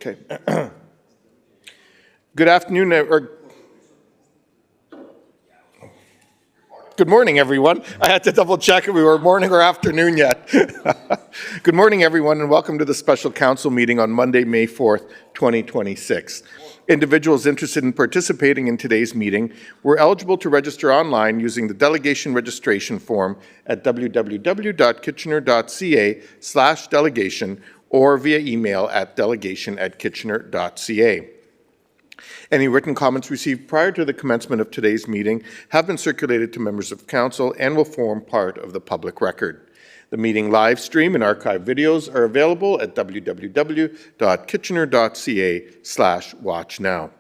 Okay. Good afternoon, or good morning, everyone. I had to double check if we were morning or afternoon yet. Good morning, everyone, and welcome to the special council meeting on Monday, May 4th, 2026. Individuals interested in participating in today's meeting were eligible to register online using the delegation registration form at www.kitchener.ca/delegation or via email at delegation@kitchener.ca. Any written comments received prior to the commencement of today's meeting have been circulated to members of council and will form part of the public record. The meeting live stream and archive videos are available at www.kitchener.ca/watchnow.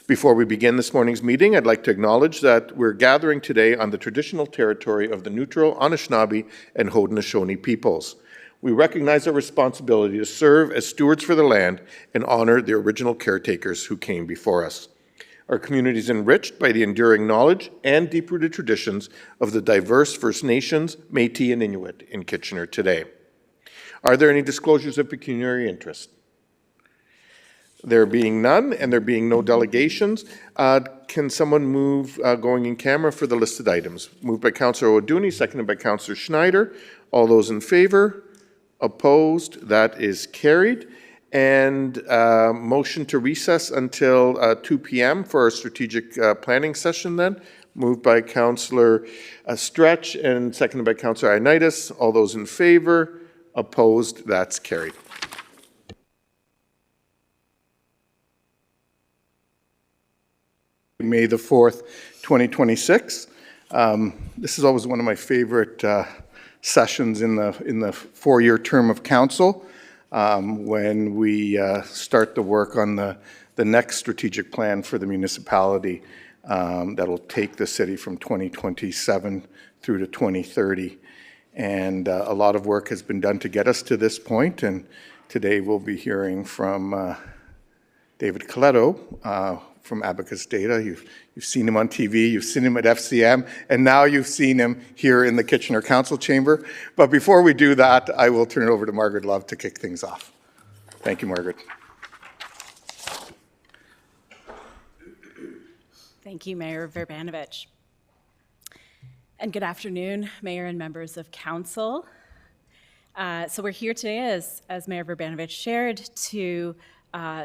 Before we begin this morning's meeting, I'd like to acknowledge that we're gathering today on the traditional territory of the Neutral, Anishinaabe, and Haudenosaunee peoples. We recognize our responsibility to serve as stewards for the land and honor the original caretakers who came before us. Our community is enriched by the enduring knowledge and deep-rooted traditions of the diverse First Nations, Métis, and Inuit in Kitchener today. Are there any disclosures of pecuniary interest? There being none, and there being no delegations, can someone move going in camera for the listed items? Moved by Councillor O'Dooney, seconded by Councillor Schneider. All those in favor? Opposed? That is carried. And motion to recess until 2 p.m. for our strategic planning session then. Moved by Councillor Stretch and seconded by Councillor Ioannidis. All those in favor? Opposed? That's carried. May the 4th, 2026. This is always one of my favorite sessions in the four-year term of council. When we start the work on the next strategic plan for the municipality that'll take the city from 2027 through to 2030. And a lot of work has been done to get us to this point, and today we'll be hearing from David Coletto from Abacus Data. You've seen him on TV, you've seen him at FCM, and now you've seen him here in the Kitchener Council Chamber. But before we do that, I will turn it over to Margaret Love to kick things off. Thank you, Margaret. Thank you, Mayor Verbanovich. And good afternoon, Mayor and members of Council. So we're here today, as Mayor Verbanovich shared, to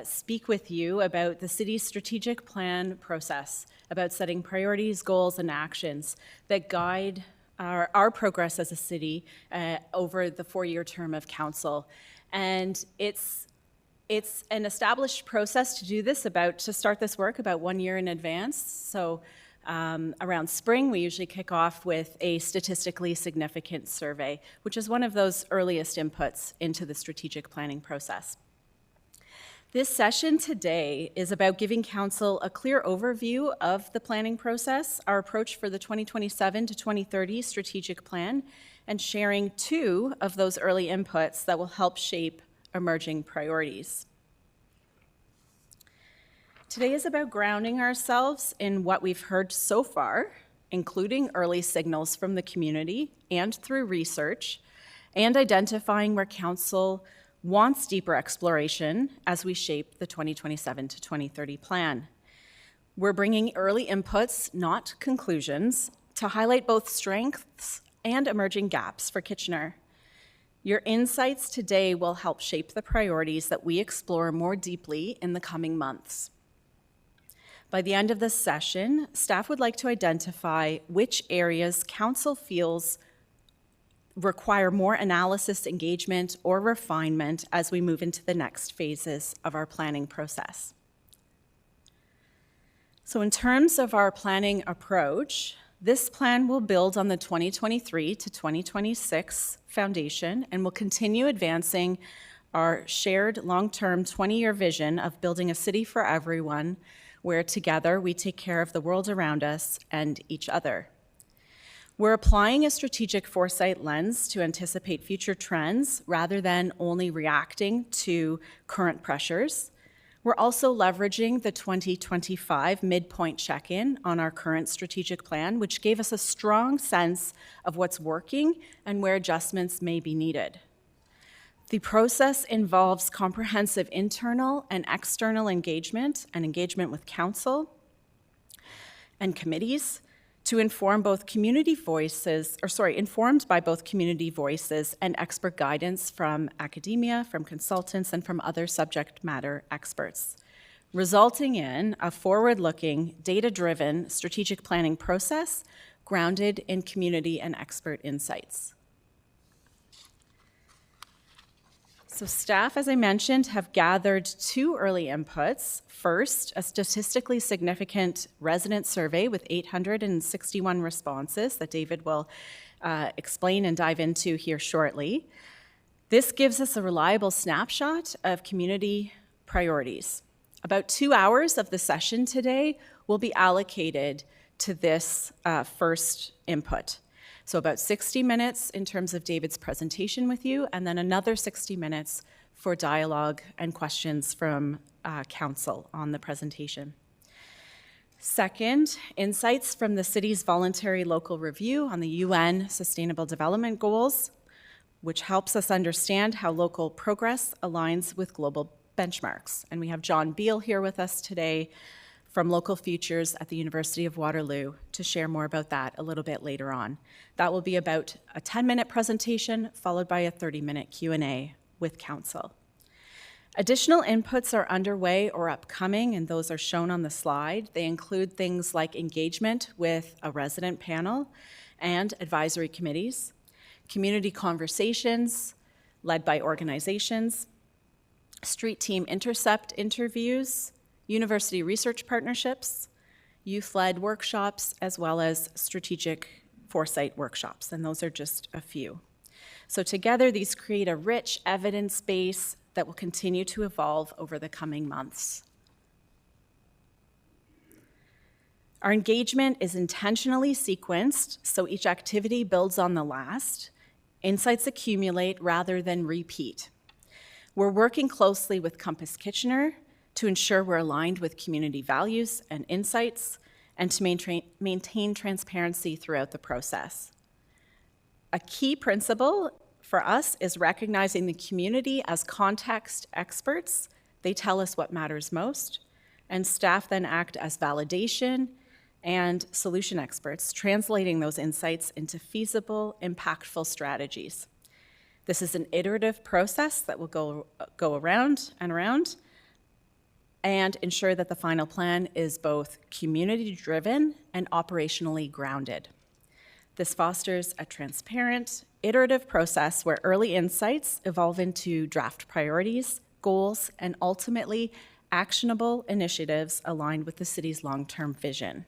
speak with you about the city's strategic plan process, about setting priorities, goals, and actions that guide our progress as a city over the four-year term of council. And it's an established process to do this, to start this work about 1 year in advance. So around spring, we usually kick off with a statistically significant survey, which is one of those earliest inputs into the strategic planning process. This session today is about giving Council a clear overview of the planning process, our approach for the 2027 to 2030 strategic plan, and sharing two of those early inputs that will help shape emerging priorities. Today is about grounding ourselves in what we've heard so far, including early signals from the community and through research, and identifying where Council wants deeper exploration as we shape the 2027 to 2030 plan. We're bringing early inputs, not conclusions, to highlight both strengths and emerging gaps for Kitchener. Your insights today will help shape the priorities that we explore more deeply in the coming months. By the end of this session, staff would like to identify which areas Council feels require more analysis, engagement, or refinement as we move into the next phases of our planning process. So in terms of our planning approach, this plan will build on the 2023 to 2026 foundation and will continue advancing our shared long-term 20-year vision of building a city for everyone, where together we take care of the world around us and each other. We're applying a strategic foresight lens to anticipate future trends rather than only reacting to current pressures. We're also leveraging the 2025 midpoint check-in on our current strategic plan, which gave us a strong sense of what's working and where adjustments may be needed. The process involves comprehensive internal and external engagement and engagement with council and committees to informed by both community voices and expert guidance from academia, from consultants, and from other subject matter experts, resulting in a forward-looking, data-driven strategic planning process grounded in community and expert insights. So staff, as I mentioned, have gathered 2 early inputs. First, a statistically significant resident survey with 861 responses that David will explain and dive into here shortly. This gives us a reliable snapshot of community priorities. About 2 hours of the session today will be allocated to this first input. So about 60 minutes in terms of David's presentation with you, and then another 60 minutes for dialogue and questions from council on the presentation. Second, insights from the city's voluntary local review on the UN Sustainable Development Goals, which helps us understand how local progress aligns with global benchmarks. And we have John Beal here with us today from Local Futures at the University of Waterloo to share more about that a little bit later on. That will be about a 10-minute presentation followed by a 30-minute Q&A with council. Additional inputs are underway or upcoming, and those are shown on the slide. They include things like engagement with a resident panel and advisory committees, community conversations led by organizations, street team intercept interviews, university research partnerships, youth-led workshops, as well as strategic foresight workshops, and those are just a few. So together, these create a rich evidence base that will continue to evolve over the coming months. Our engagement is intentionally sequenced, so each activity builds on the last. Insights accumulate rather than repeat. We're working closely with Compass Kitchener to ensure we're aligned with community values and insights, and to maintain transparency throughout the process. A key principle for us is recognizing the community as context experts. They tell us what matters most, and staff then act as validation and solution experts, translating those insights into feasible, impactful strategies. This is an iterative process that will go around and around, and ensure that the final plan is both community-driven and operationally grounded. This fosters a transparent, iterative process where early insights evolve into draft priorities, goals, and ultimately actionable initiatives aligned with the city's long-term vision.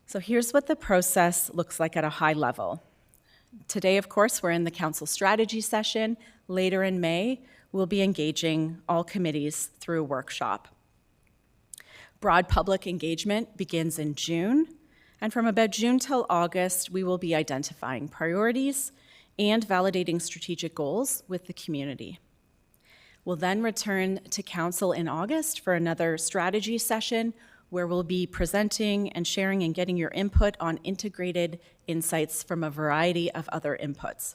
So here's what the process looks like at a high level. Today, of course, we're in the council strategy session. Later in May, we'll be engaging all committees through a workshop. Broad public engagement begins in June, and from about June till August, we will be identifying priorities and validating strategic goals with the community. We'll then return to council in August for another strategy session where we'll be presenting and sharing and getting your input on integrated insights from a variety of other inputs.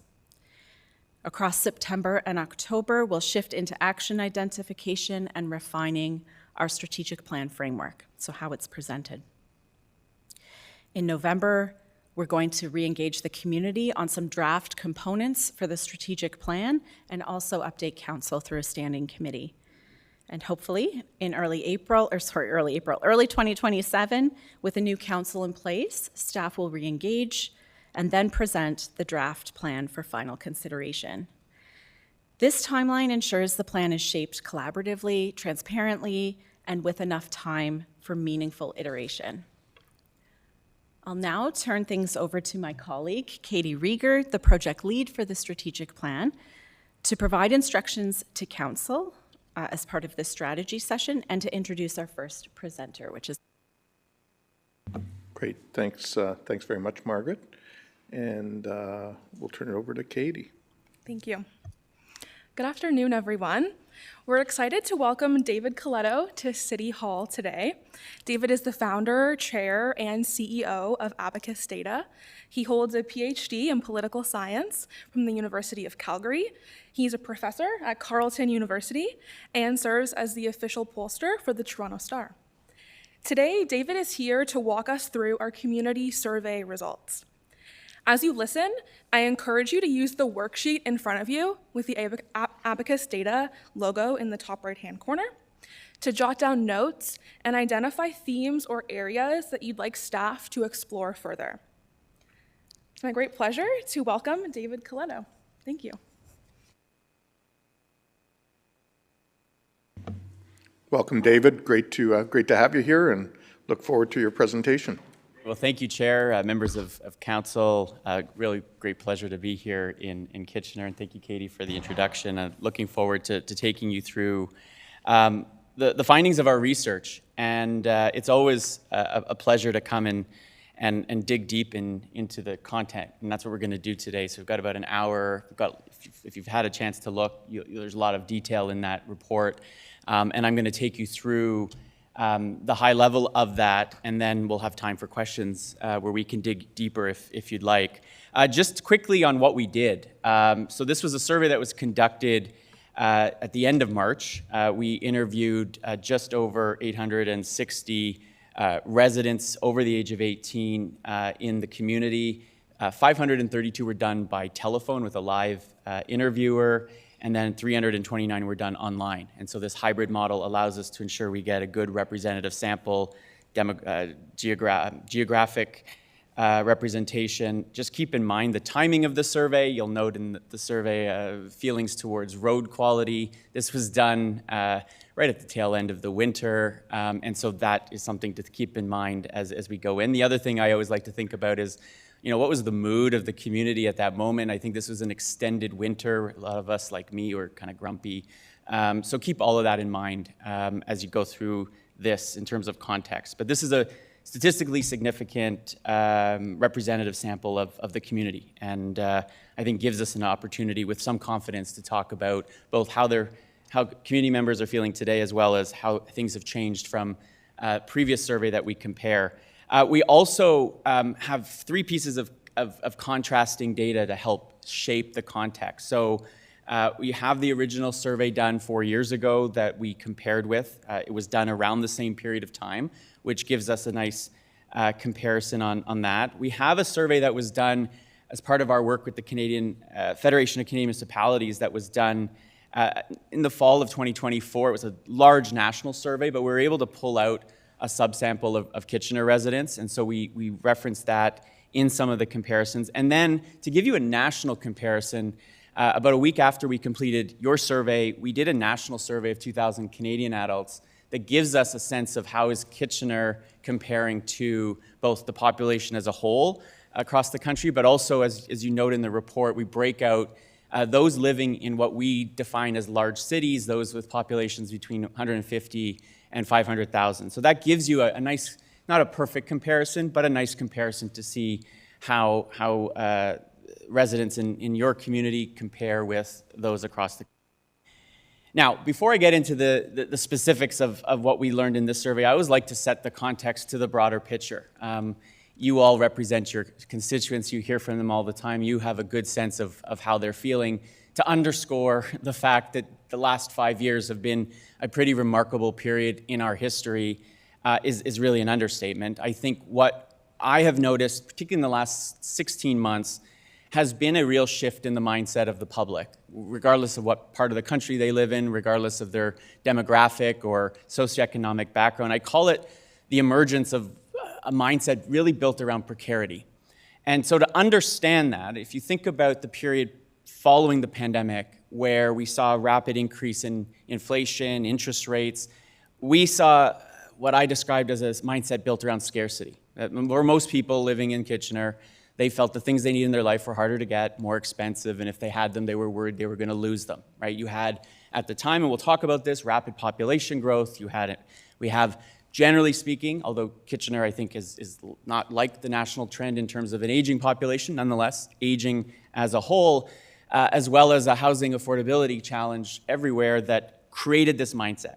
Across September and October, we'll shift into action identification and refining our strategic plan framework, so how it's presented. In November, we're going to re-engage the community on some draft components for the strategic plan and also update council through a standing committee. And hopefully in early 2027, with a new council in place, staff will re-engage and then present the draft plan for final consideration. This timeline ensures the plan is shaped collaboratively, transparently, and with enough time for meaningful iteration. I'll now turn things over to my colleague, Katie Rieger, the project lead for the strategic plan, to provide instructions to council as part of this strategy session and to introduce our first presenter, which is... Great, thanks very much, Margaret. And we'll turn it over to Katie. Thank you. Good afternoon, everyone. We're excited to welcome David Coletto to City Hall today. David is the founder, chair, and CEO of Abacus Data. He holds a PhD in political science from the University of Calgary. He's a professor at Carleton University and serves as the official pollster for the Toronto Star. Today, David is here to walk us through our community survey results. As you listen, I encourage you to use the worksheet in front of you with the Abacus Data logo in the top right-hand corner to jot down notes and identify themes or areas that you'd like staff to explore further. It's my great pleasure to welcome David Coletto. Thank you. Welcome, David. Great to have you here, and look forward to your presentation. Well, thank you, Chair, members of Council. Really great pleasure to be here in Kitchener, and thank you, Katie, for the introduction. Looking forward to taking you through the findings of our research. And it's always a pleasure to come in and dig deep into the content, and that's what we're going to do today. So we've got about an hour. If you've had a chance to look, there's a lot of detail in that report, and I'm going to take you through the high level of that, and then we'll have time for questions where we can dig deeper if you'd like. Just quickly on what we did. So this was a survey that was conducted at the end of March. We interviewed just over 860 residents over the age of 18 in the community. 532 were done by telephone with a live interviewer, and then 329 were done online. And so this hybrid model allows us to ensure we get a good representative sample, geographic representation. Just keep in mind the timing of the survey. You'll note in the survey feelings towards road quality. This was done right at the tail end of the winter, and so that is something to keep in mind as we go in. The other thing I always like to think about is, what was the mood of the community at that moment? I think this was an extended winter. A lot of us, like me, were kind of grumpy. So keep all of that in mind as you go through this in terms of context. But this is a statistically significant representative sample of the community, and I think gives us an opportunity with some confidence to talk about both how community members are feeling today, as well as how things have changed from previous survey that we compare. We also have three pieces of contrasting data to help shape the context. So we have the original survey done 4 years ago that we compared with. It was done around the same period of time, which gives us a nice comparison on that. We have a survey that was done as part of our work with the Canadian Federation of Canadian Municipalities that was done in the fall of 2024. It was a large national survey, but we were able to pull out a subsample of Kitchener residents, and so we referenced that in some of the comparisons. And then to give you a national comparison, about a week after we completed your survey, we did a national survey of 2,000 Canadian adults that gives us a sense of how is Kitchener comparing to both the population as a whole across the country, but also, as you note in the report, we break out those living in what we define as large cities, those with populations between 150 and 500,000. So that gives you a nice, not a perfect comparison, but a nice comparison to see how residents in your community compare with those across the country. Now, before I get into the specifics of what we learned in this survey, I always like to set the context to the broader picture. You all represent your constituents. You hear from them all the time. You have a good sense of how they're feeling. To underscore the fact that the last 5 years have been a pretty remarkable period in our history is really an understatement. I think what I have noticed, particularly in the last 16 months, has been a real shift in the mindset of the public, regardless of what part of the country they live in, regardless of their demographic or socioeconomic background. I call it the emergence of a mindset really built around precarity. And so to understand that, if you think about the period following the pandemic, where we saw a rapid increase in inflation, interest rates, we saw what I described as a mindset built around scarcity. For most people living in Kitchener, they felt the things they needed in their life were harder to get, more expensive, and if they had them, they were worried they were going to lose them, right? You had, at the time, and we'll talk about this, rapid population growth. We have, generally speaking, although Kitchener, I think, is not like the national trend in terms of an aging population, nonetheless, aging as a whole, as well as a housing affordability challenge everywhere that created this mindset.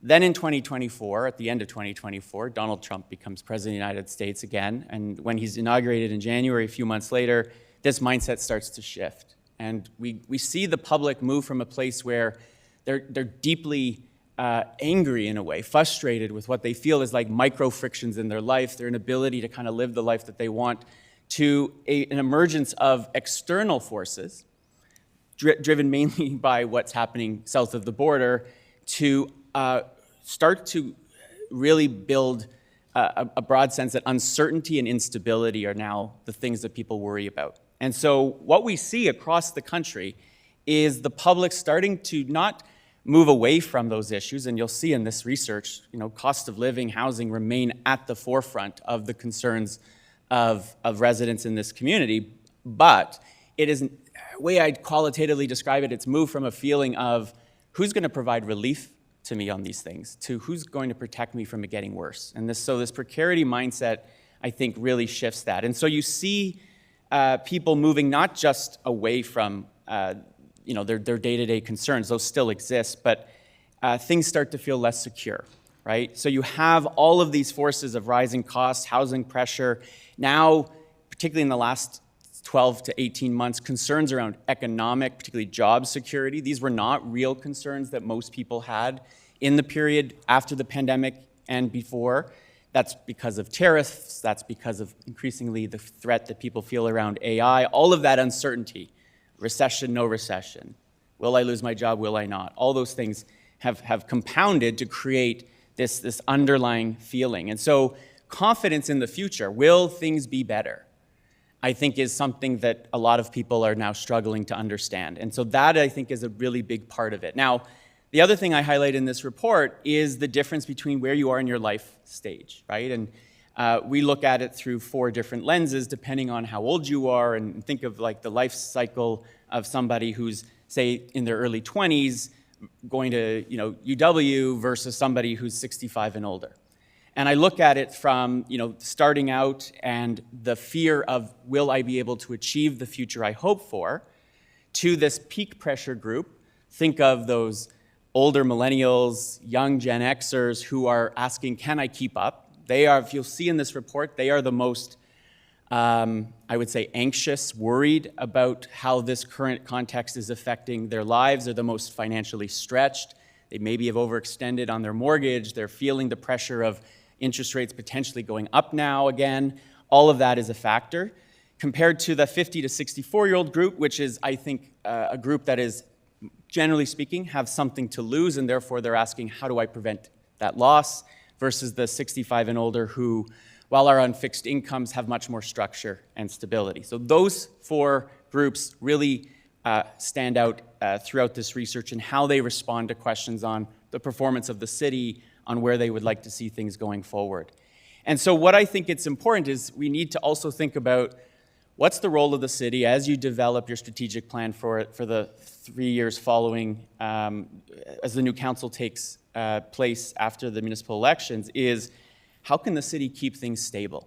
Then in 2024, at the end of 2024, Donald Trump becomes president of the United States again. And when he's inaugurated in January, a few months later, this mindset starts to shift. And we see the public move from a place where they're deeply angry in a way, frustrated with what they feel is like micro frictions in their life, their inability to kind of live the life that they want, to an emergence of external forces, driven mainly by what's happening south of the border, to start to really build a broad sense that uncertainty and instability are now the things that people worry about. And so what we see across the country is the public starting to not move away from those issues, and you'll see in this research, cost of living, housing remain at the forefront of the concerns of residents in this community, but it is, the way I'd qualitatively describe it, it's moved from a feeling of who's going to provide relief to me on these things to who's going to protect me from it getting worse. And this precarity mindset, I think, really shifts that. And so you see people moving not just away from their day-to-day concerns, those still exist, but things start to feel less secure, right? So you have all of these forces of rising costs, housing pressure, now, particularly in the last 12 to 18 months, concerns around economic, particularly job security. These were not real concerns that most people had in the period after the pandemic and before. That's because of tariffs, that's because of increasingly the threat that people feel around AI, all of that uncertainty, recession, no recession, will I lose my job, will I not? All those things have compounded to create this underlying feeling. And so confidence in the future, will things be better, I think is something that a lot of people are now struggling to understand. And so that, I think, is a really big part of it. Now, the other thing I highlight in this report is the difference between where you are in your life stage, right? And we look at it through 4 different lenses, depending on how old you are, and think of like the life cycle of somebody who's, say, in their early 20s, going to UW versus somebody who's 65 and older. And I look at it from starting out and the fear of, will I be able to achieve the future I hope for, to this peak pressure group. Think of those older millennials, young Gen Xers who are asking, can I keep up? They are, if you'll see in this report, they are the most, I would say, anxious, worried about how this current context is affecting their lives. They're the most financially stretched. They maybe have overextended on their mortgage. They're feeling the pressure of interest rates potentially going up now again. All of that is a factor. Compared to the 50 to 64-year-old group, which is, I think, a group that is, generally speaking, have something to lose, and therefore they're asking, how do I prevent that loss? Versus the 65 and older who, while are on fixed incomes, have much more structure and stability. So those 4 groups really stand out throughout this research and how they respond to questions on the performance of the city, on where they would like to see things going forward. And so what I think it's important is we need to also think about what's the role of the city as you develop your strategic plan for the 3 years following, as the new council takes place after the municipal elections, is how can the city keep things stable,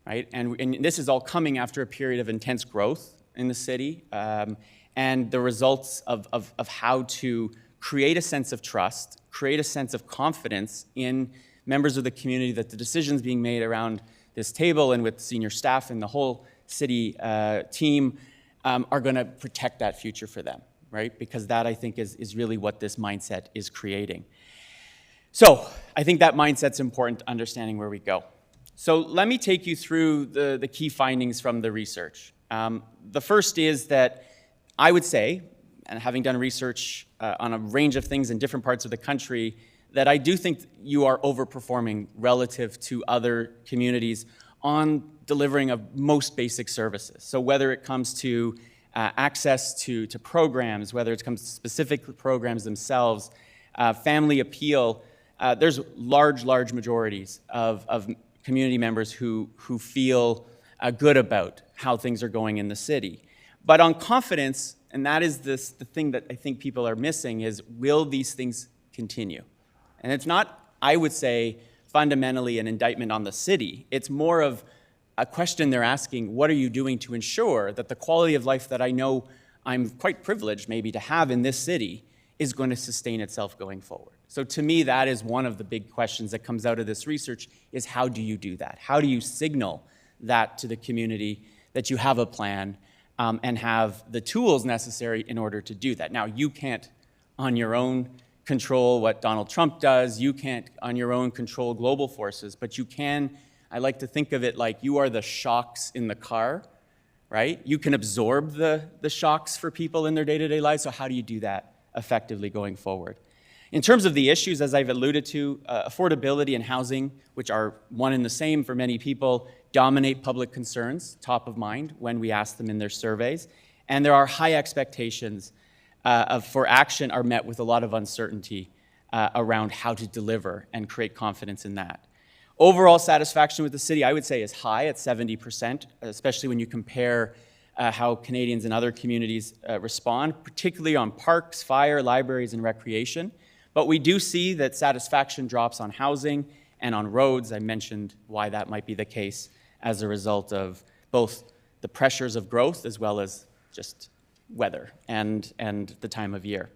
right? And this is all coming after a period of intense growth in the city, and the results of how to create a sense of trust, create a sense of confidence in members of the community that the decisions being made around this table and with senior staff and the whole city team are going to protect that future for them, right? Because that, I think, is really what this mindset is creating. So I think that mindset's important to understanding where we go. So let me take you through the key findings from the research. The first is that I would say, and having done research on a range of things in different parts of the country, that I do think you are overperforming relative to other communities on delivering of most basic services. So whether it comes to access to programs, whether it comes to specific programs themselves, family appeal, there's large majorities of community members who feel good about how things are going in the city. But on confidence, and that is the thing that I think people are missing, is will these things continue? And it's not, I would say, fundamentally an indictment on the city. It's more of a question they're asking, what are you doing to ensure that the quality of life that I know I'm quite privileged maybe to have in this city is going to sustain itself going forward. So to me, that is one of the big questions that comes out of this research, is how do you do that? How do you signal that to the community that you have a plan and have the tools necessary in order to do that? Now, you can't on your own control what Donald Trump does. You can't on your own control global forces, but you can, I like to think of it like you are the shocks in the car, right? You can absorb the shocks for people in their day-to-day lives, so how do you do that effectively going forward? In terms of the issues, as I've alluded to, affordability and housing, which are one and the same for many people, dominate public concerns, top of mind, when we ask them in their surveys. And there are high expectations for action are met with a lot of uncertainty around how to deliver and create confidence in that. Overall satisfaction with the city, I would say, is high at 70%, especially when you compare how Canadians and other communities respond, particularly on parks, fire, libraries, and recreation. But we do see that satisfaction drops on housing and on roads. I mentioned why that might be the case as a result of both the pressures of growth as well as just weather and the time of year.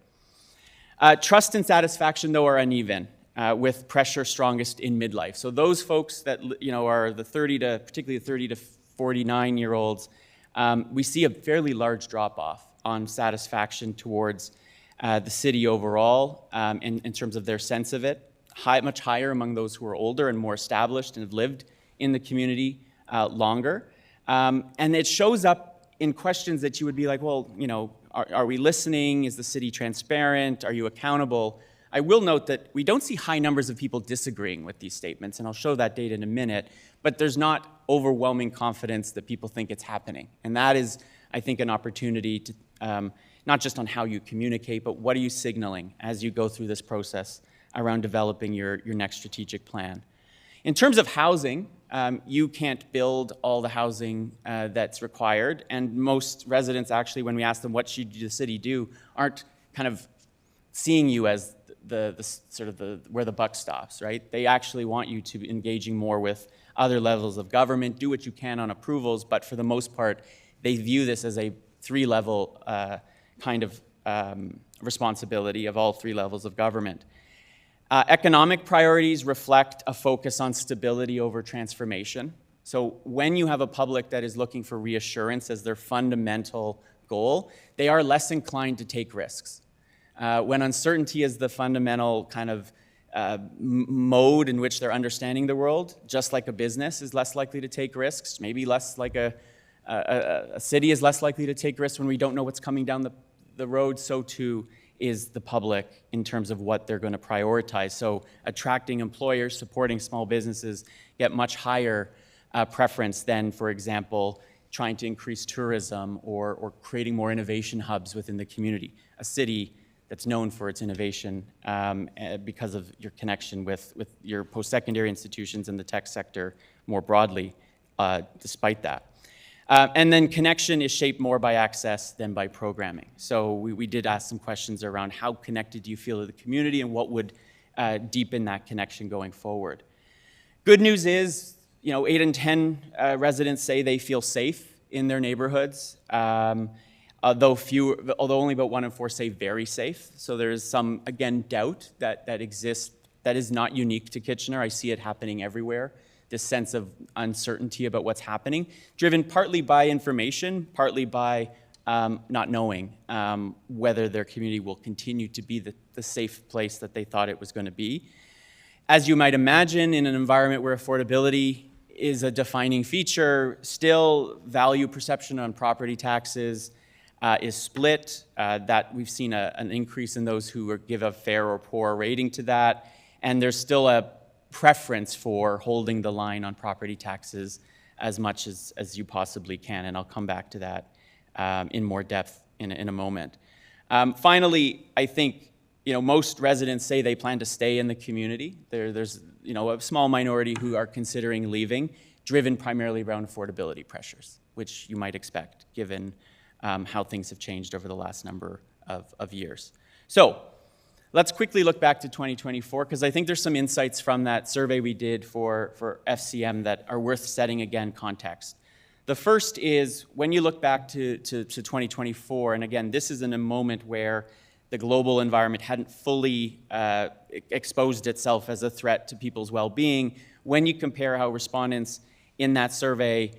Trust and satisfaction, though, are uneven, with pressure strongest in midlife. So those folks that are the particularly the 30 to 49-year-olds, we see a fairly large drop-off on satisfaction towards the city overall in terms of their sense of it. Much higher among those who are older and more established and have lived in the community longer. And it shows up in questions that you would be like, well, are we listening? Is the city transparent? Are you accountable? I will note that we don't see high numbers of people disagreeing with these statements, and I'll show that data in a minute, but there's not overwhelming confidence that people think it's happening. And that is, I think, an opportunity to, not just on how you communicate, but what are you signaling as you go through this process around developing your next strategic plan. In terms of housing, you can't build all the housing that's required, and most residents actually, when we ask them what should the city do, aren't kind of seeing you as where the buck stops, right? They actually want you to be engaging more with other levels of government, do what you can on approvals, but for the most part, they view this as a three-level kind of responsibility of all three levels of government. Economic priorities reflect a focus on stability over transformation. So when you have a public that is looking for reassurance as their fundamental goal, they are less inclined to take risks. When uncertainty is the fundamental kind of mode in which they're understanding the world, just like a business is less likely to take risks, maybe less like a city is less likely to take risks when we don't know what's coming down the road, so too is the public in terms of what they're going to prioritize. So attracting employers, supporting small businesses get much higher preference than, for example, trying to increase tourism or creating more innovation hubs within the community. A city that's known for its innovation because of your connection with your post-secondary institutions and the tech sector more broadly, despite that. And then connection is shaped more by access than by programming. So we did ask some questions around how connected do you feel to the community and what would deepen that connection going forward. Good news is, 8 in 10 residents say they feel safe in their neighborhoods, although only about 1 in 4 say very safe. So there is some, again, doubt that exists that is not unique to Kitchener. I see it happening everywhere. This sense of uncertainty about what's happening, driven partly by information, partly by not knowing whether their community will continue to be the safe place that they thought it was going to be. As you might imagine, in an environment where affordability is a defining feature, still value perception on property taxes is split. That we've seen an increase in those who give a fair or poor rating to that, and there's still a preference for holding the line on property taxes as much as you possibly can, and I'll come back to that in more depth in a moment. Finally, I think most residents say they plan to stay in the community. There's a small minority who are considering leaving, driven primarily around affordability pressures, which you might expect given how things have changed over the last number of years. So let's quickly look back to 2024, because I think there's some insights from that survey we did for FCM that are worth setting, again, context. The first is when you look back to 2024, and again, this is in a moment where the global environment hadn't fully exposed itself as a threat to people's well-being. When you compare how respondents in that survey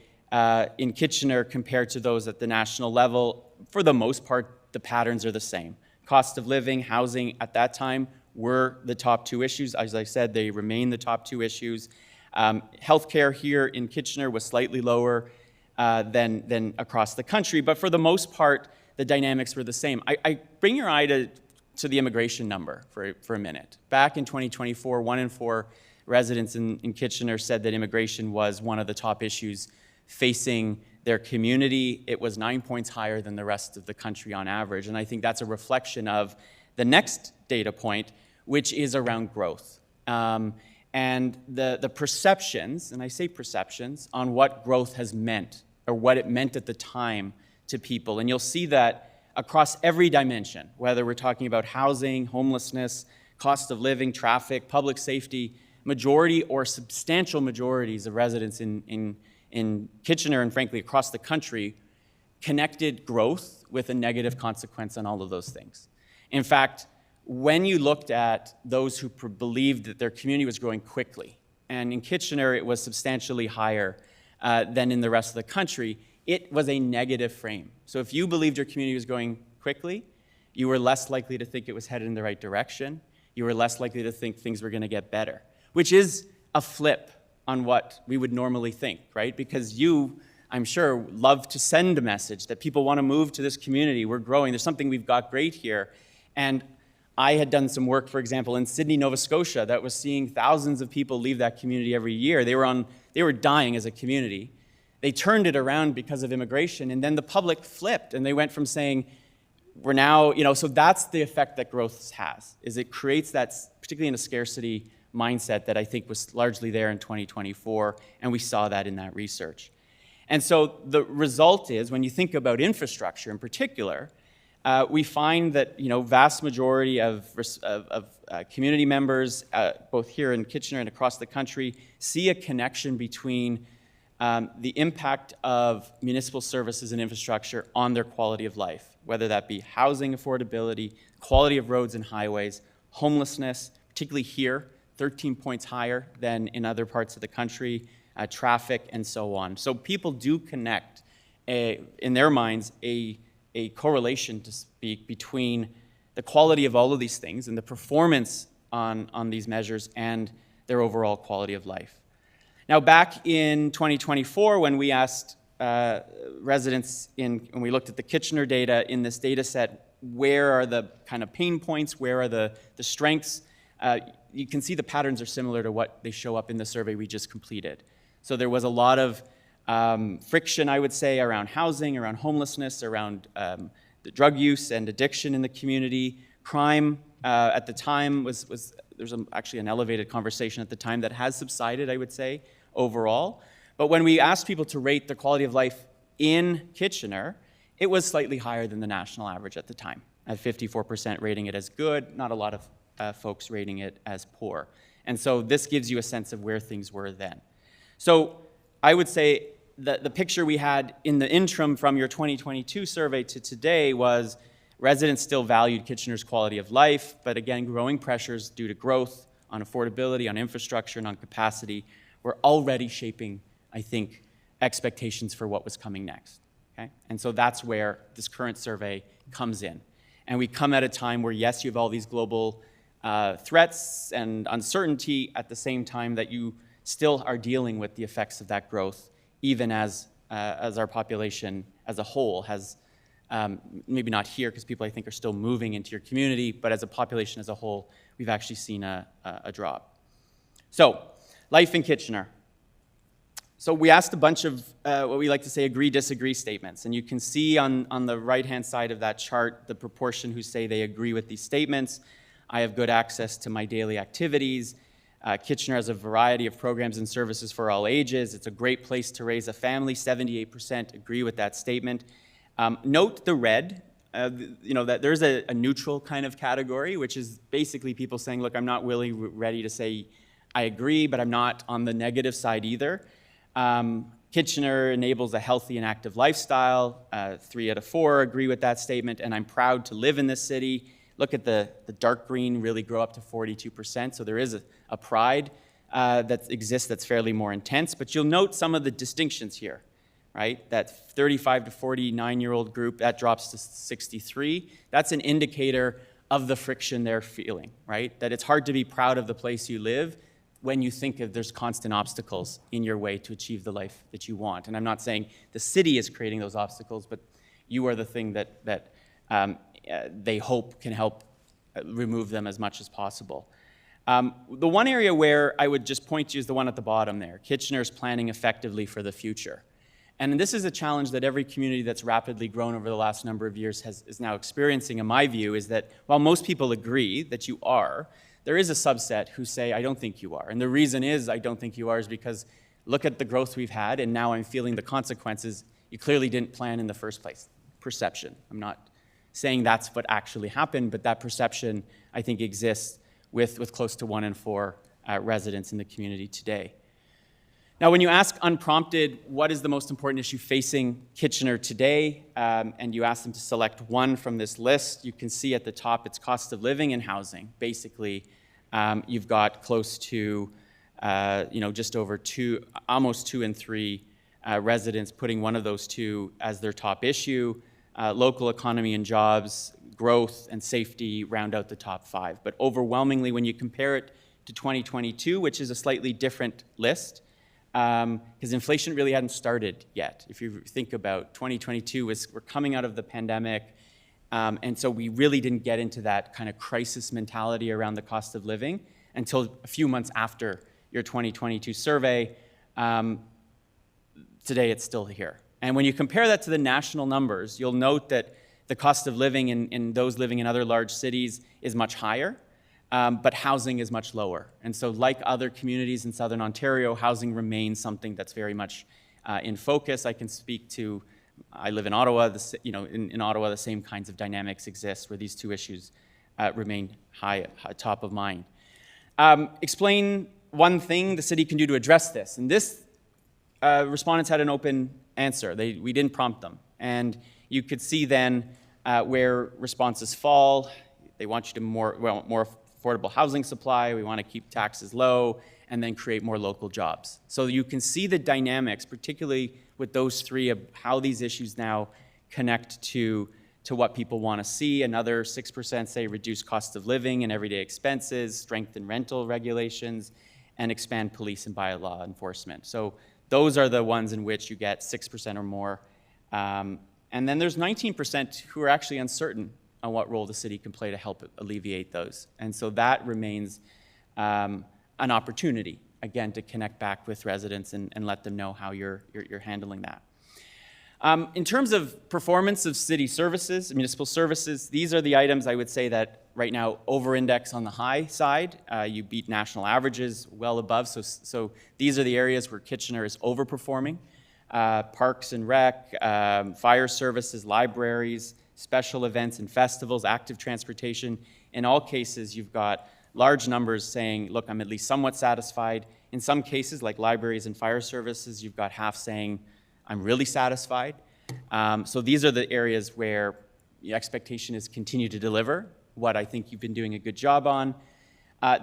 in Kitchener compared to those at the national level, for the most part, the patterns are the same. Cost of living, housing at that time were the top two issues. As I said, they remain the top two issues. Healthcare here in Kitchener was slightly lower than across the country, but for the most part, the dynamics were the same. I bring your eye to the immigration number for a minute. Back in 2024, 1 in 4 residents in Kitchener said that immigration was one of the top issues facing their community. It was 9 points higher than the rest of the country on average, and I think that's a reflection of the next data point, which is around growth. And the perceptions, and I say perceptions, on what growth has meant, or what it meant at the time to people. And you'll see that across every dimension, whether we're talking about housing, homelessness, cost of living, traffic, public safety, majority or substantial majorities of residents in Kitchener and frankly across the country connected growth with a negative consequence on all of those things. In fact, when you looked at those who believed that their community was growing quickly, and in Kitchener it was substantially higher than in the rest of the country, it was a negative frame. So if you believed your community was growing quickly, you were less likely to think it was headed in the right direction. You were less likely to think things were going to get better, which is a flip on what we would normally think, right? Because you, I'm sure, love to send a message that people want to move to this community. We're growing. There's something we've got great here. And I had done some work, for example, in Sydney, Nova Scotia, that was seeing thousands of people leave that community every year. They were dying as a community. They turned it around because of immigration, and then the public flipped, and they went from saying, we're now, so that's the effect that growth has, is it creates that, particularly in a scarcity mindset that I think was largely there in 2024, and we saw that in that research. And so the result is, when you think about infrastructure in particular, we find that vast majority of community members, both here in Kitchener and across the country, see a connection between the impact of municipal services and infrastructure on their quality of life, whether that be housing affordability, quality of roads and highways, homelessness, particularly here, 13 points higher than in other parts of the country, traffic, and so on. So people do connect, in their minds, a correlation, to speak, between the quality of all of these things and the performance on these measures and their overall quality of life. Now, back in 2024, when we asked residents when we looked at the Kitchener data in this data set, where are the kind of pain points, where are the strengths, you can see the patterns are similar to what they show up in the survey we just completed. So there was a lot of friction, I would say, around housing, around homelessness, around the drug use and addiction in the community. Crime at the time there's actually an elevated conversation at the time that has subsided, I would say, overall. But when we asked people to rate their quality of life in Kitchener, it was slightly higher than the national average at the time, at 54% rating it as good, not a lot of folks rating it as poor. And so this gives you a sense of where things were then. So I would say that the picture we had in the interim from your 2022 survey to today was residents still valued Kitchener's quality of life, but again, growing pressures due to growth on affordability, on infrastructure, and on capacity were already shaping, I think, expectations for what was coming next. Okay? And so that's where this current survey comes in. And we come at a time where, yes, you have all these global threats and uncertainty at the same time that you still are dealing with the effects of that growth, even as our population as a whole has, maybe not here because people I think are still moving into your community, but as a population as a whole, we've actually seen a drop. So, life in Kitchener. So we asked a bunch of what we like to say agree, disagree statements. And you can see on the right-hand side of that chart the proportion who say they agree with these statements. I have good access to my daily activities. Kitchener has a variety of programs and services for all ages. It's a great place to raise a family. 78% agree with that statement. Note the red, that there's a neutral kind of category, which is basically people saying, look, I'm not really ready to say I agree, but I'm not on the negative side either. Kitchener enables a healthy and active lifestyle. 3 out of 4 agree with that statement, and I'm proud to live in this city. Look at the dark green really grow up to 42%. So there is a pride that exists that's fairly more intense. But you'll note some of the distinctions here, right? That 35 to 49-year-old group, that drops to 63. That's an indicator of the friction they're feeling, right? That it's hard to be proud of the place you live when you think of there's constant obstacles in your way to achieve the life that you want. And I'm not saying the city is creating those obstacles, but you are the thing that they hope can help remove them as much as possible. The one area where I would just point to is the one at the bottom there. Kitchener's planning effectively for the future. And this is a challenge that every community that's rapidly grown over the last number of years is now experiencing, in my view, is that while most people agree that you are, there is a subset who say, I don't think you are. And the reason is I don't think you are is because look at the growth we've had, and now I'm feeling the consequences. You clearly didn't plan in the first place. Perception. I'm not saying that's what actually happened, but that perception, I think, exists with close to 1 in 4 residents in the community today. Now, when you ask unprompted, what is the most important issue facing Kitchener today, and you ask them to select one from this list, you can see at the top it's cost of living and housing. Basically, you've got close to, just over almost 2 in 3 residents putting one of those two as their top issue. Local economy and jobs, growth and safety round out the top 5. But overwhelmingly, when you compare it to 2022, which is a slightly different list, because inflation really hadn't started yet. If you think about 2022, we're coming out of the pandemic, and so we really didn't get into that kind of crisis mentality around the cost of living until a few months after your 2022 survey. Today, it's still here. And when you compare that to the national numbers, you'll note that the cost of living in those living in other large cities is much higher. But housing is much lower. And so like other communities in Southern Ontario, housing remains something that's very much in focus. I can speak to, I live in Ottawa, in Ottawa the same kinds of dynamics exist where these two issues remain high top of mind. Explain one thing the city can do to address this. And this, respondents had an open answer. We didn't prompt them. And you could see then where responses fall. They want you to more affordable housing supply, we want to keep taxes low, and then create more local jobs. So you can see the dynamics, particularly with those three, of how these issues now connect to what people want to see. Another 6% say reduce cost of living and everyday expenses, strengthen rental regulations, and expand police and bylaw enforcement. So those are the ones in which you get 6% or more. And then there's 19% who are actually uncertain on what role the city can play to help alleviate those. And so that remains an opportunity, again, to connect back with residents and let them know how you're handling that. In terms of performance of city services, municipal services, these are the items I would say that right now over-index on the high side. You beat national averages well above, so these are the areas where Kitchener is overperforming. Parks and rec, fire services, libraries, special events and festivals, active transportation. In all cases, you've got large numbers saying, look, I'm at least somewhat satisfied. In some cases, like libraries and fire services, you've got half saying, I'm really satisfied. So these are the areas where the expectation is continue to deliver, what I think you've been doing a good job on.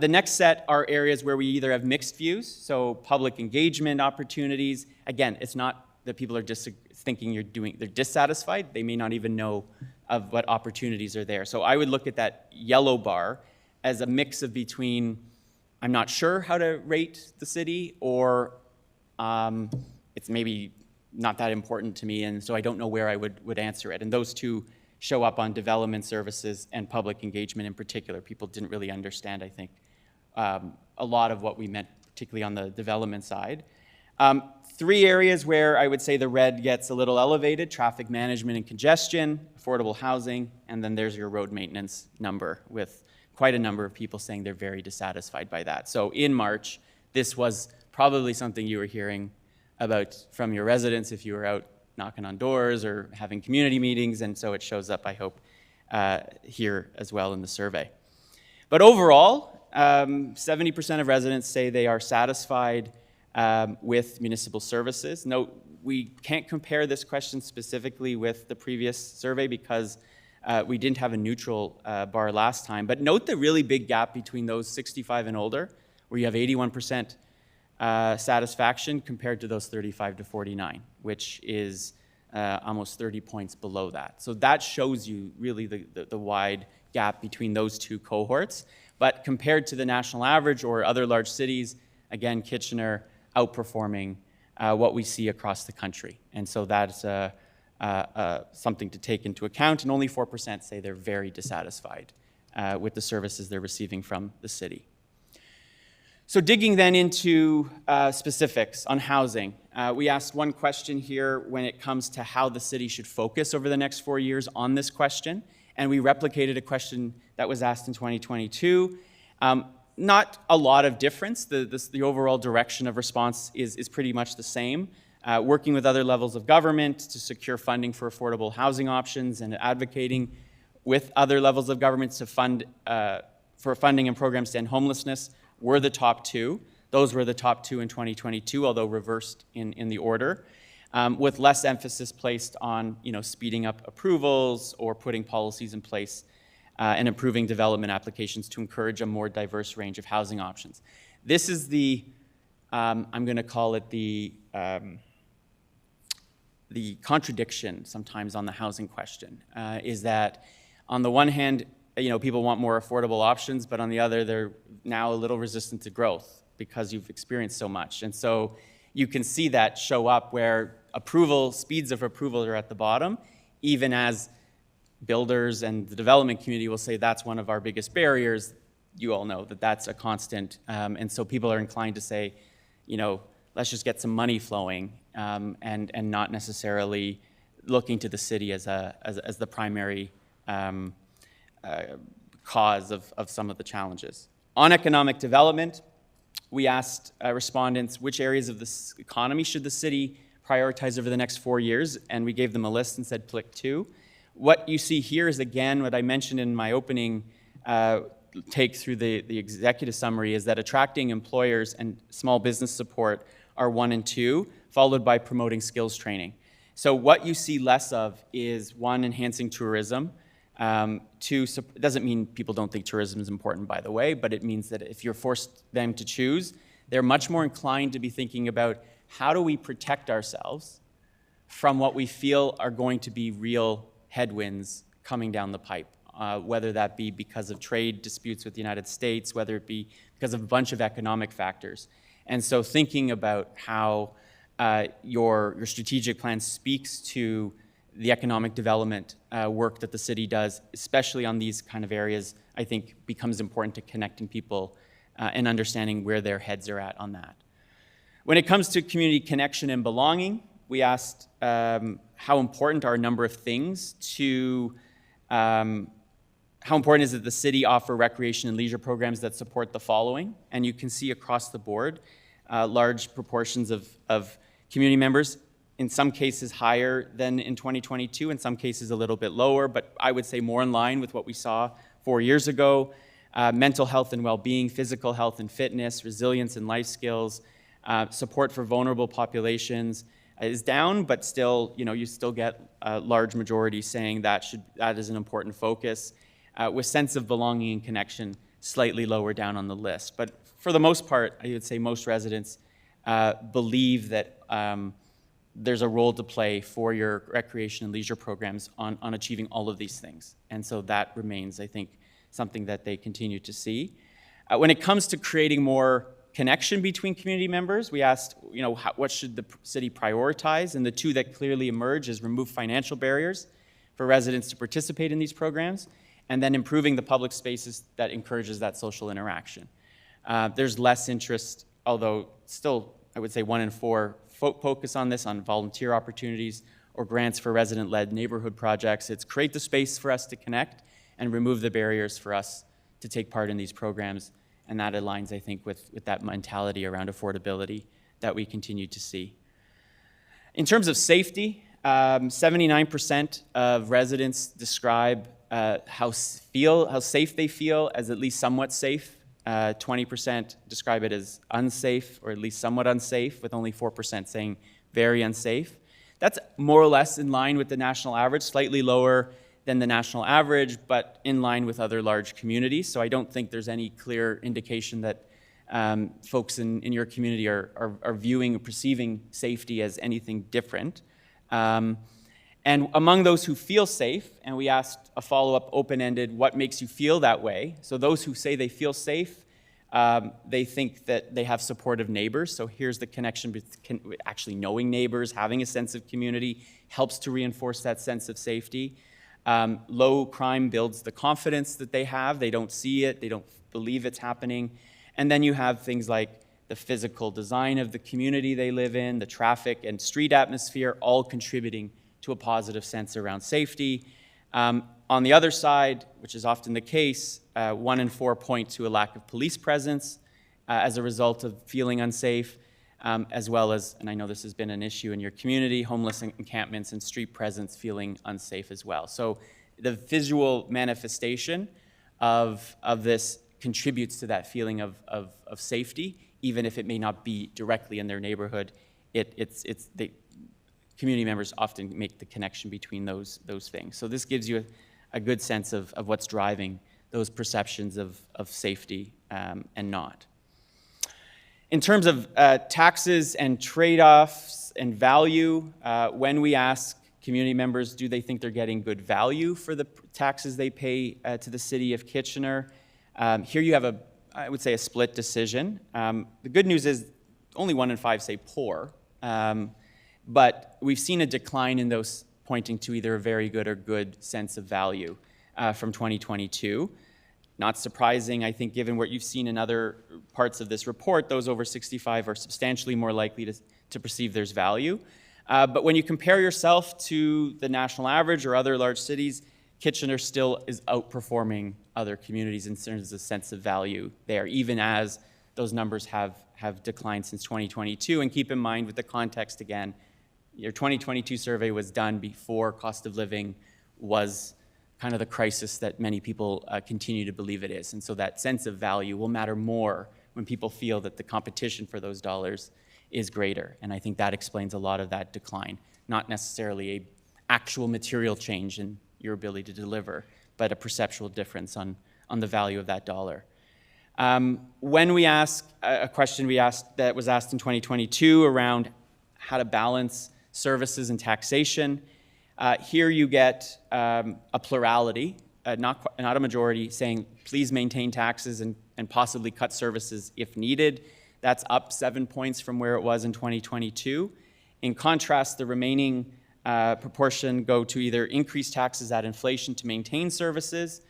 The next set are areas where we either have mixed views, so public engagement opportunities. Again, it's not that people are just thinking they're dissatisfied. They may not even know of what opportunities are there. So I would look at that yellow bar as a mix of between, I'm not sure how to rate the city, or it's maybe not that important to me, and so I don't know where I would answer it. And those two show up on development services and public engagement in particular. People didn't really understand, I think, a lot of what we meant, particularly on the development side. 3 areas where I would say the red gets a little elevated: traffic management and congestion, affordable housing, and then there's your road maintenance number, with quite a number of people saying they're very dissatisfied by that. So in March, this was probably something you were hearing about from your residents if you were out knocking on doors or having community meetings, and so it shows up, I hope, here as well in the survey. But overall, 70% of residents say they are satisfied with municipal services. Note, we can't compare this question specifically with the previous survey because We didn't have a neutral bar last time, but note the really big gap between those 65 and older, where you have 81% satisfaction compared to those 35 to 49, which is almost 30 points below that. So that shows you really the wide gap between those two cohorts. But compared to the national average or other large cities, again, Kitchener outperforming what we see across the country. And so that's something to take into account, and only 4% say they're very dissatisfied with the services they're receiving from the city. So digging then into specifics on housing, we asked one question here when it comes to how the city should focus over the next 4 years on this question, and we replicated a question that was asked in 2022. Not a lot of difference. The overall direction of response is pretty much the same. Working with other levels of government to secure funding for affordable housing options and advocating with other levels of government to fund for funding and programs to end homelessness were the top two. Those were the top two in 2022, although reversed in the order, with less emphasis placed on speeding up approvals or putting policies in place and improving development applications to encourage a more diverse range of housing options. This is I'm going to call it the contradiction sometimes on the housing question, is that on the one hand, people want more affordable options, but on the other, they're now a little resistant to growth because you've experienced so much. And so you can see that show up where speeds of approval are at the bottom, even as builders and the development community will say that's one of our biggest barriers. You all know that that's a constant. And so people are inclined to say, let's just get some money flowing and not necessarily looking to the city as the primary cause of some of the challenges. On economic development, we asked respondents which areas of the economy should the city prioritize over the next 4 years, and we gave them a list and said pick two. What you see here is, again, what I mentioned in my opening take through the executive summary, is that attracting employers and small business support are 1 and 2, followed by promoting skills training. So what you see less of is, 1, enhancing tourism. 2, it doesn't mean people don't think tourism is important, by the way, but it means that if you're forced them to choose, they're much more inclined to be thinking about how do we protect ourselves from what we feel are going to be real headwinds coming down the pipe, whether that be because of trade disputes with the United States, whether it be because of a bunch of economic factors. And so thinking about how your strategic plan speaks to the economic development work that the city does, especially on these kind of areas, I think becomes important to connecting people and understanding where their heads are at on that. When it comes to community connection and belonging, we asked how important are a number of things to, how important is it the city offer recreation and leisure programs that support the following? And you can see across the board, large proportions of community members, in some cases higher than in 2022, in some cases a little bit lower, but I would say more in line with what we saw 4 years ago. Mental health and well-being, physical health and fitness, resilience and life skills, support for vulnerable populations is down, but still, you still get a large majority saying that is an important focus, with sense of belonging and connection slightly lower down on the list. But for the most part, I would say most residents believe that there's a role to play for your recreation and leisure programs on achieving all of these things. And so that remains, I think, something that they continue to see. When it comes to creating more connection between community members, we asked, what should the city prioritize? And the two that clearly emerge is remove financial barriers for residents to participate in these programs, and then improving the public spaces that encourages that social interaction. There's less interest, although still, I would say 1 in 4 focus on this, on volunteer opportunities or grants for resident-led neighborhood projects. It's create the space for us to connect and remove the barriers for us to take part in these programs. And that aligns, I think, with that mentality around affordability that we continue to see. In terms of safety, 79% of residents describe how safe they feel as at least somewhat safe. 20% describe it as unsafe or at least somewhat unsafe, with only 4% saying very unsafe. That's more or less in line with the national average, slightly lower than the national average, but in line with other large communities. So I don't think there's any clear indication that folks in your community are viewing or perceiving safety as anything different. And among those who feel safe, and we asked a follow-up open-ended, what makes you feel that way? So those who say they feel safe, they think that they have supportive neighbors. So here's the connection between actually knowing neighbors, having a sense of community helps to reinforce that sense of safety. Low crime builds the confidence that they have. They don't see it. They don't believe it's happening. And then you have things like the physical design of the community they live in, the traffic and street atmosphere, all contributing to a positive sense around safety. On the other side, which is often the case, 1 in 4 point to a lack of police presence as a result of feeling unsafe, as well as, and I know this has been an issue in your community, homeless encampments and street presence feeling unsafe as well. So the visual manifestation of this contributes to that feeling of safety, even if it may not be directly in their neighborhood. The community members often make the connection between those things. So this gives you a good sense of what's driving those perceptions of safety and not. In terms of taxes and trade-offs and value, when we ask community members, do they think they're getting good value for the taxes they pay to the city of Kitchener? Here you have I would say a split decision. The good news is only 1 in 5 say poor, but we've seen a decline in those pointing to either a very good or good sense of value from 2022. Not surprising, I think, given what you've seen in other parts of this report, those over 65 are substantially more likely to perceive there's value. But when you compare yourself to the national average or other large cities, Kitchener still is outperforming other communities in terms of sense of value there, even as those numbers have declined since 2022. And keep in mind with the context again, your 2022 survey was done before cost of living was kind of the crisis that many people continue to believe it is. And so that sense of value will matter more when people feel that the competition for those dollars is greater. And I think that explains a lot of that decline, not necessarily an actual material change in your ability to deliver, but a perceptual difference on the value of that dollar. When we ask a question that was asked in 2022 around how to balance services and taxation, here you get a plurality, not a majority, saying please maintain taxes and possibly cut services if needed. That's up 7 points from where it was in 2022. In contrast, the remaining proportion go to either increase taxes at inflation to maintain services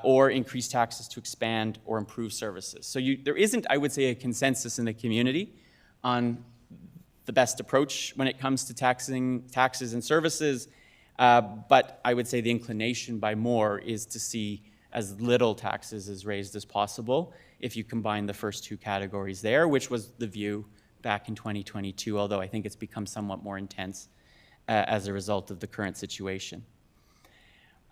or increase taxes to expand or improve services. So there isn't, I would say, a consensus in the community on the best approach when it comes to taxes and services, but I would say the inclination by more is to see as little taxes as raised as possible if you combine the first two categories there, which was the view back in 2022, although I think it's become somewhat more intense as a result of the current situation.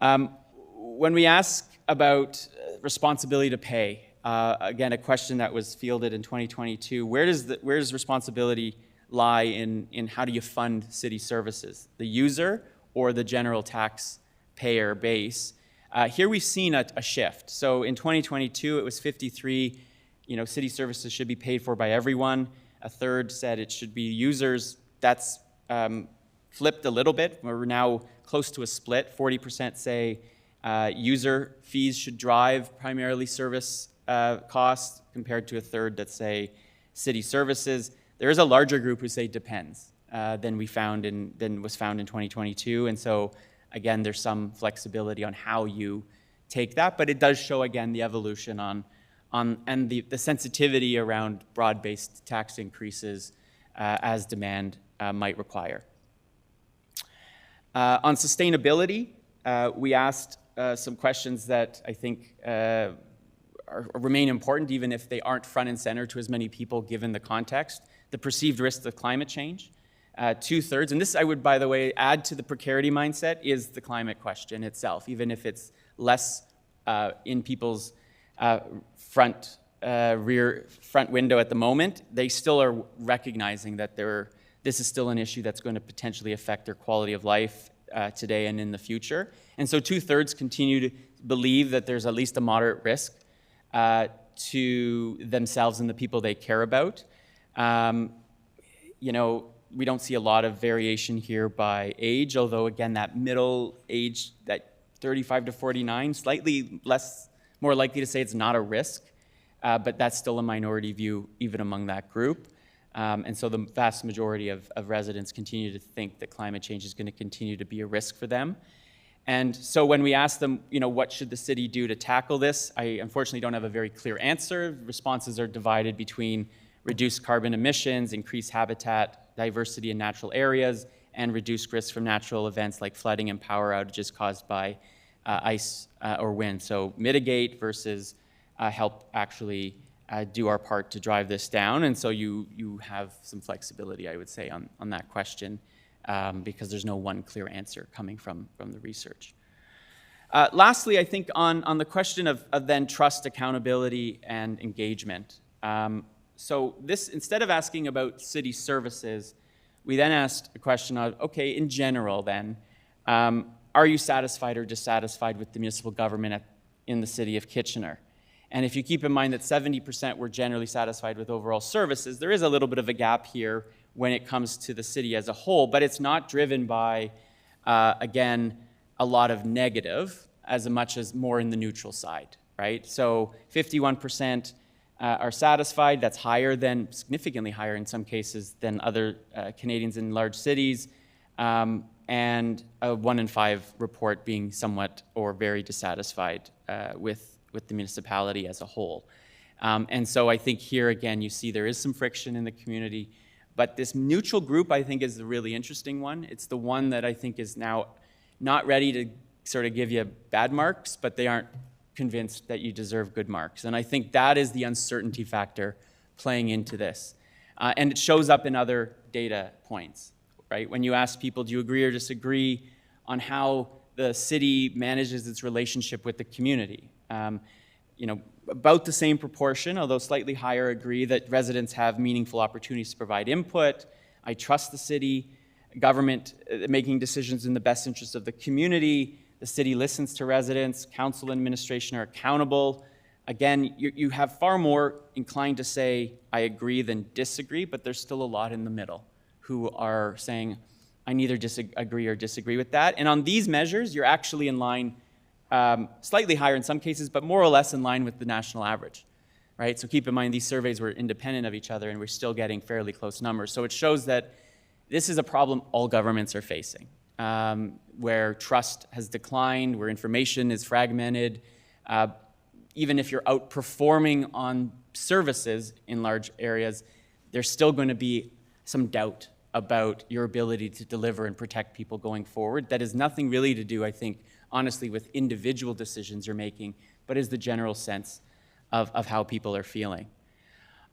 When we ask about responsibility to pay, again, a question that was fielded in 2022, where does responsibility lie in how do you fund city services, the user or the general taxpayer base? Here we've seen a shift. So in 2022, it was 53, city services should be paid for by everyone. A third said it should be users. That's flipped a little bit. We're now close to a split. 40% say user fees should drive primarily service costs, compared to a third that say city services. There is a larger group who say depends than was found in 2022, and so again, there's some flexibility on how you take that, but it does show again the evolution and the sensitivity around broad-based tax increases as demand might require. On sustainability, we asked some questions that I think remain important even if they aren't front and center to as many people given the context. The perceived risks of climate change. 2/3, and this I would, by the way, add to the precarity mindset, is the climate question itself. Even if it's less in people's front window at the moment, they still are recognizing that this is still an issue that's going to potentially affect their quality of life, today and in the future. And so 2/3 continue to believe that there's at least a moderate risk to themselves and the people they care about. We don't see a lot of variation here by age, although again, that middle age, that 35 to 49, slightly more likely to say it's not a risk, but that's still a minority view even among that group. And so the vast majority of residents continue to think that climate change is going to continue to be a risk for them. And so when we ask them, what should the city do to tackle this, I unfortunately don't have a very clear answer. Responses are divided between reduce carbon emissions, increase habitat diversity in natural areas, and reduce risks from natural events like flooding and power outages caused by ice or wind. So mitigate versus help actually do our part to drive this down. And so you have some flexibility, I would say, on that question, because there's no one clear answer coming from the research. Lastly, I think on the question of then trust, accountability, and engagement. So this, instead of asking about city services, we then asked a question of, okay, in general then, are you satisfied or dissatisfied with the municipal government in the city of Kitchener? And if you keep in mind that 70% were generally satisfied with overall services, there is a little bit of a gap here when it comes to the city as a whole, but it's not driven by, again, a lot of negative as much as more in the neutral side, right? So 51% are satisfied. That's higher than, significantly higher in some cases than other Canadians in large cities, and a 1 in 5 report being somewhat or very dissatisfied with the municipality as a whole. And so I think here again, you see there is some friction in the community, but this neutral group I think is the really interesting one. It's the one that I think is now not ready to sort of give you bad marks, but they aren't convinced that you deserve good marks. And I think that is the uncertainty factor playing into this. And it shows up in other data points, right? When you ask people, do you agree or disagree on how the city manages its relationship with the community? About the same proportion, although slightly higher, agree that residents have meaningful opportunities to provide input. I trust the city government making decisions in the best interest of the community. The city listens to residents. Council and administration are accountable. Again, you have far more inclined to say, I agree than disagree, but there's still a lot in the middle who are saying, I neither agree or disagree with that. And on these measures, you're actually in line, slightly higher in some cases, but more or less in line with the national average, right? So keep in mind, these surveys were independent of each other, and we're still getting fairly close numbers. So it shows that this is a problem all governments are facing. Where trust has declined, where information is fragmented. Even if you're outperforming on services in large areas, there's still going to be some doubt about your ability to deliver and protect people going forward. That has nothing really to do, I think, honestly, with individual decisions you're making, but is the general sense of how people are feeling.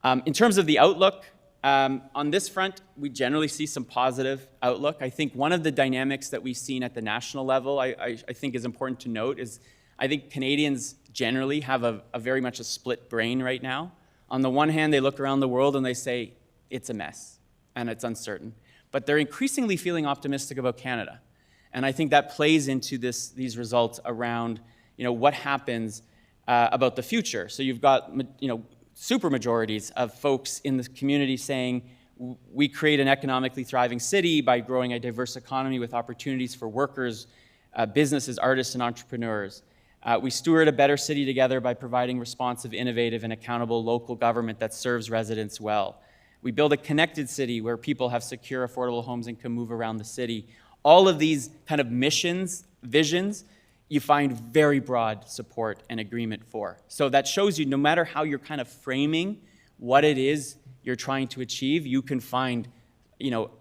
In terms of the outlook, on this front, we generally see some positive outlook. I think one of the dynamics that we've seen at the national level, I think is important to note, is I think Canadians generally have a very much a split brain right now. On the one hand, they look around the world and they say, it's a mess and it's uncertain. But they're increasingly feeling optimistic about Canada. And I think that plays into these results around what happens about the future. So you've got supermajorities of folks in the community saying, we create an economically thriving city by growing a diverse economy with opportunities for workers, businesses, artists, and entrepreneurs. We steward a better city together by providing responsive, innovative, and accountable local government that serves residents well. We build a connected city where people have secure, affordable homes and can move around the city. All of these kind of missions, visions, you find very broad support and agreement for. So that shows you no matter how you're kind of framing what it is you're trying to achieve, you can find,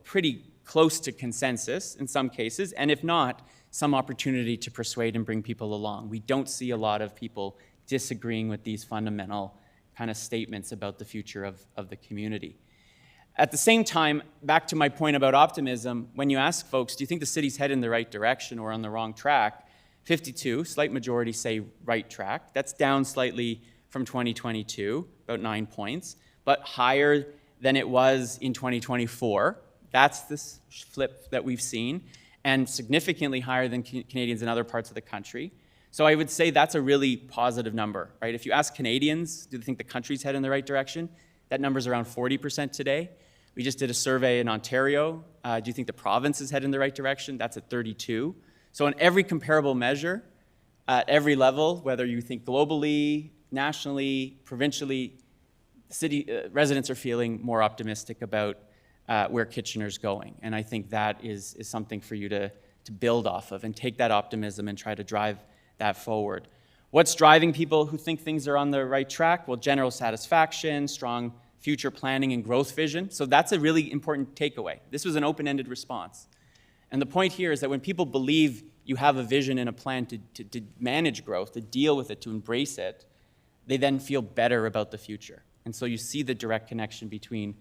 pretty close to consensus in some cases, and if not, some opportunity to persuade and bring people along. We don't see a lot of people disagreeing with these fundamental kind of statements about the future of the community. At the same time, back to my point about optimism, when you ask folks, do you think the city's headed in the right direction or on the wrong track? 52, slight majority say right track. That's down slightly from 2022, about 9 points, but higher than it was in 2024. That's this flip that we've seen. and significantly higher than Canadians in other parts of the country. So I would say that's a really positive number, right? If you ask Canadians, do they think the country's headed in the right direction? That number's around 40% today. We just did a survey in Ontario. Do you think the province is headed in the right direction? That's at 32. So on every comparable measure, at every level, whether you think globally, nationally, provincially, city residents are feeling more optimistic about where Kitchener's going. And I think that is something for you to build off of and take that optimism and try to drive that forward. What's driving people who think things are on the right track? Well, general satisfaction, strong future planning and growth vision. So that's a really important takeaway. This was an open-ended response. And the point here is that when people believe you have a vision and a plan to manage growth, to deal with it, to embrace it, they then feel better about the future. And so you see the direct connection between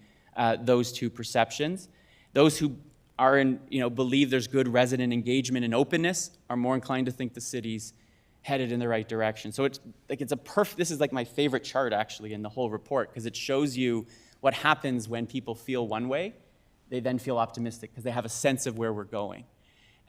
those two perceptions. Those who are believe there's good resident engagement and openness are more inclined to think the city's headed in the right direction. So this is like my favorite chart actually in the whole report, because it shows you what happens when people feel one way. They then feel optimistic because they have a sense of where we're going.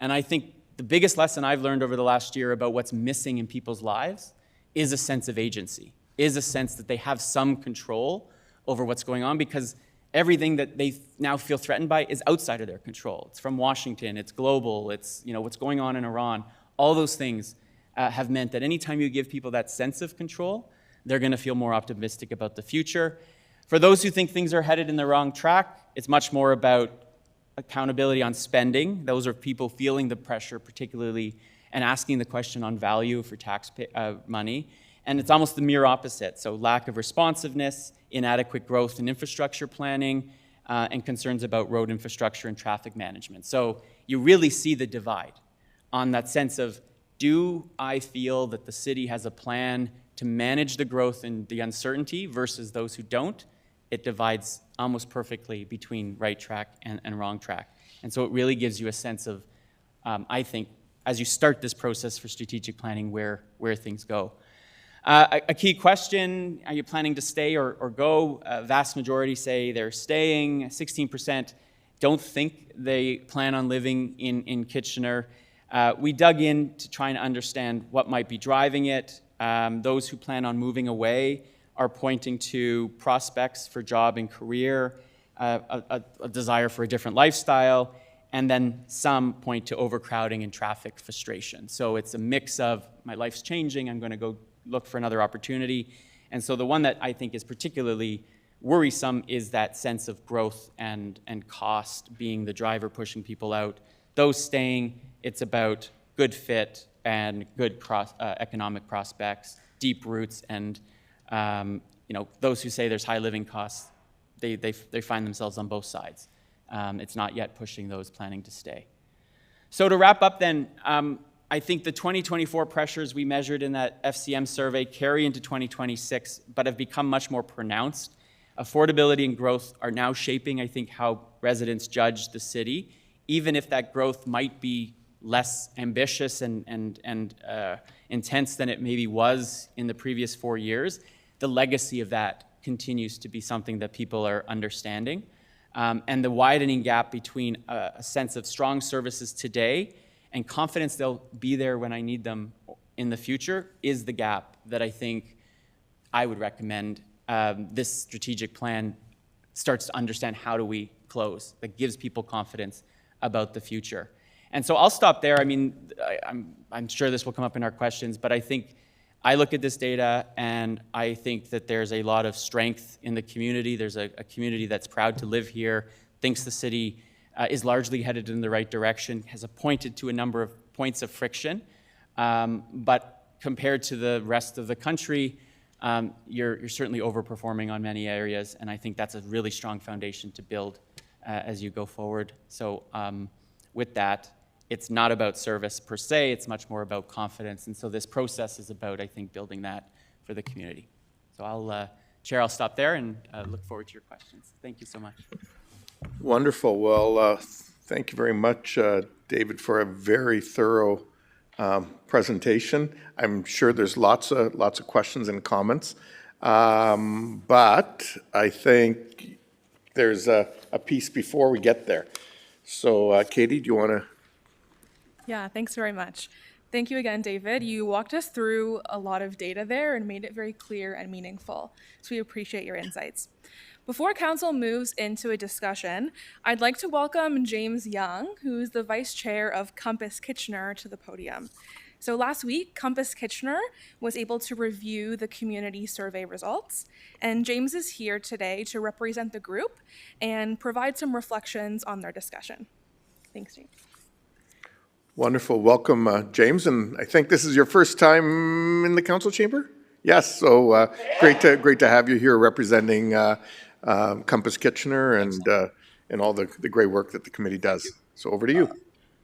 And I think the biggest lesson I've learned over the last year about what's missing in people's lives is a sense of agency, is a sense that they have some control over what's going on, because everything that they now feel threatened by is outside of their control. It's from Washington, it's global, it's what's going on in Iran. All those things have meant that anytime you give people that sense of control, they're going to feel more optimistic about the future. For those who think things are headed in the wrong track, it's much more about accountability on spending. Those are people feeling the pressure particularly and asking the question on value for tax money. And it's almost the mere opposite. So lack of responsiveness, inadequate growth in infrastructure planning, and concerns about road infrastructure and traffic management. So you really see the divide on that sense of, do I feel that the city has a plan to manage the growth and the uncertainty versus those who don't? It divides almost perfectly between right track and wrong track. And so it really gives you a sense of, I think, as you start this process for strategic planning, where things go. A key question, are you planning to stay or go? Vast majority say they're staying. 16% don't think they plan on living in Kitchener. We dug in to try and understand what might be driving it. Those who plan on moving away are pointing to prospects for job and career, a desire for a different lifestyle, and then some point to overcrowding and traffic frustration. So it's a mix of, my life's changing, I'm going to go look for another opportunity. And so the one that I think is particularly worrisome is that sense of growth and cost being the driver pushing people out. Those staying, it's about good fit and good economic prospects, deep roots, and those who say there's high living costs, they find themselves on both sides. It's not yet pushing those planning to stay. So to wrap up then, I think the 2024 pressures we measured in that FCM survey carry into 2026, but have become much more pronounced. Affordability and growth are now shaping, I think, how residents judge the city, even if that growth might be less ambitious and intense than it maybe was in the previous 4 years. The legacy of that continues to be something that people are understanding. And the widening gap between a sense of strong services today and confidence they'll be there when I need them in the future is the gap that I think I would recommend this strategic plan starts to understand how do we close, that gives people confidence about the future. And so I'll stop there. I mean, I'm sure this will come up in our questions, but I think I look at this data and I think that there's a lot of strength in the community. There's a community that's proud to live here, thinks the city is largely headed in the right direction, has pointed to a number of points of friction, but compared to the rest of the country, you're certainly overperforming on many areas, and I think that's a really strong foundation to build as you go forward. So with that, it's not about service per se, it's much more about confidence, and so this process is about, I think, building that for the community. So Chair, I'll stop there and look forward to your questions. Thank you so much. Wonderful. Well, thank you very much, David, for a very thorough presentation. I'm sure there's lots of questions and comments, but I think there's a piece before we get there. So, Katie, do you want to Yeah, thanks very much. Thank you again, David. You walked us through a lot of data there and made it very clear and meaningful. So we appreciate your insights. Before council moves into a discussion, I'd like to welcome James Young, who's the vice chair of Compass Kitchener, to the podium. So last week, Compass Kitchener was able to review the community survey results, and James is here today to represent the group and provide some reflections on their discussion. Thanks, James. Wonderful. Welcome, James. And I think this is your first time in the council chamber? Yes. So great to have you here representing Compass Kitchener and all the great work that the committee does. So over to you.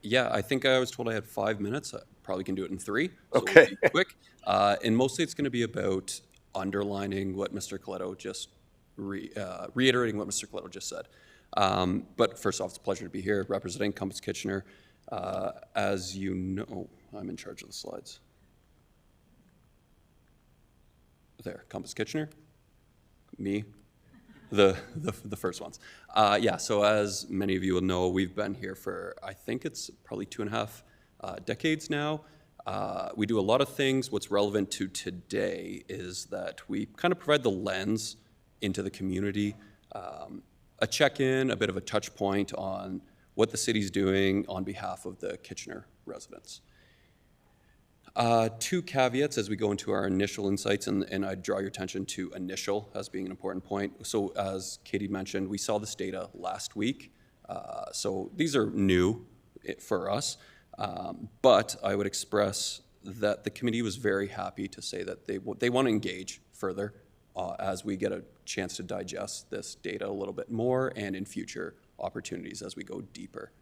Yeah, I think I was told I had 5 minutes. I probably can do it in 3. So Okay. We'll be quick. And mostly it's going to be about underlining what Mr. Coletto just, reiterating what Mr. Coletto just said. But first off, it's a pleasure to be here representing Compass Kitchener. As you know, I'm in charge of the slides. There, Compass Kitchener, me, the first ones. Yeah, so as many of you will know, we've been here for, I think it's probably 2.5 decades now. We do a lot of things. What's relevant to today is that we kind of provide the lens into the community, a check-in, a bit of a touch point on what the city's doing on behalf of the Kitchener residents. 2 caveats as we go into our initial insights, and I draw your attention to initial as being an important point. So as Katie mentioned, we saw this data last week. So these are new for us, but I would express that the committee was very happy to say that they want to engage further as we get a chance to digest this data a little bit more and in future opportunities as we go deeper.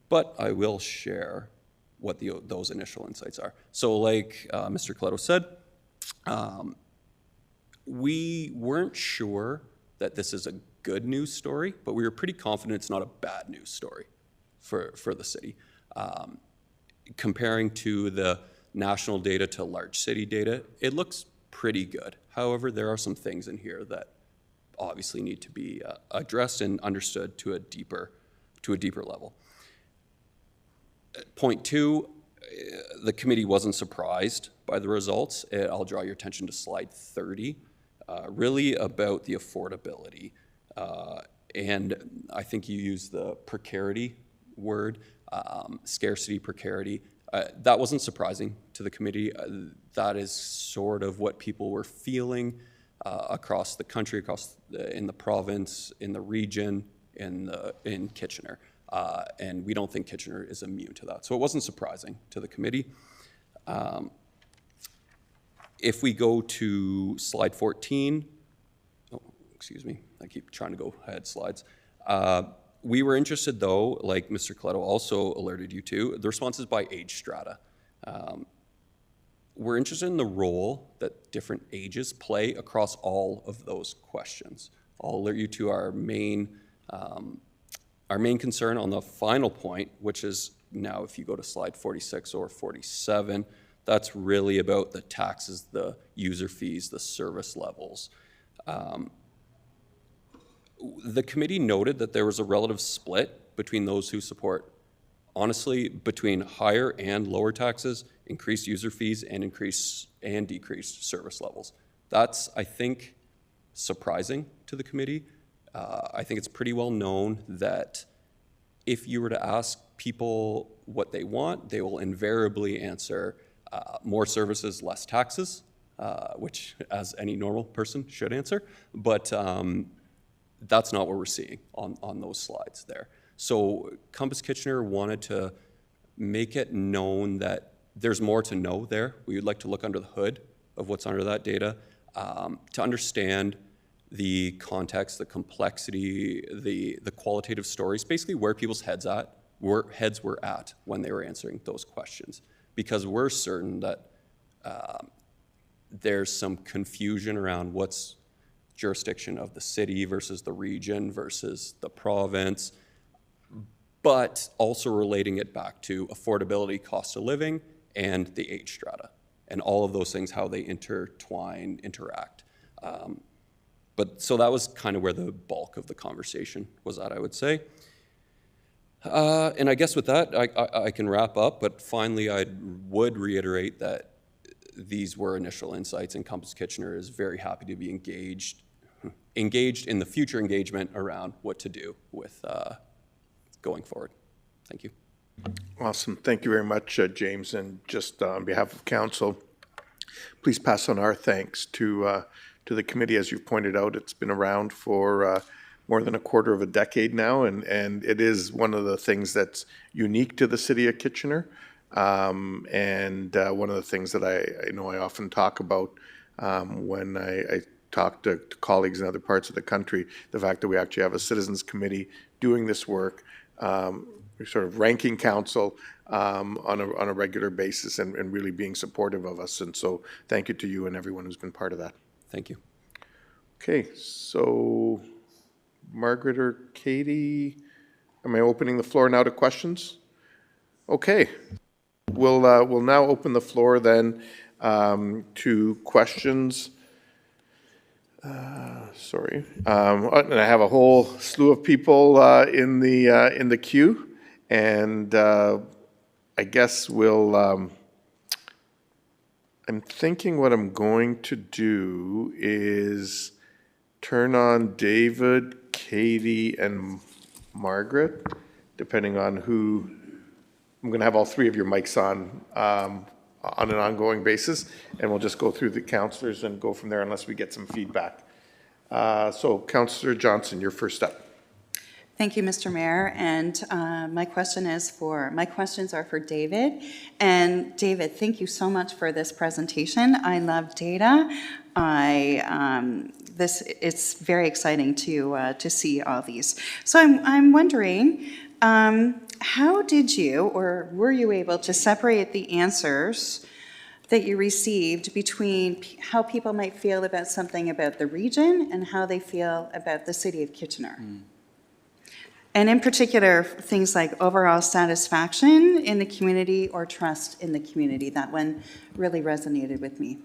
But I will share what those initial insights are. So like Mr. Coletto said, we weren't sure that this is a good news story, but we were pretty confident it's not a bad news story for the city. Comparing to the national data to large city data, it looks pretty good. However, there are some things in here that obviously need to be addressed and understood to a deeper level. Point 2, the committee wasn't surprised by the results. I'll draw your attention to slide 30, really about the affordability. And I think you used the precarity word, scarcity, precarity. That wasn't surprising to the committee. That is sort of what people were feeling across the country, in the province, in the region, in Kitchener. And we don't think Kitchener is immune to that. So it wasn't surprising to the committee. If we go to slide 14, excuse me, I keep trying to go ahead slides. We were interested though, like Mr. Coletto also alerted you to, the responses by age strata. We're interested in the role that different ages play across all of those questions. I'll alert you to our main concern on the final point, which is now if you go to slide 46 or 47, that's really about the taxes, the user fees, the service levels. The committee noted that there was a relative split between those who support, honestly, between higher and lower taxes, increased user fees, and increased and decreased service levels. That's, I think, surprising to the committee. I think it's pretty well known that if you were to ask people what they want, they will invariably answer more services, less taxes, which as any normal person should answer, but that's not what we're seeing on those slides there. So Compass Kitchener wanted to make it known that there's more to know there. We would like to look under the hood of what's under that data to understand the context, the complexity, the qualitative stories, basically where people's heads were at when they were answering those questions. Because we're certain that there's some confusion around what's jurisdiction of the city versus the region versus the province, but also relating it back to affordability, cost of living, and the age strata, and all of those things, how they intertwine, interact. But so that was kind of where the bulk of the conversation was at, I would say. And I guess with that, I can wrap up, but finally, I would reiterate that these were initial insights, and Compass Kitchener is very happy to be engaged in the future engagement around what to do with going forward. Thank you. Awesome. Thank you very much, James. And just on behalf of council, please pass on our thanks to the committee. As you've pointed out, it's been around for more than a quarter of a decade now, and it is one of the things that's unique to the city of Kitchener. And one of the things that I know I often talk about when I talk to colleagues in other parts of the country, the fact that we actually have a citizens committee doing this work, sort of ranking council on a regular basis and really being supportive of us. And so thank you to you and everyone who's been part of that. Thank you. Okay, so Margaret or Katie, am I opening the floor now to questions? Okay. We'll now open the floor then to questions. Sorry, and I have a whole slew of people in the queue, and I guess we'll. I'm thinking what I'm going to do is turn on David, Katie, and Margaret, depending on who. I'm going to have all three of your mics on an ongoing basis, and we'll just go through the councillors and go from there unless we get some feedback. So, Councillor Johnson, you're first up. Thank you, Mr. Mayor. And my questions are for David. And David, thank you so much for this presentation. I love data. It's very exciting to see all these. So I'm wondering, how did you, or were you able to separate the answers that you received between how people might feel about something about the region and how they feel about the city of Kitchener? And in particular, things like overall satisfaction in the community or trust in the community. That one really resonated with me.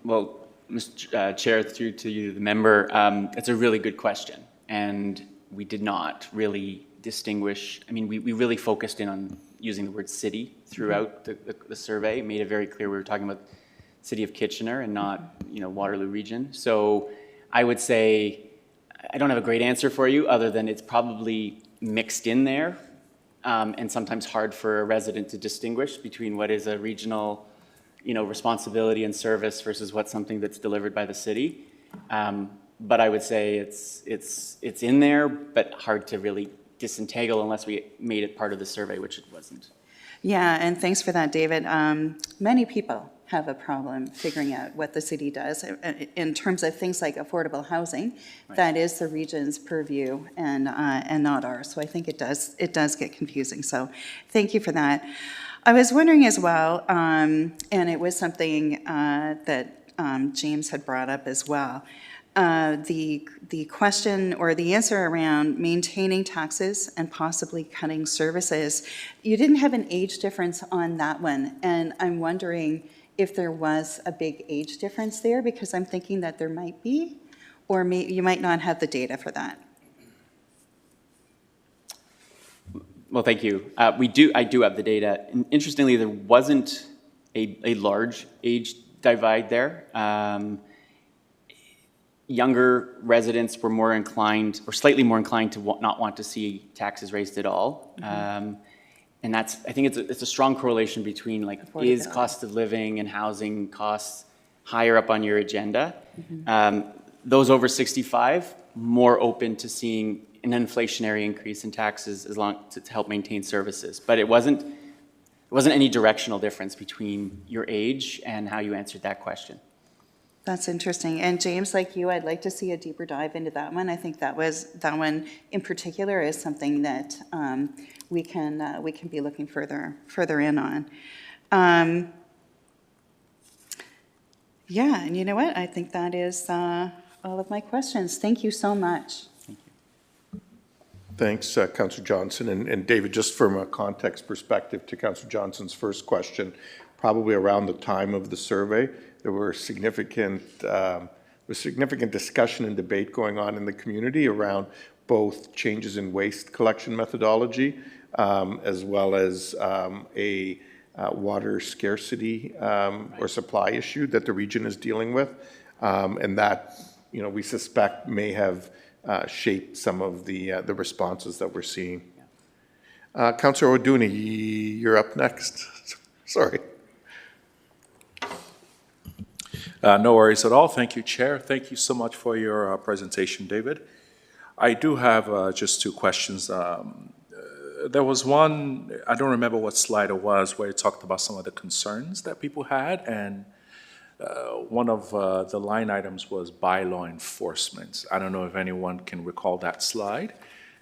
Well, Mr. Chair, through to you, the member, it's a really good question. And we did not really distinguish. I mean, we really focused in on using the word city throughout the survey, made it very clear we were talking about city of Kitchener and not, Waterloo region. So I would say, I don't have a great answer for you other than it's probably mixed in there and sometimes hard for a resident to distinguish between what is a regional, responsibility and service versus what's something that's delivered by the city. But I would say it's in there, but hard to really disentangle unless we made it part of the survey, which it wasn't. Yeah, and thanks for that, David. Many people have a problem figuring out what the city does in terms of things like affordable housing. Right. That is the region's purview and not ours. So I think it does get confusing. So thank you for that. I was wondering as well, and it was something that James had brought up as well. The question or the answer around maintaining taxes and possibly cutting services, you didn't have an age difference on that one. And I'm wondering if there was a big age difference there, because I'm thinking that there might be, or you might not have the data for that. Well, thank you. I do have the data. And interestingly, there wasn't a large age divide there. Younger residents were more inclined, or slightly more inclined, to not want to see taxes raised at all. Mm-hmm. And I think it's a strong correlation between is cost of living and housing costs higher up on your agenda. Mm-hmm. Those over 65 more open to seeing an inflationary increase in taxes to help maintain services. But it wasn't any directional difference between your age and how you answered that question. That's interesting. And James, like you, I'd like to see a deeper dive into that one. I think that one in particular is something that we can be looking further in on. Yeah, and you know what? I think that is all of my questions. Thank you so much. Thank you. Thanks, Councillor Johnson. And David, just from a context perspective to Councillor Johnson's first question, probably around the time of the survey, there was significant discussion and debate going on in the community around both changes in waste collection methodology as well as a water scarcity or supply issue that the region is dealing with. And that, we suspect may have shaped some of the responses that we're seeing. Councillor O'Dooney, you're up next. Sorry. No worries at all. Thank you, Chair. Thank you so much for your presentation, David. I do have just two questions. There was one, I don't remember what slide it was, where you talked about some of the concerns that people had, and one of the line items was bylaw enforcement. I don't know if anyone can recall that slide.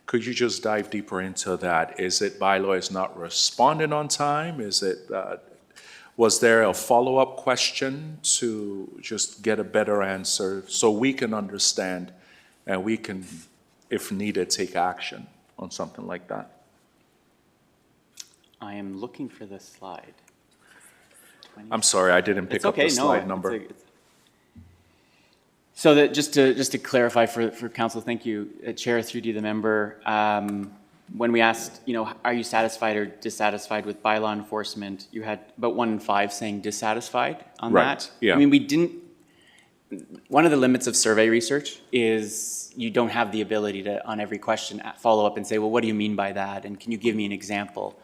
Could you just dive deeper into that? Is it bylaw is not responding on time? Is it, was there a follow-up question to just get a better answer so we can understand and we can, if needed, take action on something like that? I am looking for the slide. I'm sorry, I didn't pick up the slide number. So that just to clarify for council, thank you, Chair, through to the member. When we asked, are you satisfied or dissatisfied with bylaw enforcement, you had about 1 in 5 saying dissatisfied on that. Yeah. I mean, we didn't. One of the limits of survey research is you don't have the ability to, on every question, follow up and say, well, what do you mean by that? And can you give me an example?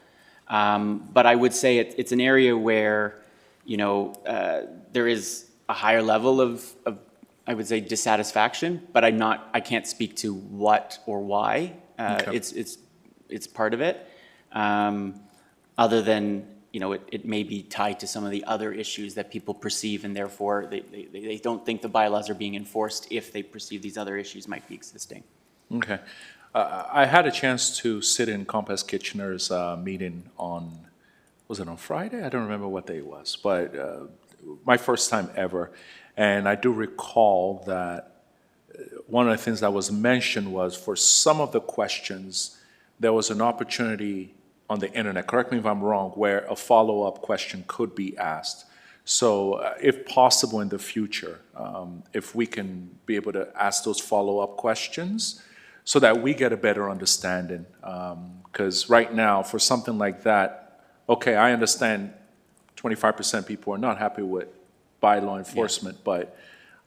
But I would say it's an area where, there is a higher level of I would say dissatisfaction, but I can't speak to what or why. Okay. It's part of it. Other than, it may be tied to some of the other issues that people perceive, and therefore they don't think the bylaws are being enforced if they perceive these other issues might be existing. Okay. I had a chance to sit in Compass Kitchener's meeting was it on Friday? I don't remember what day it was, but my first time ever. And I do recall that one of the things that was mentioned was for some of the questions, there was an opportunity on the internet, correct me if I'm wrong, where a follow-up question could be asked. So if possible in the future, if we can be able to ask those follow-up questions so that we get a better understanding. Because right now, for something like that, okay, I understand 25% people are not happy with bylaw enforcement, but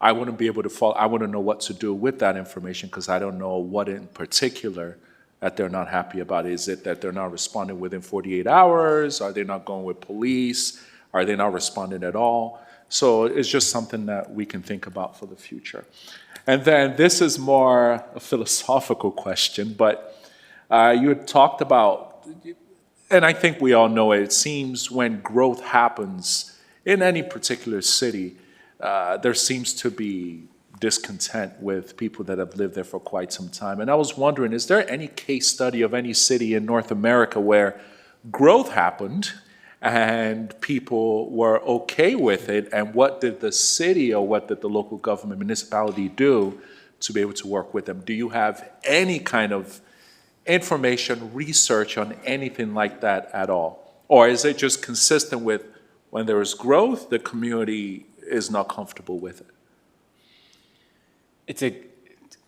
I wouldn't be able to follow, I wouldn't know what to do with that information because I don't know what in particular that they're not happy about. Is it that they're not responding within 48 hours? Are they not going with police? Are they not responding at all? So it's just something that we can think about for the future. And then this is more a philosophical question, but you had talked about, and I think we all know it seems when growth happens in any particular city, there seems to be discontent with people that have lived there for quite some time. And I was wondering, is there any case study of any city in North America where growth happened and people were okay with it? And what did the city or what did the local government, municipality do to be able to work with them? Do you have any kind of information, research on anything like that at all? Or is it just consistent with when there is growth, the community is not comfortable with it?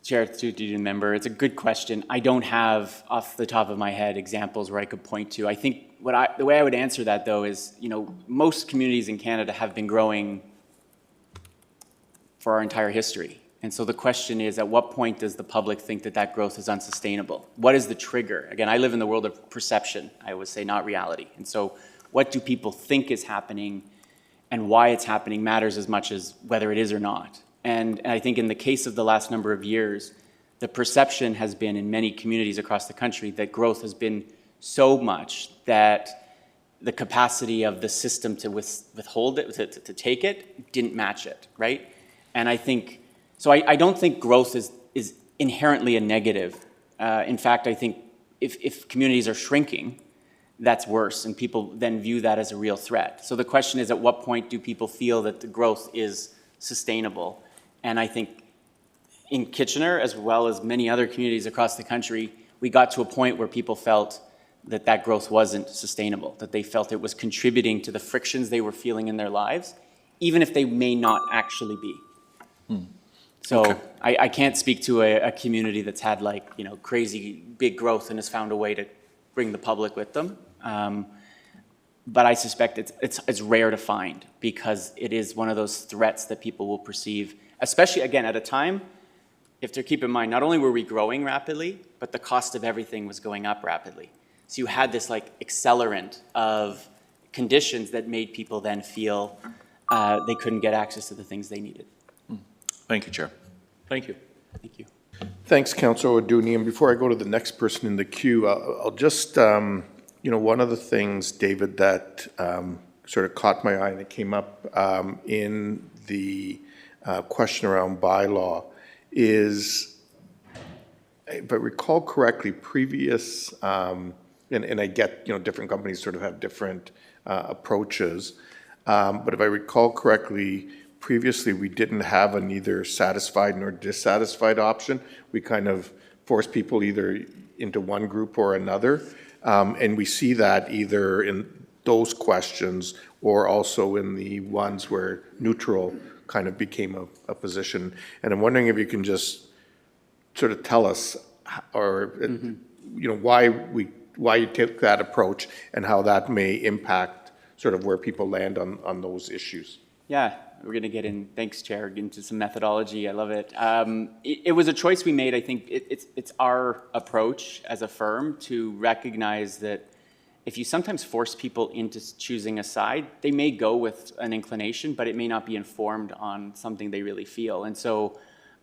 Chair, to the member, it's a good question. I don't have off the top of my head examples where I could point to. I think the way I would answer that though is, most communities in Canada have been growing for our entire history. And so the question is, at what point does the public think that that growth is unsustainable? What is the trigger? Again, I live in the world of perception, I would say, not reality. And so what do people think is happening and why it's happening matters as much as whether it is or not. And I think in the case of the last number of years, the perception has been in many communities across the country that growth has been so much that the capacity of the system to withhold it, to take it, didn't match it, right? And I think, so I don't think growth is inherently a negative. In fact, I think if communities are shrinking, that's worse, and people then view that as a real threat. So the question is, at what point do people feel that the growth is sustainable? And I think in Kitchener, as well as many other communities across the country, we got to a point where people felt that that growth wasn't sustainable, that they felt it was contributing to the frictions they were feeling in their lives, even if they may not actually be. So Okay. I can't speak to a community that's had like, crazy big growth and has found a way to bring the public with them. But I suspect it's rare to find because it is one of those threats that people will perceive, especially again at a time, if to keep in mind, not only were we growing rapidly, but the cost of everything was going up rapidly. So you had this like accelerant of conditions that made people then feel they couldn't get access to the things they needed. Thank you, Chair. Thank you. Thank you. Thanks, Councillor O'Dooney. And before I go to the next person in the queue, I'll just, one of the things, David, that sort of caught my eye and it came up in the question around bylaw is, if I recall correctly, previous, and I get, different companies sort of have different approaches, but if I recall correctly, previously we didn't have a neither satisfied nor dissatisfied option. We kind of forced people either into one group or another, and we see that either in those questions or also in the ones where neutral kind of became a position. And I'm wondering if you can just sort of tell us, or why you took that approach and how that may impact sort of where people land on those issues. Yeah, we're going to get in, thanks, Chair, into some methodology. I love it. It was a choice we made. I think it's our approach as a firm to recognize that if you sometimes force people into choosing a side, they may go with an inclination, but it may not be informed on something they really feel. And so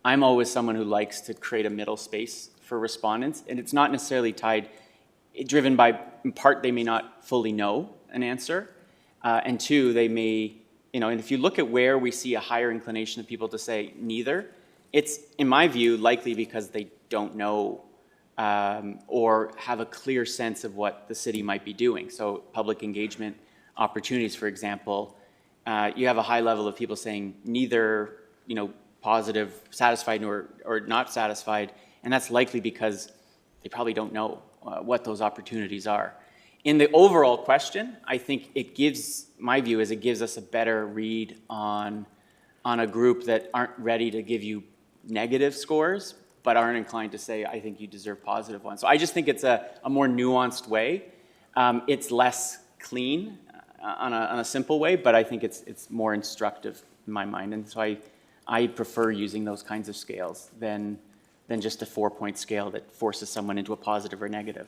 I'm always someone who likes to create a middle space for respondents, and it's not necessarily driven by, in part, they may not fully know an answer, and two, they may, and if you look at where we see a higher inclination of people to say neither, it's, in my view, likely because they don't know or have a clear sense of what the city might be doing. So public engagement opportunities, for example, you have a high level of people saying neither, positive, satisfied, or not satisfied, and that's likely because they probably don't know what those opportunities are. In the overall question, I think my view is it gives us a better read on a group that aren't ready to give you negative scores, but aren't inclined to say, I think you deserve positive ones. So I just think it's a more nuanced way. It's less clean on a simple way, but I think it's more instructive in my mind. And so I prefer using those kinds of scales than just a 4-point scale that forces someone into a positive or negative.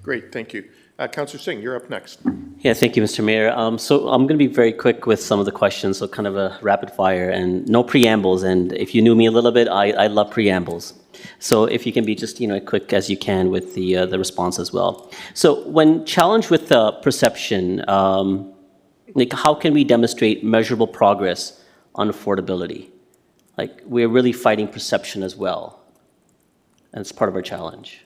Great, thank you. Councillor Singh, you're up next. Yeah, thank you, Mr. Mayor. So I'm going to be very quick with some of the questions, so kind of a rapid fire and no preambles. And if you knew me a little bit, I love preambles. So if you can be just quick as you can with the response as well. So when challenged with perception, how can we demonstrate measurable progress on affordability? Like, we're really fighting perception as well, and it's part of our challenge.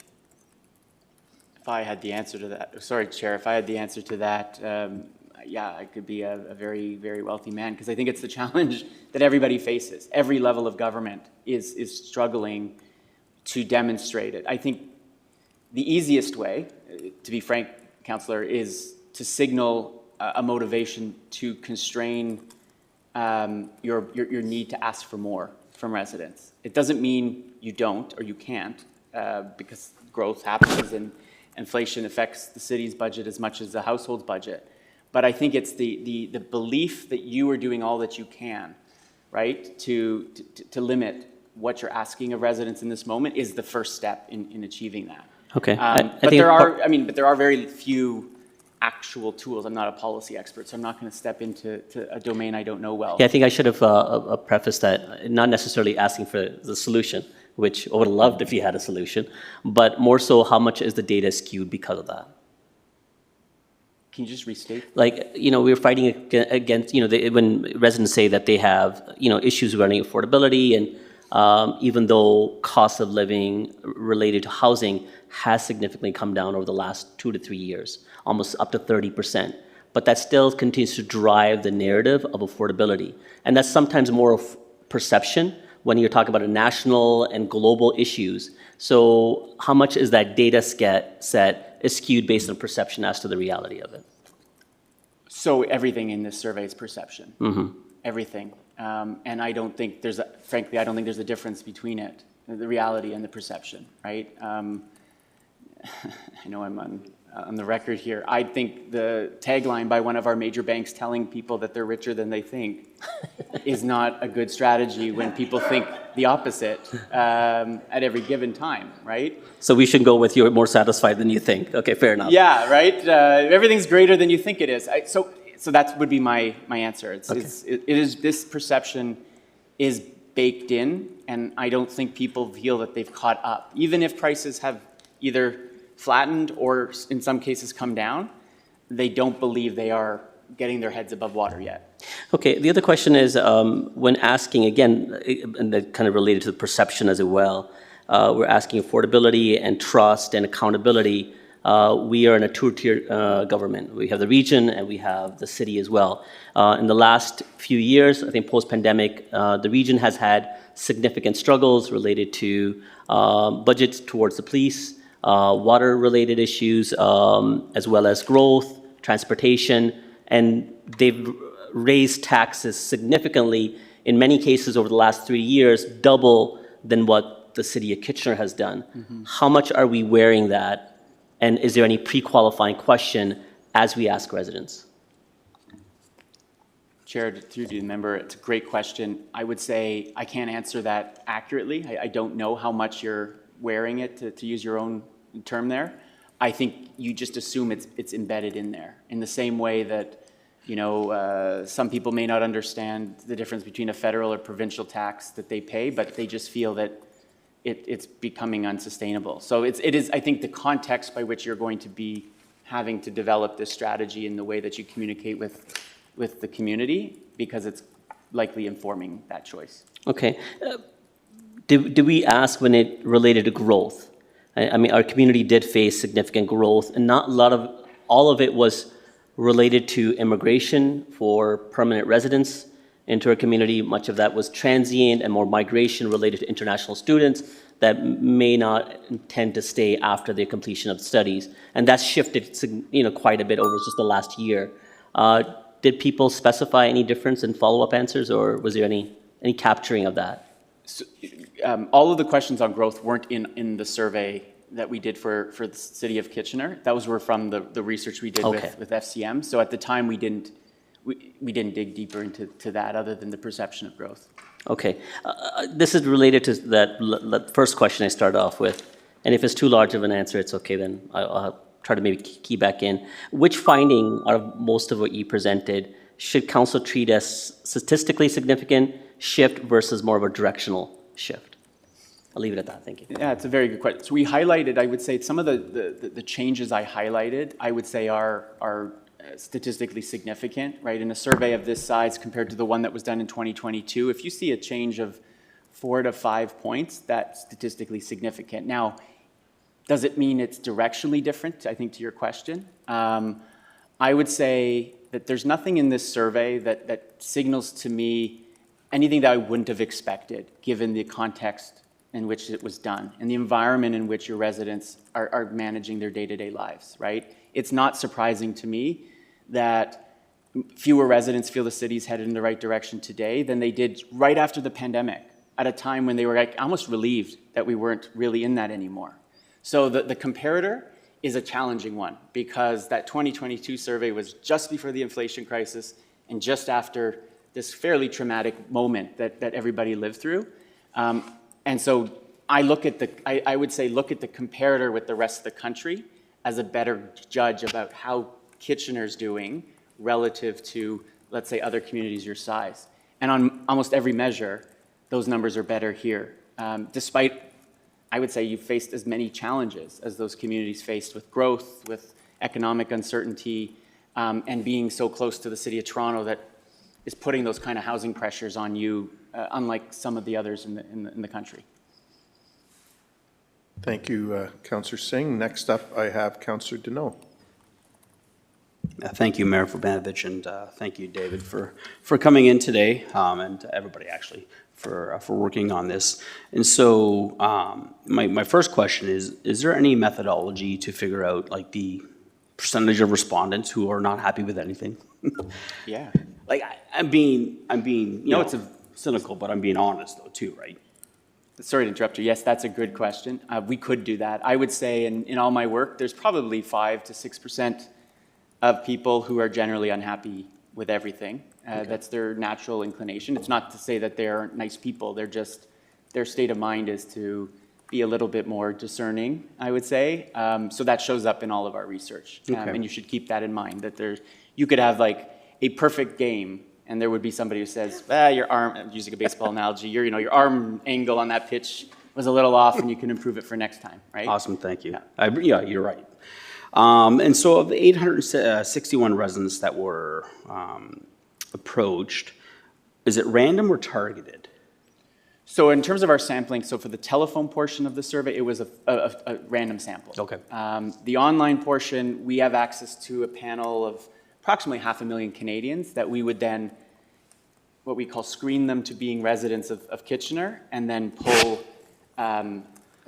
If I had the answer to that, sorry, Chair, if I had the answer to that, yeah, I could be a very, very wealthy man, because I think it's the challenge that everybody faces. Every level of government is struggling to demonstrate it. I think the easiest way, to be frank, Councillor, is to signal a motivation to constrain your need to ask for more from residents. It doesn't mean you don't or you can't, because growth happens and inflation affects the city's budget as much as the household's budget. But I think it's the belief that you are doing all that you can, right, to limit what you're asking of residents in this moment is the first step in achieving that. Okay. But there are very few actual tools. I'm not a policy expert, so I'm not going to step into a domain I don't know well. Yeah, I think I should have prefaced that, not necessarily asking for the solution, which I would have loved if you had a solution, but more so how much is the data skewed because of that? Can you just restate? Like, we're fighting against, when residents say that they have, issues regarding affordability, and even though cost of living related to housing has significantly come down over the last 2 to 3 years, almost up to 30%. But that still continues to drive the narrative of affordability. And that's sometimes more of perception when you're talking about national and global issues. So how much is that data set is skewed based on perception as to the reality of it? So everything in this survey is perception. Mm-hmm. Everything. And I don't think frankly, I don't think there's a difference between it, the reality and the perception, right? I know I'm on the record here. I think the tagline by one of our major banks telling people that they're richer than they think is not a good strategy when people think the opposite at every given time, right? So we should go with you're more satisfied than you think. Okay, fair enough. Yeah, right? Everything's greater than you think it is. So that would be my answer. This perception is baked in, and I don't think people feel that they've caught up. Even if prices have either flattened or in some cases come down, they don't believe they are getting their heads above water yet. Okay, the other question is, when asking, again, and that kind of related to the perception as well, we're asking affordability and trust and accountability. We are in a two-tier government. We have the region and we have the city as well. In the last few years, I think post-pandemic, the region has had significant struggles related to budgets towards the police, water-related issues, as well as growth, transportation, and they've raised taxes significantly, in many cases over the last 3 years, double than what the city of Kitchener has done. Mm-hmm. How much are we wearing that? And is there any pre-qualifying question as we ask residents? Chair, through the member, it's a great question. I would say I can't answer that accurately. I don't know how much you're wearing it, to use your own term there. I think you just assume it's embedded in there, in the same way that, you know, some people may not understand the difference between a federal or provincial tax that they pay, but they just feel that it's becoming unsustainable. So it is, I think, the context by which you're going to be having to develop this strategy in the way that you communicate with the community, because it's likely informing that choice. Okay. Did we ask when it related to growth? I mean, our community did face significant growth, and not a lot of, all of it was related to immigration for permanent residents into our community. Much of that was transient and more migration related to international students that may not intend to stay after their completion of studies. And that's shifted, you know, quite a bit over just the last year. Did people specify any difference in follow-up answers, or was there any capturing of that? So, all of the questions on growth weren't in the survey that we did for the city of Kitchener. Those were from the research we did with FCM. So at the time, we didn't dig deeper into that, other than the perception of growth. Okay. This is related to that first question I started off with. And if it's too large of an answer, it's okay, then I'll try to maybe key back in. Which finding out of most of what you presented should council treat as statistically significant shift versus more of a directional shift? I'll leave it at that. Thank you. Yeah, it's a very good question. So we highlighted, I would say, some of the changes I highlighted, I would say are statistically significant, right? In a survey of this size compared to the one that was done in 2022, if you see a change of 4 to 5 points, that's statistically significant. Now, does it mean it's directionally different, I think, to your question? I would say that there's nothing in this survey that signals to me anything that I wouldn't have expected, given the context in which it was done and the environment in which your residents are managing their day-to-day lives, right? It's not surprising to me that fewer residents feel the city's headed in the right direction today than they did right after the pandemic, at a time when they were almost relieved that we weren't really in that anymore. So the comparator is a challenging one, because that 2022 survey was just before the inflation crisis and just after this fairly traumatic moment that everybody lived through. And so I would say look at the comparator with the rest of the country as a better judge about how Kitchener's doing relative to, let's say, other communities your size. And on almost every measure, those numbers are better here. Despite, I would say, you've faced as many challenges as those communities faced with growth, with economic uncertainty, and being so close to the city of Toronto that is putting those kind of housing pressures on you, unlike some of the others in the country. Thank you, Councillor Singh. Next up, I have Councillor Deneau. Thank you, Mayor Verbanovich, and thank you, David, for coming in today, and everybody actually for working on this. And so my first question is there any methodology to figure out like the percentage of respondents who are not happy with anything? Yeah. Like, I'm being, you know, it's cynical, but I'm being honest though, too, right? Sorry to interrupt you. Yes, that's a good question. We could do that. I would say in all my work, there's probably 5 to 6% of people who are generally unhappy with everything. That's their natural inclination. It's not to say that they're nice people. They're just, their state of mind is to be a little bit more discerning, I would say. So that shows up in all of our research. And you should keep that in mind, that there's, you could have like a perfect game, and there would be somebody who says, your arm, I'm using a baseball analogy, your arm angle on that pitch was a little off, and you can improve it for next time, right? Awesome, thank you. Yeah, you're right. And so of the 861 residents that were approached, is it random or targeted? So in terms of our sampling, so for the telephone portion of the survey, it was a random sample. Okay. The online portion, we have access to a panel of approximately 500,000 Canadians that we would then, what we call screen them to being residents of Kitchener, and then pull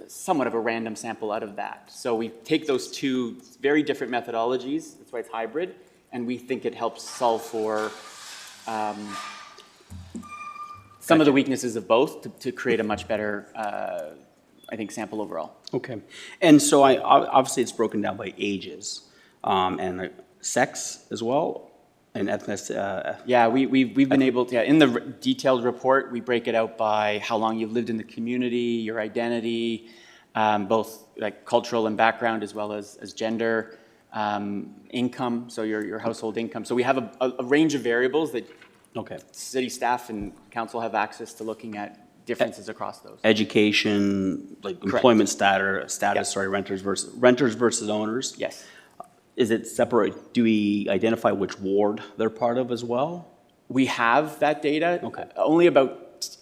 somewhat of a random sample out of that. So we take those two very different methodologies, that's why it's hybrid, and we think it helps solve for some of the weaknesses of both to create a much better, I think, sample overall. Okay. And so obviously it's broken down by ages and sex as well, and ethnicity. Yeah, we've been able to, in the detailed report, we break it out by how long you've lived in the community, your identity, both like cultural and background as well as gender, income, so your household income. So we have a range of variables that city staff and council have access to looking at differences across those. Education, like Correct. employment status, sorry, renters versus owners. Yes. Is it separate? Do we identify which ward they're part of as well? We have that data. Okay. Only about,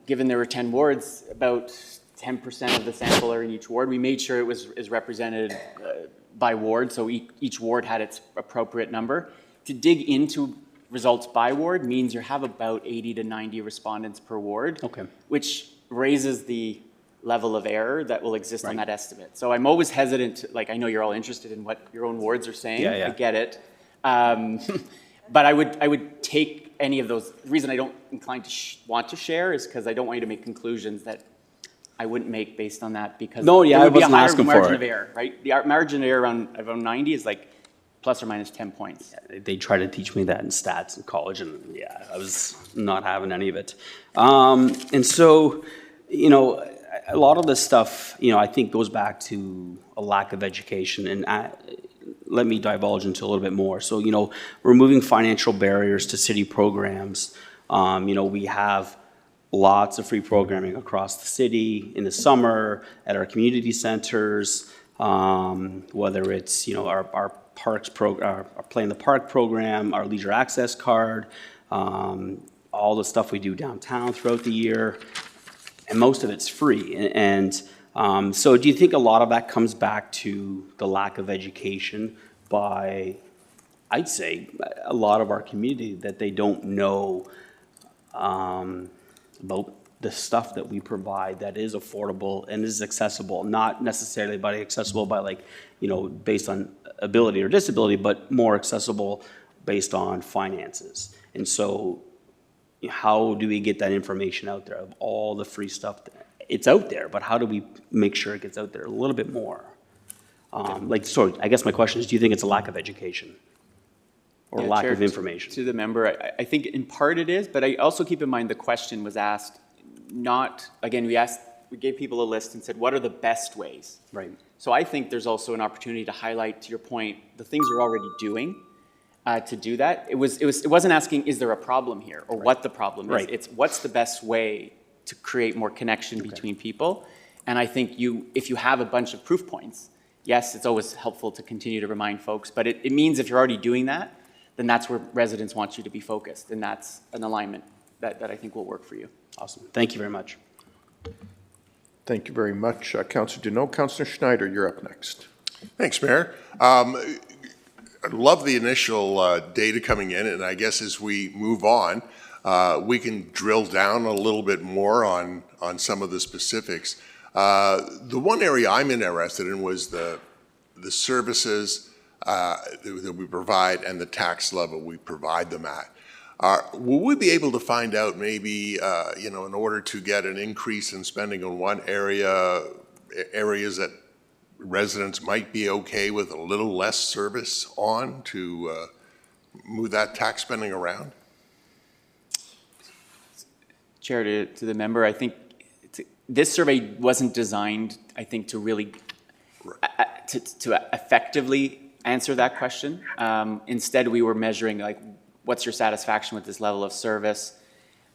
given there were 10 wards, about 10% of the sample are in each ward. We made sure it is represented by ward, so each ward had its appropriate number. To dig into results by ward means you have about 80 to 90 respondents per ward, which raises the level of error that will exist on that estimate. So I'm always hesitant, I know you're all interested in what your own wards are saying. I get it. But I would take any of those. The reason I don't incline to want to share is because I don't want you to make conclusions that I wouldn't make based on that, because there would be be a higher asking for margin it. of error, right? The margin of error around 90 is like plus or minus 10 points. They tried to teach me that in stats in college, and I was not having any of it. And so, a lot of this stuff, I think goes back to a lack of education, and let me divulge into a little bit more. So, removing financial barriers to city programs. We have lots of free programming across the city in the summer at our community centers, whether it's, our parks our Play in the Park program, our leisure access card, all the stuff we do downtown throughout the year, and most of it's free. And so do you think a lot of that comes back to the lack of education by, I'd say, a lot of our community, that they don't know about the stuff that we provide that is affordable and is accessible, not necessarily accessible by based on ability or disability, but more accessible based on finances. And so how do we get that information out there of all the free stuff? It's out there, but how do we make sure it gets out there a little bit more? I guess my question is, do you think it's a lack of education or lack Chair, of information? To the member, I think in part it is, but I also keep in mind the question was asked we gave people a list and said, what are the best ways? Right. So I think there's also an opportunity to highlight, to your point, the things you're already doing to do that. It wasn't asking, is there a problem here, or what the problem is. Right. It's what's the best way to create more connection between people. And I think if you have a bunch of proof points, yes, it's always helpful to continue to remind folks, but it means if you're already doing that, then that's where residents want you to be focused, and that's an alignment that I think will work for you. Awesome. Thank you very much. Thank you very much, Councillor Deneau. Councillor Schneider, you're up next. Thanks, Mayor. I love the initial data coming in, and I guess as we move on, we can drill down a little bit more on some of the specifics. The one area I'm interested in was the services that we provide and the tax level we provide them at. Will we be able to find out maybe, in order to get an increase in spending on one area, areas that residents might be okay with a little less service on to move that tax spending around? Chair, to the member, I think this survey wasn't designed, I think, to really to effectively answer that question. Instead, we were measuring like, what's your satisfaction with this level of service?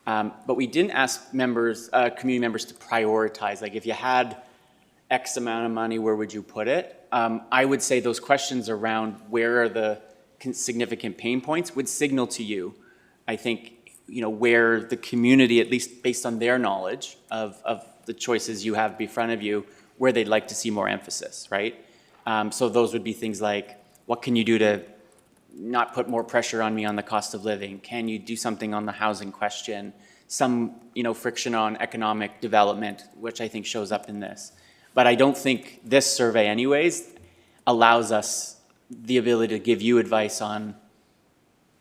But we didn't ask members, community members, to prioritize. Like, if you had X amount of money, where would you put it? I would say those questions around where are the significant pain points would signal to you, I think, where the community, at least based on their knowledge of the choices you have in front of you, where they'd like to see more emphasis, right? So those would be things like, what can you do to not put more pressure on me on the cost of living? Can you do something on the housing question? Some, friction on economic development, which I think shows up in this. But I don't think this survey anyways allows us the ability to give you advice on,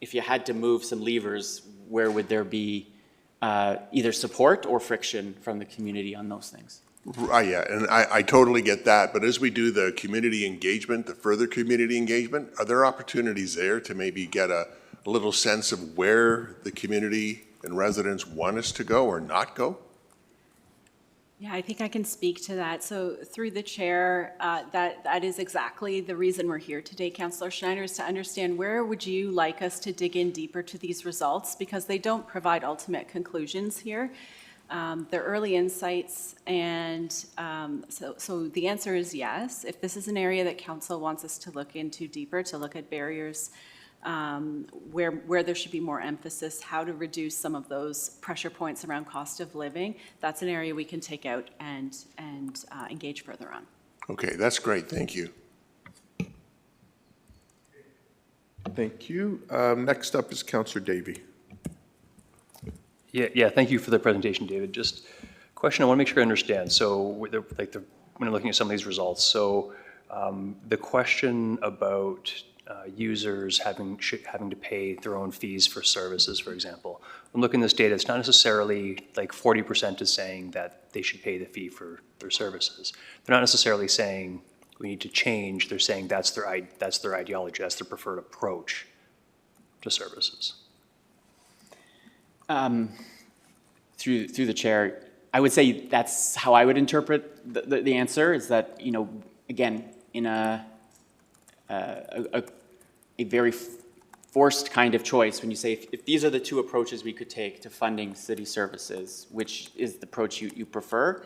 if you had to move some levers, where would there be either support or friction from the community on those things? Yeah, and I totally get that, but as we do the community engagement, the further community engagement, are there opportunities there to maybe get a little sense of where the community and residents want us to go or not go? Yeah, I think I can speak to that. So through the chair, that is exactly the reason we're here today, Councillor Schneider, is to understand where would you like us to dig in deeper to these results, because they don't provide ultimate conclusions here. They're early insights, and so the answer is yes. If this is an area that council wants us to look into deeper, to look at barriers, where there should be more emphasis, how to reduce some of those pressure points around cost of living, that's an area we can take out and engage further on. Okay, that's great. Thank you. Thank you. Next up is Councillor Davey. Yeah. Thank you for the presentation, David. Just a question I want to make sure I understand. So, when I'm looking at some of these results, so the question about users having to pay their own fees for services, for example. I'm looking at this data, it's not necessarily like 40% is saying that they should pay the fee for their services. They're not necessarily saying we need to change, they're saying that's their ideology, that's their preferred approach to services. Through the chair, I would say that's how I would interpret the answer, is that, again, in a very forced kind of choice, when you say, if these are the two approaches we could take to funding city services, which is the approach you prefer,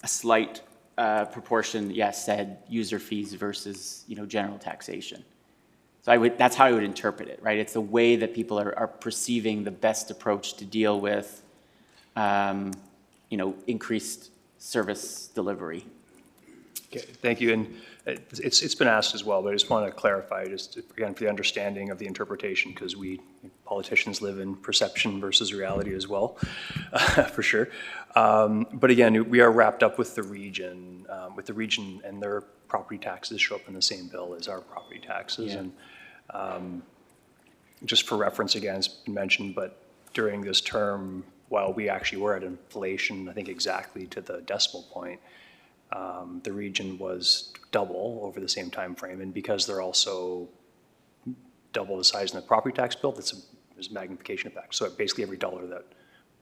a slight proportion, yes, said user fees versus, general taxation. So that's how I would interpret it, right? It's the way that people are perceiving the best approach to deal with, increased service delivery. Okay, thank you. And it's been asked as well, but I just want to clarify, just again, for the understanding of the interpretation, because we politicians live in perception versus reality as well, for sure. But again, we are wrapped up with the region, and their property taxes show up in the same bill as our property taxes. Yeah. And just for reference, again, it's been mentioned, but during this term, while we actually were at inflation, I think exactly to the decimal point, the region was double over the same time frame, and because they're also double the size in the property tax bill, there's a magnification effect. So basically every dollar that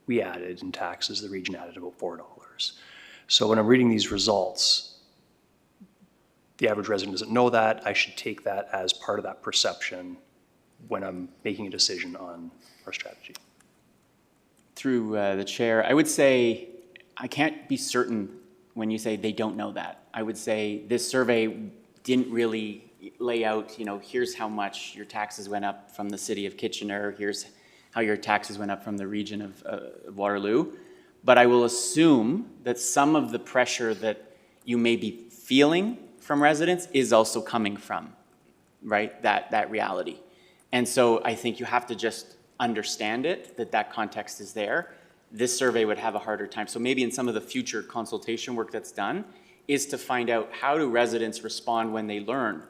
we added in taxes, the region added about $4. So when I'm reading these results, the average resident doesn't know that. I should take that as part of that perception when I'm making a decision on our strategy. Through the chair, I would say I can't be certain when you say they don't know that. I would say this survey didn't really lay out, here's how much your taxes went up from the city of Kitchener, here's how your taxes went up from the region of Waterloo. But I will assume that some of the pressure that you may be feeling from residents is also coming from, right, that reality. And so I think you have to just understand it, that context is there. This survey would have a harder time. So maybe in some of the future consultation work that's done is to find out, how do residents respond when they learn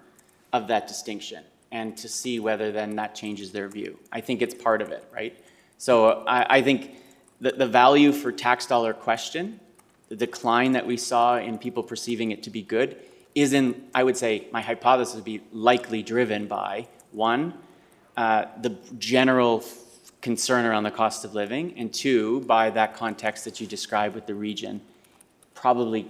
of that distinction? and to see whether then that changes their view. I think it's part of it, right? So I think the value for tax dollar question, the decline that we saw in people perceiving it to be good, is in, I would say, my hypothesis would be likely driven by, one, the general concern around the cost of living, and two, by that context that you described with the region, probably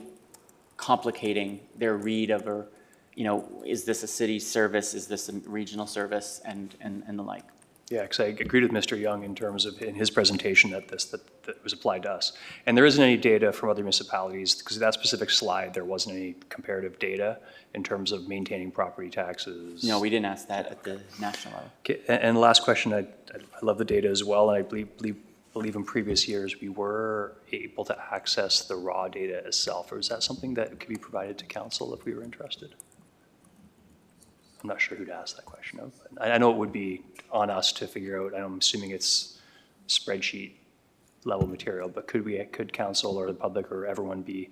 complicating their read of, or, you know, is this a city service, is this a regional service, and the like. Yeah, because I agreed with Mr. Young in terms of, in his presentation, that that was applied to us. And there isn't any data from other municipalities, because that specific slide, there wasn't any comparative data in terms of maintaining property taxes. No, we didn't ask that at the national level. Okay, and the last question, I love the data as well, and I believe in previous years, we were able to access the raw data itself, or is that something that could be provided to council if we were interested? I'm not sure who to ask that question of. But I know it would be on us to figure out, I'm assuming it's spreadsheet level material, but could council or the public or everyone be,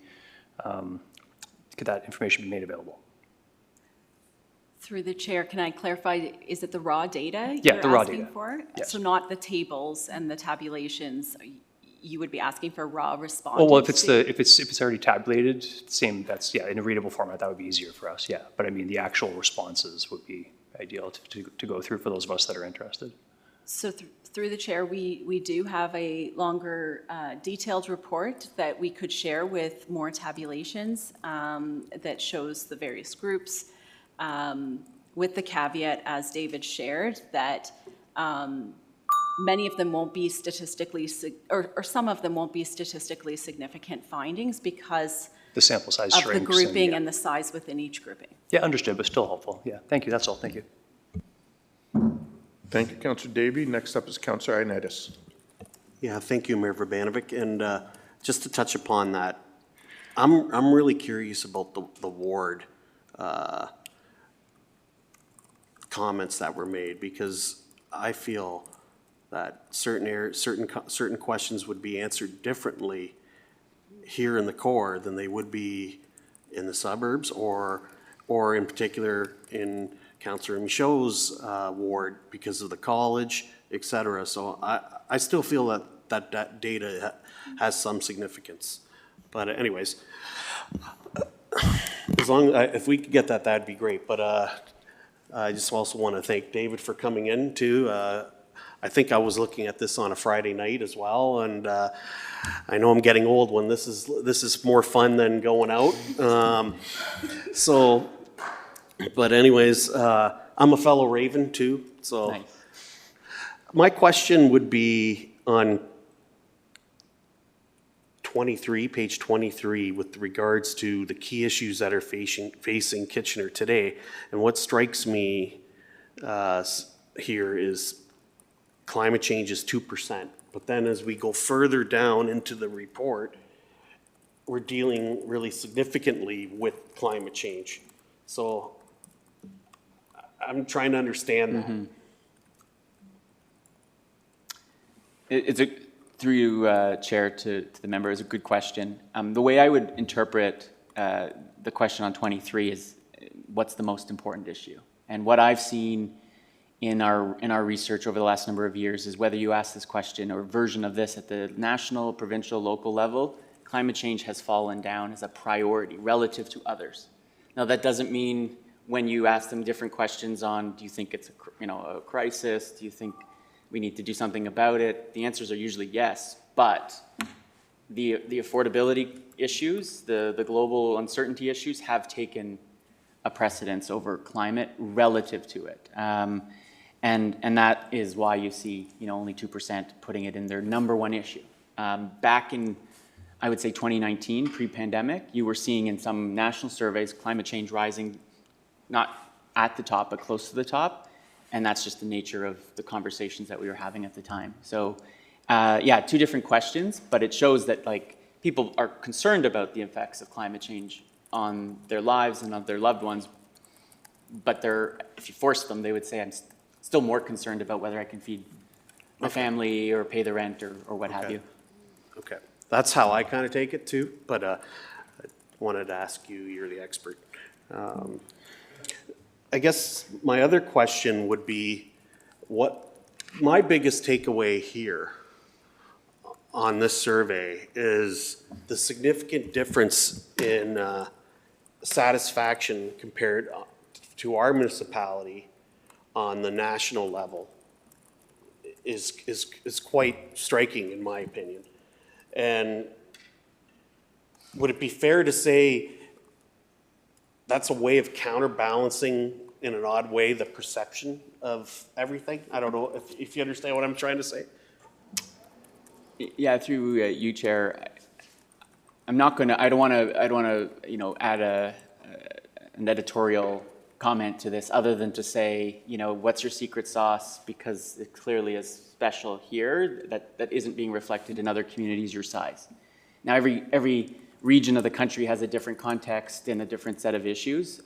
could that information be made available? Through the chair, can I clarify, is it the raw data Yeah, you're the raw asking data. for? Yes. So not the tables and the tabulations, you would be asking for raw responses? Oh, well, if it's already tabulated, same, that's, yeah, in a readable format, that would be easier for us, yeah. But I mean, the actual responses would be ideal to go through for those of us that are interested. So through the chair, we do have a longer detailed report that we could share with more tabulations that shows the various groups, with the caveat, as David shared, that many of them won't be statistically, or some of them won't be statistically significant findings because The sample size of shrinks. the grouping yeah. and the size within each grouping. Yeah, understood, but still helpful. Yeah, thank you, that's all, thank you. Thank you, Councillor Davey. Next up is Councillor Ioannidis. Yeah, thank you, Mayor Verbanovic. And just to touch upon that, I'm really curious about the ward comments that were made, because I feel that certain questions would be answered differently here in the core than they would be in the suburbs, or in particular in Councillor Michaud's ward because of the college, et cetera. So I still feel that data has some significance. But anyways, as long if we could get that, that'd be great. But I just also want to thank David for coming in too. I think I was looking at this on a Friday night as well, and I know I'm getting old when this is more fun than going out. But anyways, I'm a fellow Raven too, so. Nice. My question would be on 23, page 23, with regards to the key issues that are facing Kitchener today. And what strikes me here is climate change is 2%. But then as we go further down into the report, we're dealing really significantly with climate change. So I'm trying to understand that. It's through you, Chair, to the member, is a good question. The way I would interpret the question on 23 is, what's the most important issue? And what I've seen in our research over the last number of years is whether you ask this question or version of this at the national, provincial, local level, climate change has fallen down as a priority relative to others. Now, that doesn't mean when you ask them different questions on, do you think it's a crisis? Do you think we need to do something about it? The answers are usually yes, but the affordability issues, the global uncertainty issues have taken a precedence over climate relative to it. And that is why you see only 2% putting it in their number one issue. Back in, I would say 2019, pre-pandemic, you were seeing in some national surveys climate change rising, not at the top, but close to the top. And that's just the nature of the conversations that we were having at the time. So yeah, two different questions, but it shows that people are concerned about the effects of climate change on their lives and of their loved ones, but if you force them, they would say, I'm still more concerned about whether I can feed my family or pay the rent or what have you. Okay, that's how I kind of take it too, but I wanted to ask you, you're the expert. I guess my other question would be, my biggest takeaway here on this survey is the significant difference in satisfaction compared to our municipality on the national level is quite striking, in my opinion. And would it be fair to say that's a way of counterbalancing, in an odd way, the perception of everything? I don't know if you understand what I'm trying to say. Yeah, through you, Chair. I don't want to, add an editorial comment to this other than to say, what's your secret sauce? Because it clearly is special here that isn't being reflected in other communities your size. Now, every region of the country has a different context and a different set of issues.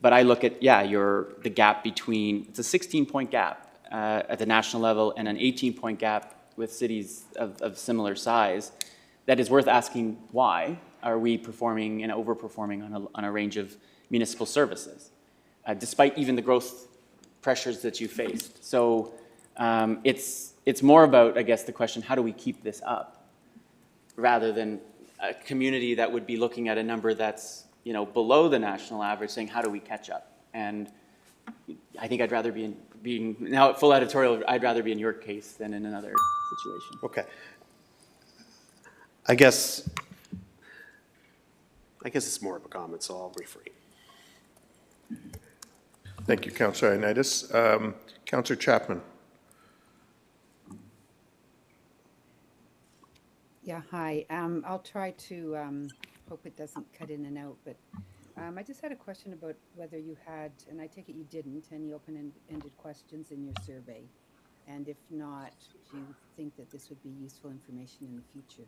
But I look at, the gap between, it's a 16-point gap at the national level and an 18-point gap with cities of similar size. That is worth asking, why are we performing and overperforming on a range of municipal services, despite even the growth pressures that you faced? So it's more about, I guess, the question, how do we keep this up, rather than a community that would be looking at a number that's below the national average, saying, how do we catch up? And I think I'd rather being now full editorial, I'd rather be in your case than in another situation. Okay. I guess it's more of a comment, so I'll refrain. Thank you, Councillor Ioannidis. Councillor Chapman. Yeah, hi. I'll try to hope it doesn't cut in and out, but I just had a question about whether you had, and I take it you didn't, any open-ended questions in your survey. And if not, do you think that this would be useful information in the future?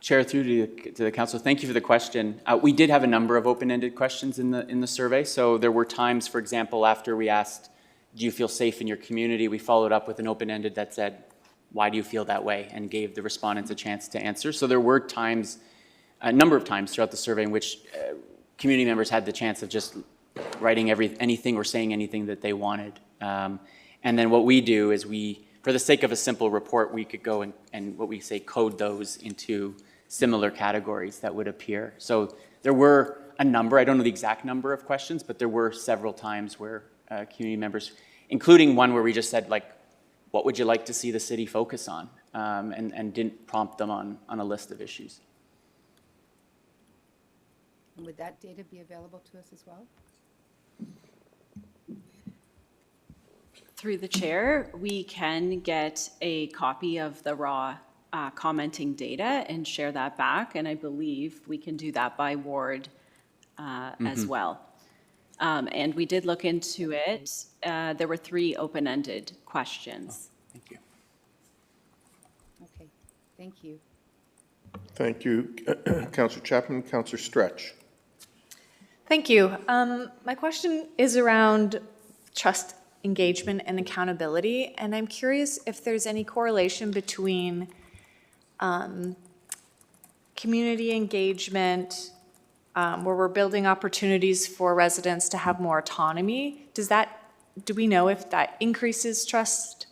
Chair, through to the council, thank you for the question. We did have a number of open-ended questions in the survey. So there were times, for example, after we asked, do you feel safe in your community? We followed up with an open-ended that said, why do you feel that way? And gave the respondents a chance to answer. So there were times, a number of times throughout the survey in which community members had the chance of just writing anything or saying anything that they wanted. And then what we do is for the sake of a simple report, we could go and what we say code those into similar categories that would appear. So there were a number, I don't know the exact number of questions, but there were several times where community members, including one where we just said, like, what would you like to see the city focus on? And didn't prompt them on a list of issues. And would that data be available to us as well? Through the chair, we can get a copy of the raw commenting data and share that back, and I believe we can do that by ward as well. And we did look into it. There were 3 open-ended questions. Thank you. Okay, thank you. Thank you, Councillor Chapman. Councillor Stretch. Thank you. My question is around trust, engagement, and accountability, and I'm curious if there's any correlation between community engagement, where we're building opportunities for residents to have more autonomy. Do we know if that increases trust,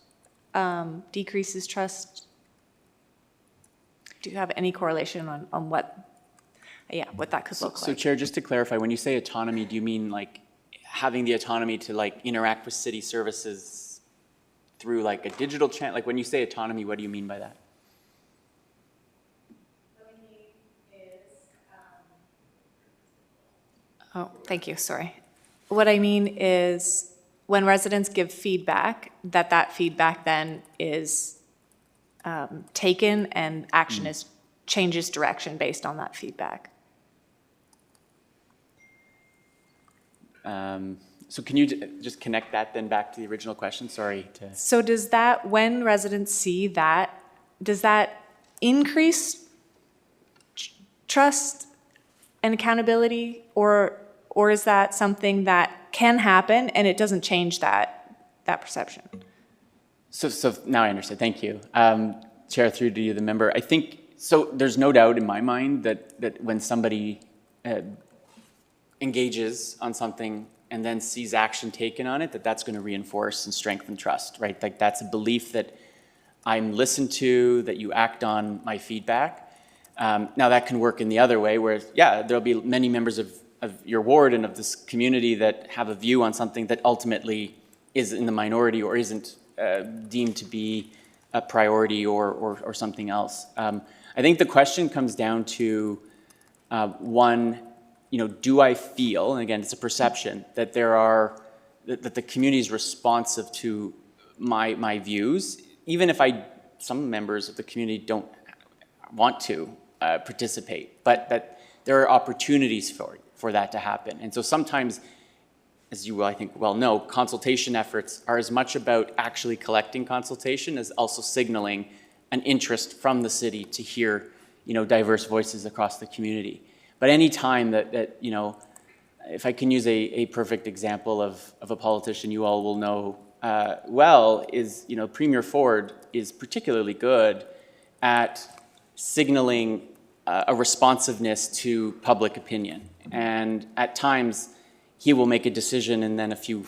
decreases trust? Do you have any correlation on what that could look like? So Chair, just to clarify, when you say autonomy, do you mean like having the autonomy to like interact with city services through like a digital channel? Like when you say autonomy, what do you mean by that? Oh, thank you, sorry. What I mean is when residents give feedback, that feedback then is taken and action changes direction based on that feedback. So can you just connect that then back to the original question? Sorry to... So does that, when residents see that, does that increase trust and accountability, or is that something that can happen and it doesn't change that perception? So now I understand. Thank you. Chair, through to you, the member. I think, so there's no doubt in my mind that when somebody engages on something and then sees action taken on it, that's going to reinforce and strengthen trust, right? Like that's a belief that I'm listened to, that you act on my feedback. Now that can work in the other way where, yeah, there'll be many members of your ward and of this community that have a view on something that ultimately is in the minority or isn't deemed to be a priority or something else. I think the question comes down to one, do I feel, and again, it's a perception, that that the community is responsive to my views, even if some members of the community don't want to participate, but that there are opportunities for that to happen. And so sometimes, as you, I think, well know, consultation efforts are as much about actually collecting consultation as also signaling an interest from the city to hear, diverse voices across the community. But any time that if I can use a perfect example of a politician you all will know well, is, Premier Ford is particularly good at signaling a responsiveness to public opinion. And at times, he will make a decision and then a few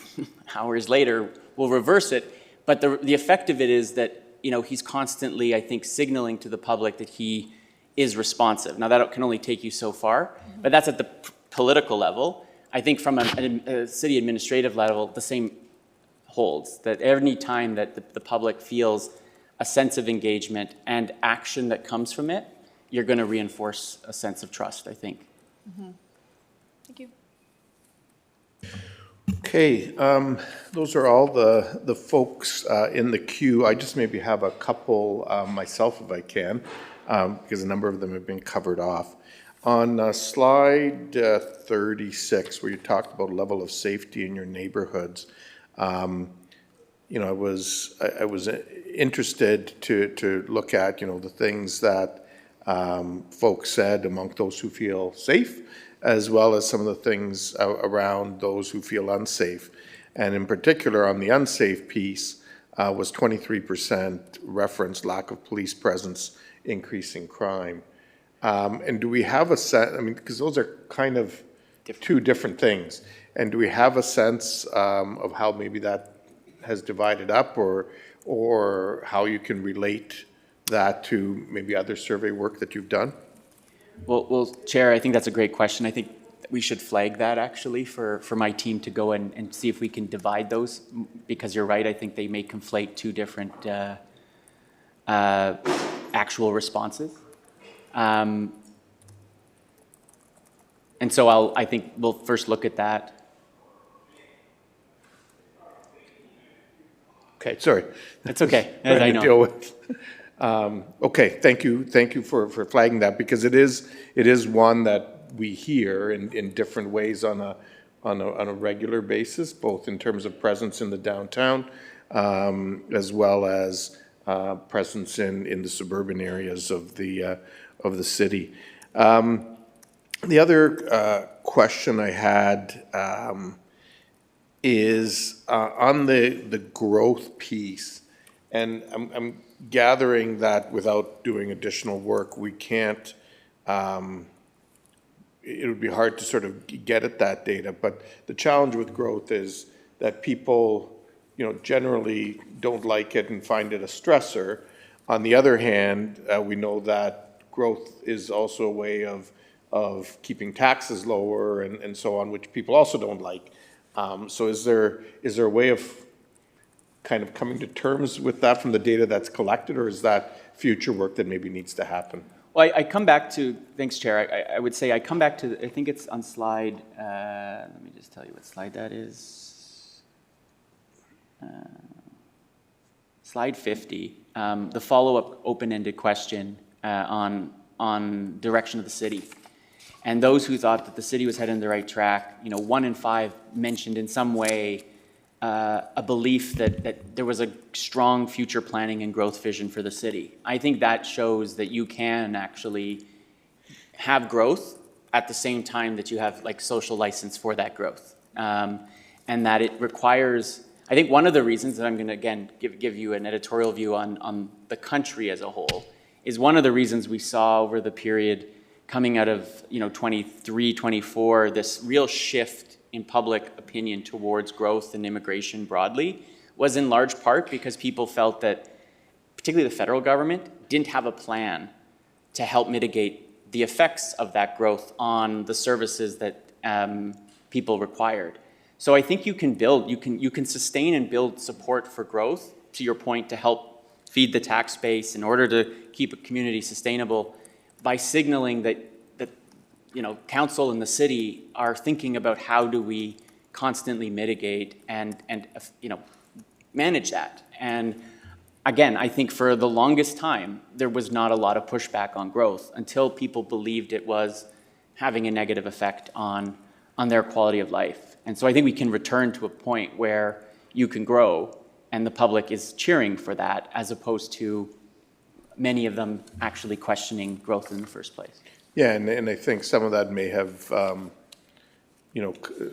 hours later will reverse it. But the effect of it is that, he's constantly, I think, signaling to the public that he is responsive. Now, that can only take you so far, but that's at the political level. I think from a city administrative level, the same holds, that any time that the public feels a sense of engagement and action that comes from it, you're going to reinforce a sense of trust, I think. Mm-hmm. Thank you. Okay, those are all the folks in the queue. I just maybe have a couple myself, if I can, because a number of them have been covered off. On slide 36, where you talked about level of safety in your neighborhoods, I was interested to look at, the things that folks said among those who feel safe, as well as some of the things around those who feel unsafe. And in particular, on the unsafe piece, was 23% reference lack of police presence, increasing crime. And do we have a sense, because those are kind of two different things. And do we have a sense of how maybe that has divided up, or how you can relate that to maybe other survey work that you've done? Well, Chair, I think that's a great question. I think we should flag that actually for my team to go and see if we can divide those, because you're right, I think they may conflate two different actual responses. And so I think we'll first look at that. Okay, sorry. That's okay. Trying I to know. deal with. Okay, thank you for flagging that, because it is one that we hear in different ways on a regular basis, both in terms of presence in the downtown, as well as presence in the suburban areas of the city. The other question I had is on the growth piece, and I'm gathering that without doing additional work, we can't, it would be hard to sort of get at that data, but the challenge with growth is that people, generally don't like it and find it a stressor. On the other hand, we know that growth is also a way of keeping taxes lower and so on, which people also don't like. So is there a way of kind of coming to terms with that from the data that's collected, or is that future work that maybe needs to happen? Well, I come back to, thanks, Chair. I would say I come back to, I think it's on slide, let me just tell you what slide that is. Slide 50, the follow-up open-ended question on direction of the city. And those who thought that the city was headed in the right track, 1 in 5 mentioned in some way a belief that there was a strong future planning and growth vision for the city. I think that shows that you can actually have growth at the same time that you have social license for that growth. And that it requires, I think one of the reasons that I'm going to, again, give you an editorial view on the country as a whole, is one of the reasons we saw over the period coming out of 23, 24, this real shift in public opinion towards growth and immigration broadly was in large part because people felt that particularly the federal government didn't have a plan to help mitigate the effects of that growth on the services that people required. So I think you can sustain and build support for growth, to your point, to help feed the tax base in order to keep a community sustainable by signaling that council and the city are thinking about how do we constantly mitigate and manage that. And again, I think for the longest time, there was not a lot of pushback on growth until people believed it was having a negative effect on their quality of life. And so I think we can return to a point where you can grow and the public is cheering for that, as opposed to many of them actually questioning growth in the first place. Yeah, and I think some of that may have,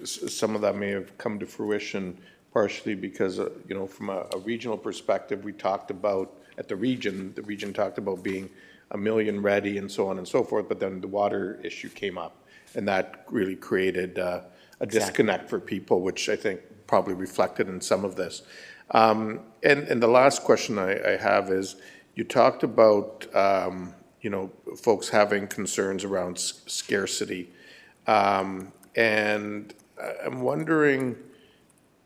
some of that may have come to fruition partially because, from a regional perspective, we talked about, at the region talked about being 1 million ready and so on and so forth, but then the water issue came up, and that really created a disconnect for people, which I think probably reflected in some of this. And the last question I have is, you talked about, folks having concerns around scarcity. And I'm wondering,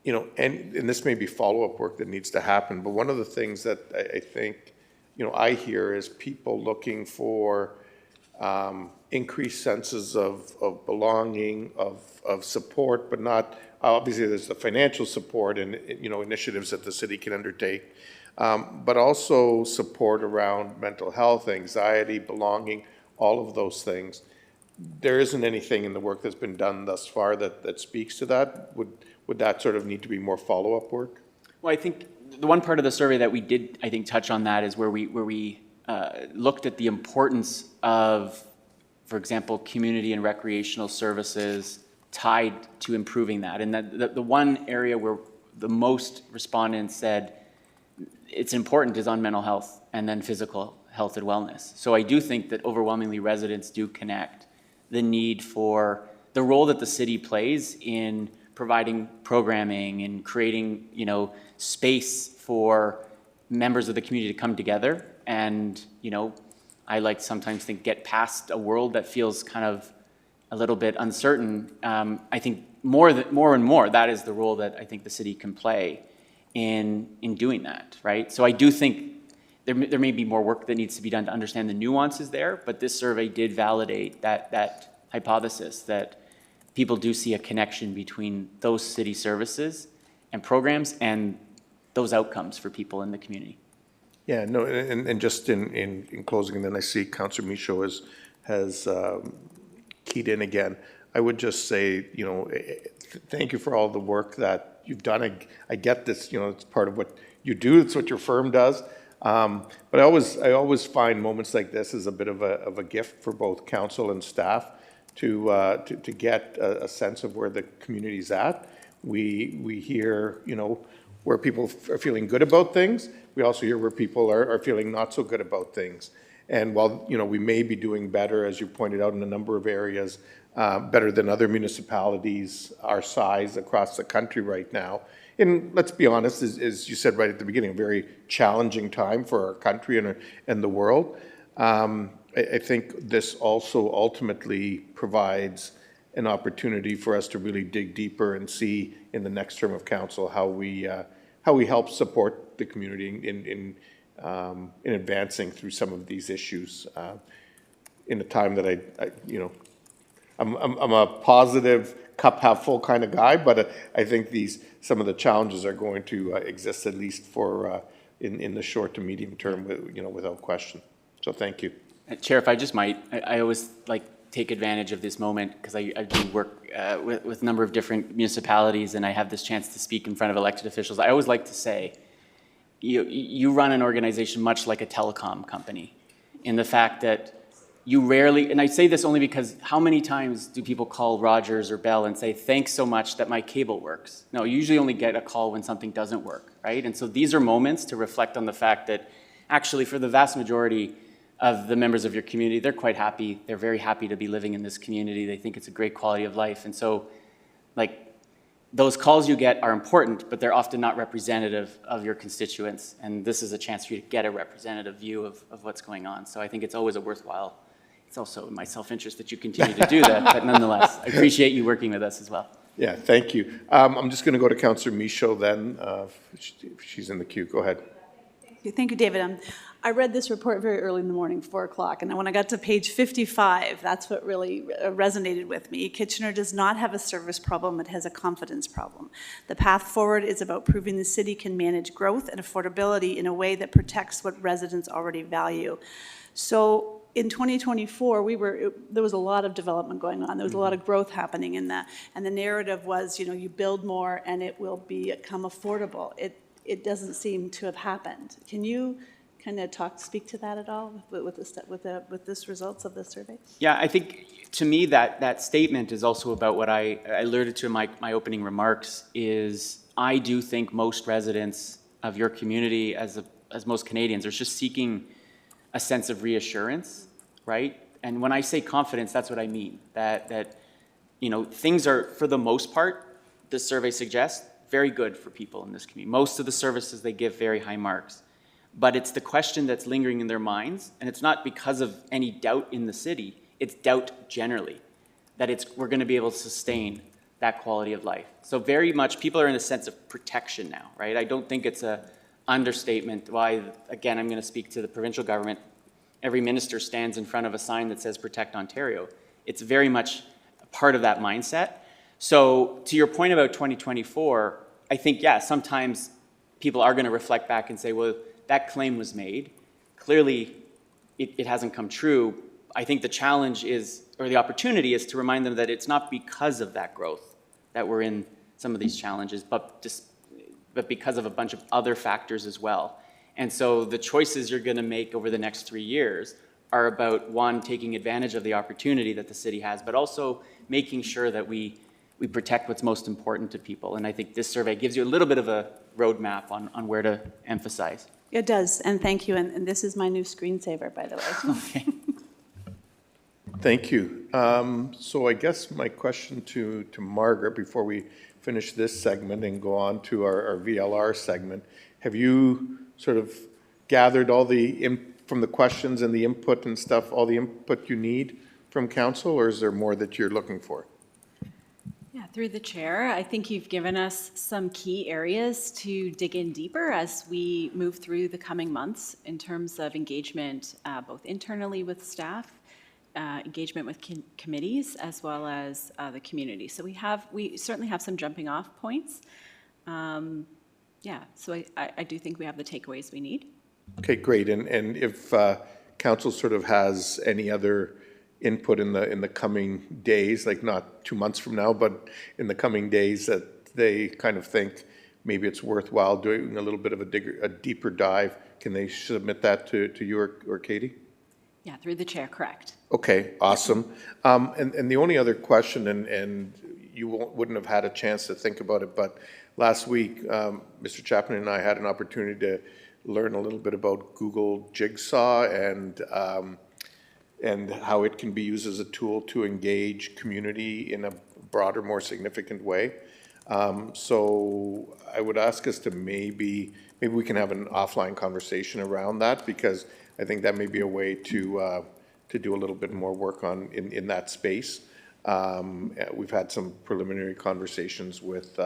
and this may be follow-up work that needs to happen, but one of the things that I think, I hear is people looking for increased senses of belonging, of support, but not, obviously there's the financial support and, initiatives that the city can undertake, but also support around mental health, anxiety, belonging, all of those things. There isn't anything in the work that's been done thus far that speaks to that. Would that sort of need to be more follow-up work? Well, I think the one part of the survey that we did, I think, touch on that is where we looked at the importance of, for example, community and recreational services tied to improving that. And that the one area where the most respondents said it's important is on mental health and then physical health and wellness. So I do think that overwhelmingly residents do connect the need for the role that the city plays in providing programming and creating, space for members of the community to come together. And, I like to sometimes think get past a world that feels kind of a little bit uncertain. I think more and more, that is the role that I think the city can play in doing that, right? So I do think there may be more work that needs to be done to understand the nuances there, but this survey did validate that hypothesis that people do see a connection between those city services and programs and those outcomes for people in the community. Yeah, no, and just in closing, and then I see Councillor Michaud has keyed in again. I would just say, thank you for all the work that you've done. I get this, it's part of what you do. It's what your firm does. But I always find moments like this as a bit of a gift for both council and staff to get a sense of where the community's at. We hear, where people are feeling good about things. We also hear where people are feeling not so good about things. And while, we may be doing better, as you pointed out, in a number of areas, better than other municipalities our size across the country right now. And let's be honest, as you said right at the beginning, a very challenging time for our country and the world. I think this also ultimately provides an opportunity for us to really dig deeper and see in the next term of council how we help support the community in advancing through some of these issues in a time that I'm a positive cup half full kind of guy, but I think some of the challenges are going to exist at least for in the short to medium term, without question. So thank you. Chair, if I just might, I always take advantage of this moment because I do work with a number of different municipalities and I have this chance to speak in front of elected officials. I always like to say, you run an organization much like a telecom company in the fact that you rarely, and I say this only because how many times do people call Rogers or Bell and say, thanks so much that my cable works? No, you usually only get a call when something doesn't work, right? And so these are moments to reflect on the fact that actually for the vast majority, of the members of your community, they're quite happy. They're very happy to be living in this community. They think it's a great quality of life. And so, like, those calls you get are important, but they're often not representative of your constituents. And this is a chance for you to get a representative view of what's going on. So I think it's always a worthwhile, it's also in my self-interest that you continue to do that. But nonetheless, I appreciate you working with us as well. Yeah, thank you. I'm just going to go to Councillor Michaud then. If she's in the queue. Go ahead. Thank you, David. I read this report very early in the morning, 4 o'clock, and when I got to page 55, that's what really resonated with me. Kitchener does not have a service problem, it has a confidence problem. The path forward is about proving the city can manage growth and affordability in a way that protects what residents already value. So in 2024, there was a lot of development going on. There was a lot of growth happening in that, and the narrative was, you build more and it will become affordable. It doesn't seem to have happened. Can you kind of speak to that at all with this results of the survey? Yeah, I think to me that statement is also about what I alluded to in my opening remarks. Is I do think most residents of your community, as most Canadians, are just seeking a sense of reassurance, right? And when I say confidence, that's what I mean. That things are, for the most part, this survey suggests, very good for people in this community. Most of the services they give very high marks. But it's the question that's lingering in their minds, and it's not because of any doubt in the city, it's doubt generally, that we're going to be able to sustain that quality of life. So very much people are in a sense of protection now, right? I don't think it's an understatement. Why, again, I'm going to speak to the provincial government. Every minister stands in front of a sign that says Protect Ontario. It's very much a part of that mindset. So to your point about 2024, I think, yeah, sometimes people are going to reflect back and say, well, that claim was made. Clearly, it hasn't come true. I think the challenge is, or the opportunity is to remind them that it's not because of that growth that we're in some of these challenges, but because of a bunch of other factors as well. And so the choices you're going to make over the next 3 years are about, one, taking advantage of the opportunity that the city has, but also making sure that we protect what's most important to people. And I think this survey gives you a little bit of a roadmap on where to emphasize. It does, and thank you. And this is my new screensaver, by the way. Okay. Thank you. So I guess my question to Margaret, before we finish this segment and go on to our VLR segment, have you sort of gathered all from the questions and the input and stuff, all the input you need from council, or is there more that you're looking for? Yeah, through the chair, I think you've given us some key areas to dig in deeper as we move through the coming months in terms of engagement, both internally with staff, engagement with committees, as well as the community. So we certainly have some jumping off points. Yeah, so I do think we have the takeaways we need. Okay, great. And if council sort of has any other input in the coming days, like not 2 months from now, but in the coming days, that they kind of think maybe it's worthwhile doing a little bit of a deeper dive, can they submit that to you or Katie? Yeah, through the chair, correct. Okay, awesome. And the only other question, and you wouldn't have had a chance to think about it, but last week, Mr. Chapman and I had an opportunity to learn a little bit about Google Jigsaw and how it can be used as a tool to engage community in a broader, more significant way. So I would ask us to maybe we can have an offline conversation around that, because I think that may be a way to do a little bit more work in that space. We've had some preliminary conversations with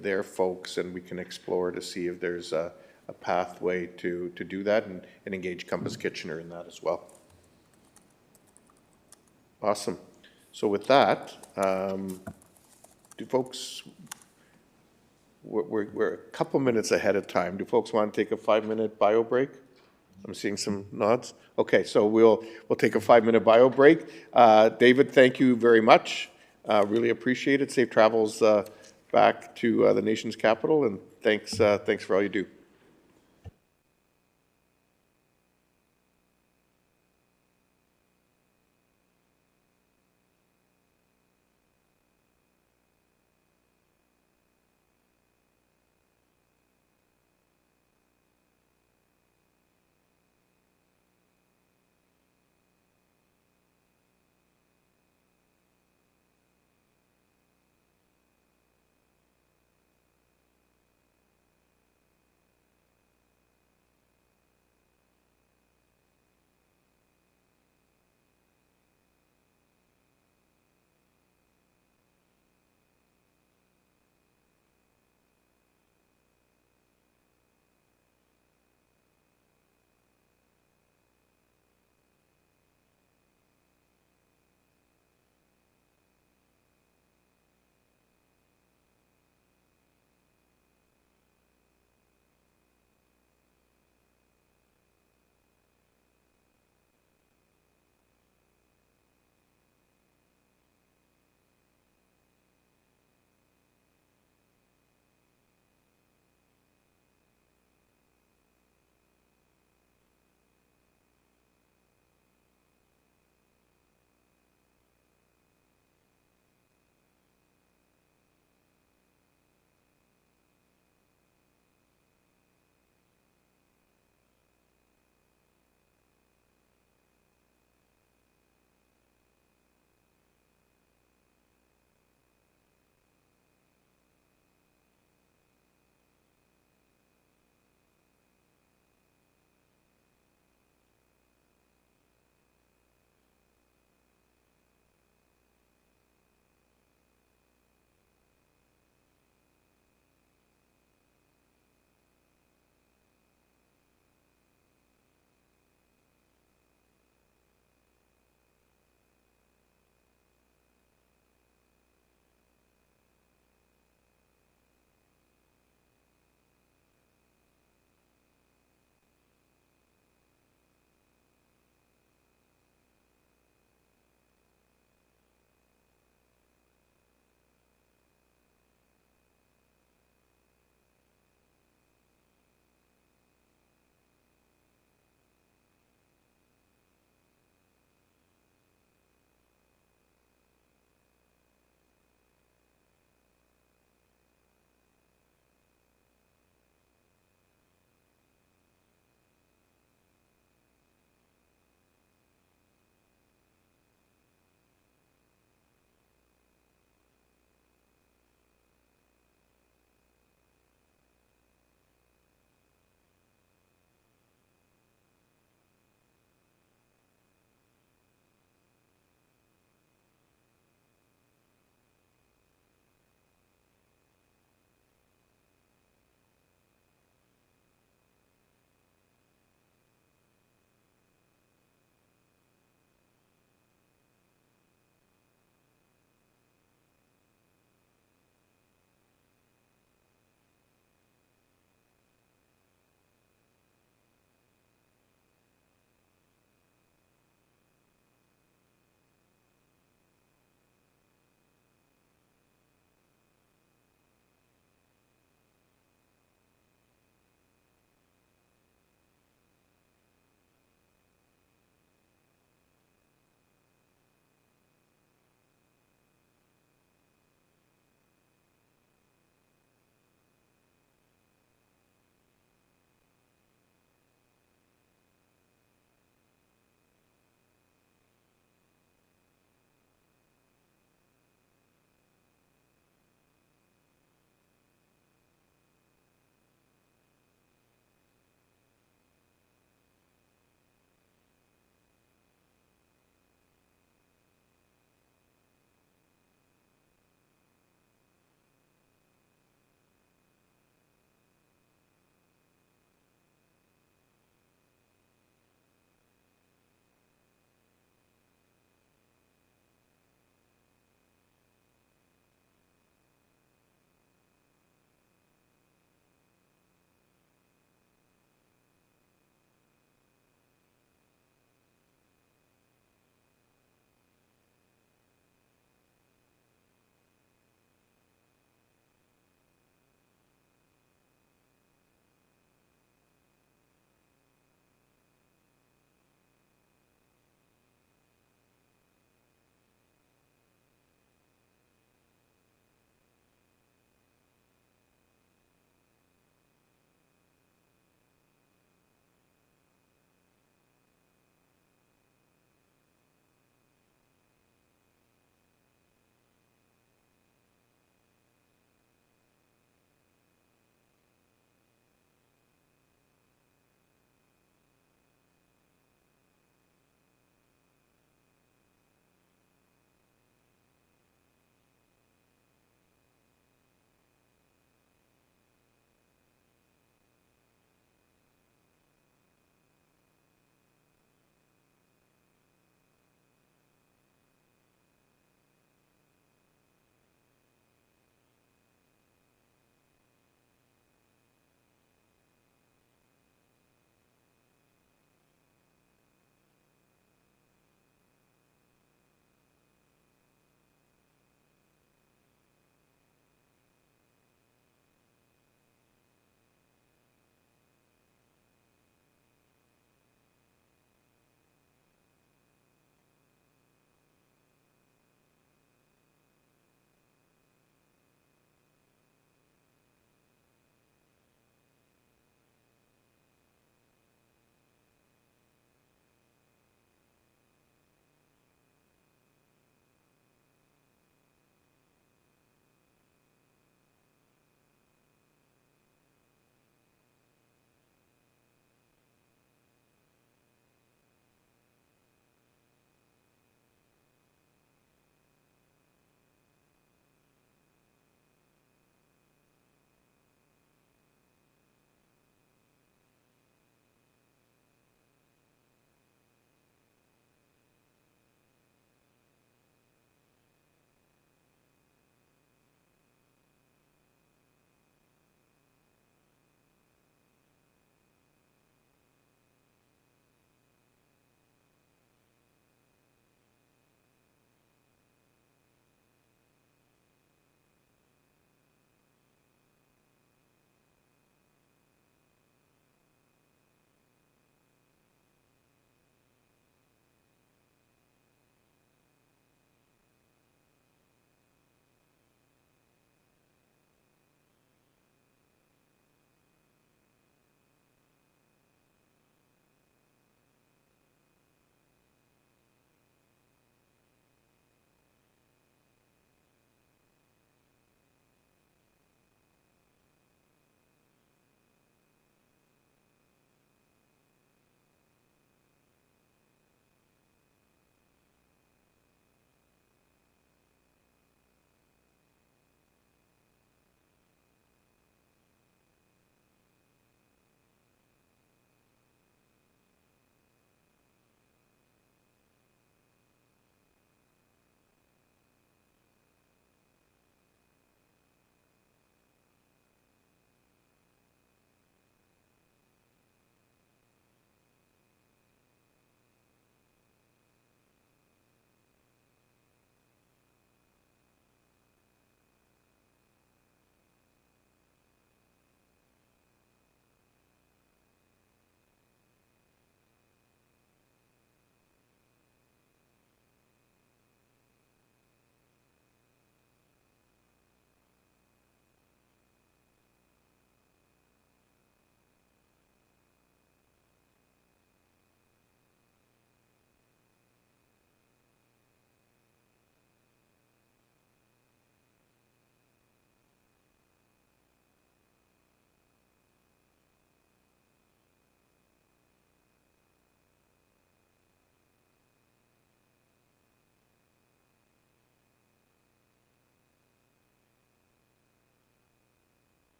their folks, and we can explore to see if there's a pathway to do that and engage Compass Kitchener in that as well. Awesome. So with that, do folks, we're a couple minutes ahead of time. Do folks want to take a 5-minute bio break? I'm seeing some nods. Okay, so we'll take a 5-minute bio break. David, thank you very much. Really appreciate it. Safe travels back to the nation's capital, and thanks for all you do.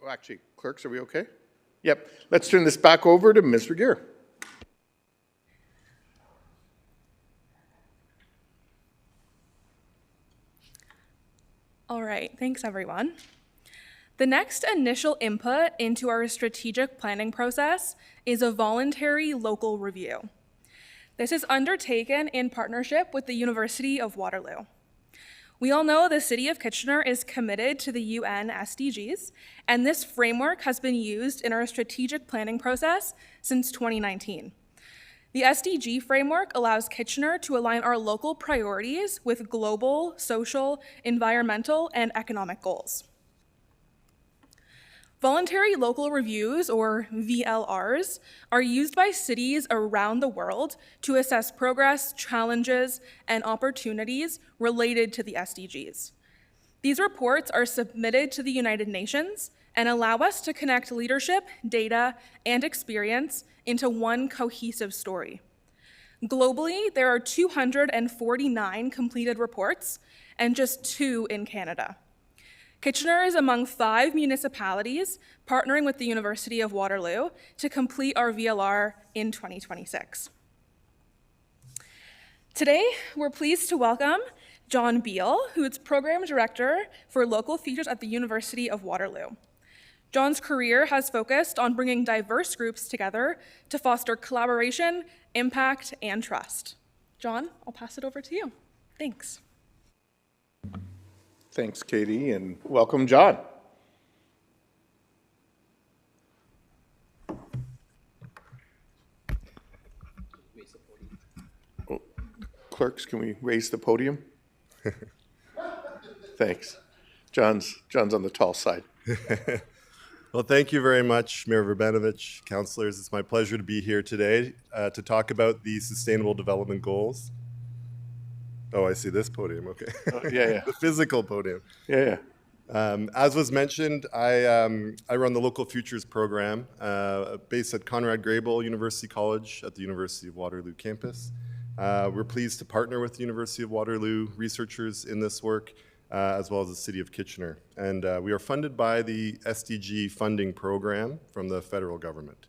Actually, clerks, are we okay? Yep. Let's turn this back over to Ms. Regier. All right, thanks everyone. The next initial input into our strategic planning process is a voluntary local review. This is undertaken in partnership with the University of Waterloo. We all know the City of Kitchener is committed to the UN SDGs, and this framework has been used in our strategic planning process since 2019. The SDG framework allows Kitchener to align our local priorities with global, social, environmental, and economic goals. Voluntary local reviews, or VLRs, are used by cities around the world to assess progress, challenges, and opportunities related to the SDGs. These reports are submitted to the United Nations and allow us to connect leadership, data, and experience into one cohesive story. Globally, there are 249 completed reports and just 2 in Canada. Kitchener is among 5 municipalities partnering with the University of Waterloo to complete our VLR in 2026. Today, we're pleased to welcome John Beal, who is Program Director for Local Features at the University of Waterloo. John's career has focused on bringing diverse groups together to foster collaboration, impact, and trust. John, I'll pass it over to you. Thanks. Thanks, Katie, and welcome, John. Oh, clerks, can we raise the podium? Thanks. John's on the tall side. Well, thank you very much, Mayor Verbanovich, councillors. It's my pleasure to be here today to talk about the Sustainable Development Goals. Oh, I see this podium, okay. Yeah. The physical podium. Yeah. As was mentioned, I run the Local Futures program based at Conrad Grebel University College at the University of Waterloo campus. We're pleased to partner with the University of Waterloo researchers in this work, as well as the City of Kitchener. And we are funded by the SDG funding program from the federal government.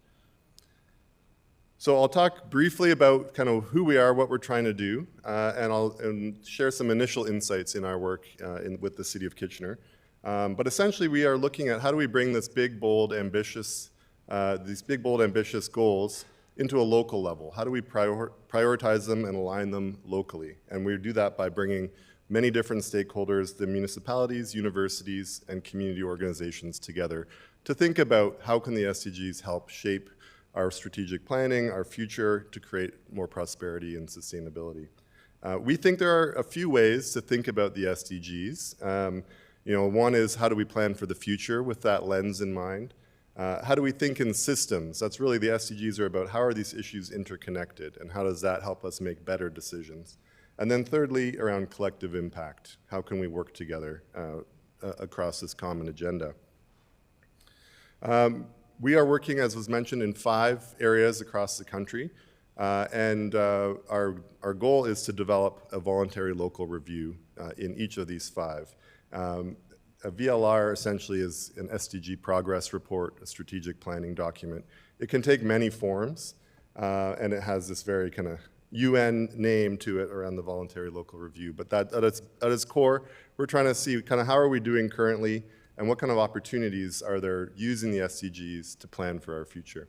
So I'll talk briefly about kind of who we are, what we're trying to do, and I'll share some initial insights in our work with the City of Kitchener. But essentially, we are looking at how do we bring these big, bold, ambitious goals into a local level? How do we prioritize them and align them locally? And we do that by bringing many different stakeholders, the municipalities, universities, and community organizations together to think about how can the SDGs help shape our strategic planning, our future, to create more prosperity and sustainability. We think there are a few ways to think about the SDGs. One is how do we plan for the future with that lens in mind? How do we think in systems? That's really the SDGs are about how are these issues interconnected and how does that help us make better decisions? And then thirdly, around collective impact. How can we work together across this common agenda? We are working, as was mentioned, in 5 areas across the country, and our goal is to develop a voluntary local review in each of these 5. A VLR essentially is an SDG progress report, a strategic planning document. It can take many forms, and it has this very kind of UN name to it around the voluntary local review. But at its core, we're trying to see kind of how are we doing currently, and what kind of opportunities are there using the SDGs to plan for our future.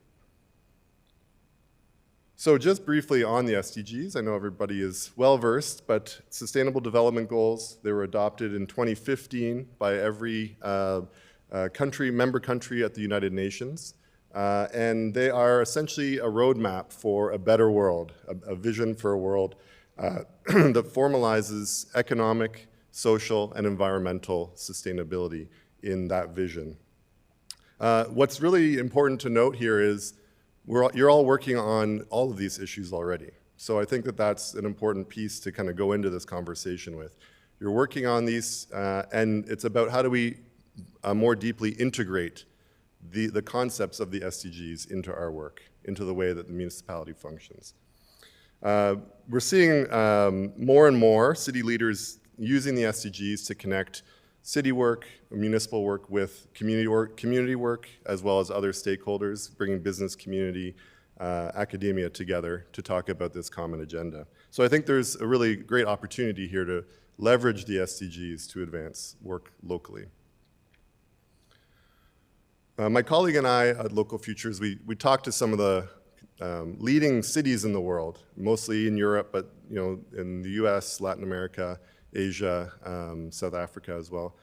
So just briefly on the SDGs, I know everybody is well-versed, but Sustainable Development Goals, they were adopted in 2015 by every member country at the United Nations. And they are essentially a roadmap for a better world, a vision for a world that formalizes economic, social, and environmental sustainability in that vision. What's really important to note here is you're all working on all of these issues already. So I think that that's an important piece to kind of go into this conversation with. You're working on these, and it's about how do we more deeply integrate the concepts of the SDGs into our work, into the way that the municipality functions. We're seeing more and more city leaders using the SDGs to connect city work, municipal work with community work, as well as other stakeholders, bringing business community, academia together to talk about this common agenda. So I think there's a really great opportunity here to leverage the SDGs to advance work locally. My colleague and I at Local Futures, we talked to some of the leading cities in the world, mostly in Europe, but in the US, Latin America, Asia, South Africa as well.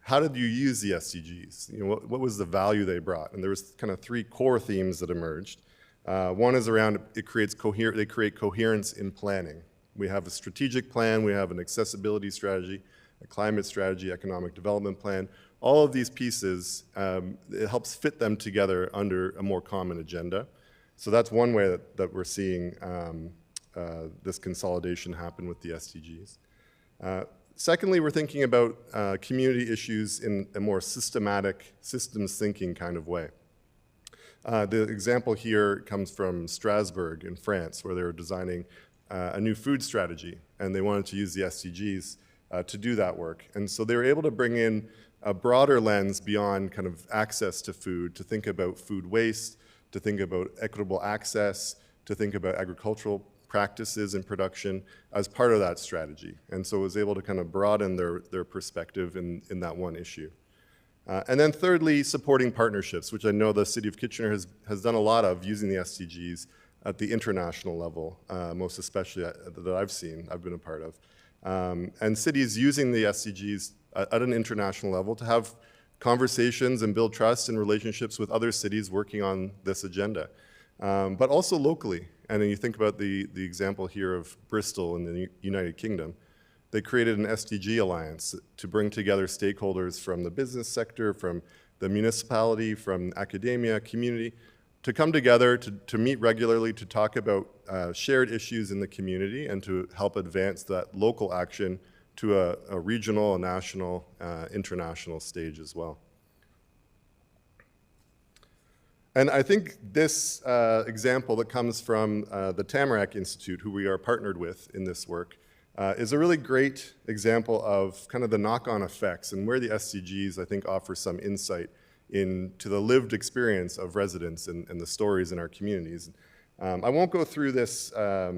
How did you use the SDGs? What was the value they brought? And there was kind of three core themes that emerged. One is around they create coherence in planning. We have a strategic plan, we have an accessibility strategy, a climate strategy, economic development plan. All of these pieces, it helps fit them together under a more common agenda. So that's one way that we're seeing this consolidation happen with the SDGs. Secondly, we're thinking about community issues in a more systematic, systems thinking kind of way. The example here comes from Strasbourg in France, where they were designing a new food strategy, and they wanted to use the SDGs to do that work. And so they were able to bring in a broader lens beyond kind of access to food, to think about food waste, to think about equitable access, to think about agricultural practices and production as part of that strategy. And so it was able to kind of broaden their perspective in that one issue. And then thirdly, supporting partnerships, which I know the City of Kitchener has done a lot of using the SDGs at the international level, most especially that I've been a part of. And cities using the SDGs at an international level to have conversations and build trust and relationships with other cities working on this agenda, but also locally. And then you think about the example here of Bristol in the United Kingdom. They created an SDG alliance to bring together stakeholders from the business sector, from the municipality, from academia, community, to come together to meet regularly to talk about shared issues in the community and to help advance that local action to a regional, a national, international stage as well. And I think this example that comes from the Tamarack Institute, who we are partnered with in this work, is a really great example of kind of the knock-on effects and where the SDGs, I think, offer some insight into the lived experience of residents and the stories in our communities. I won't go through this, I